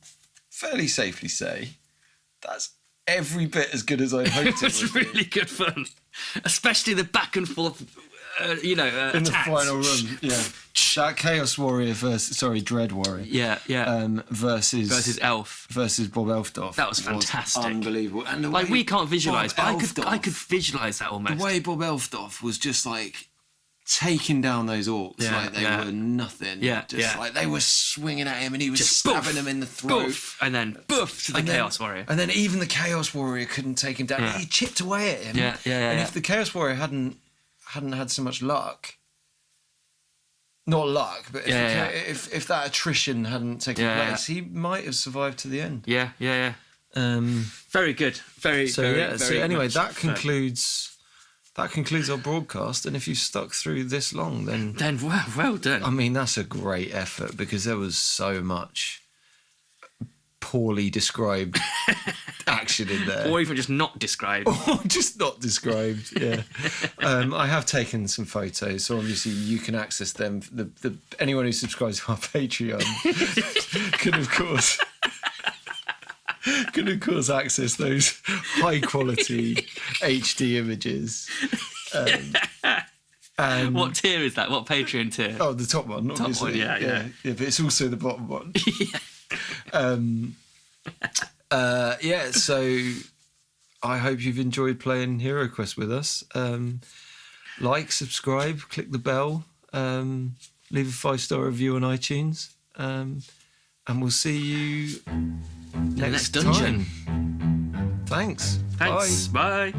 fairly safely say that's every bit as good as I hoped it was it would really good fun. Especially the back and forth, be. In attacks. the final room. Yeah. That Chaos Warrior Dread Warrior. Yeah. Versus Elf. Versus Bob Elfdoff. That was fantastic. Unbelievable. And the Like, way we can't visualise, but Bob I Elfdoff- could visualise that almost. The way Bob Elfdoff was just like taking down those orcs like they were nothing. Like they were swinging at him and he was Just stabbing boof, them in the throat. Boof, and then boof to the Chaos Warrior. And then even the Chaos Warrior couldn't take him down. Yeah. He chipped away at him. Yeah. And if the Chaos Warrior hadn't had so much luck, not luck, but if that attrition hadn't taken place, he might have survived to the end. Yeah. Very good. So anyway, much that fun. concludes our broadcast. And if you stuck through this long, then well done. I mean, that's a great effort because there was so much poorly described action in there. Or even just not described. Or just not described, yeah. I have taken some photos, so obviously you can access them. Anyone who subscribes to our Patreon can of course access those high quality HD images. What tier is that? What Patreon tier? Oh, the top one, obviously. Top one, yeah. But it's also the bottom one. So I hope you've enjoyed playing HeroQuest with us. Like, subscribe, click the bell, leave a 5-star review on iTunes, And we'll see you next dungeon. time. Thanks. Thanks. Bye.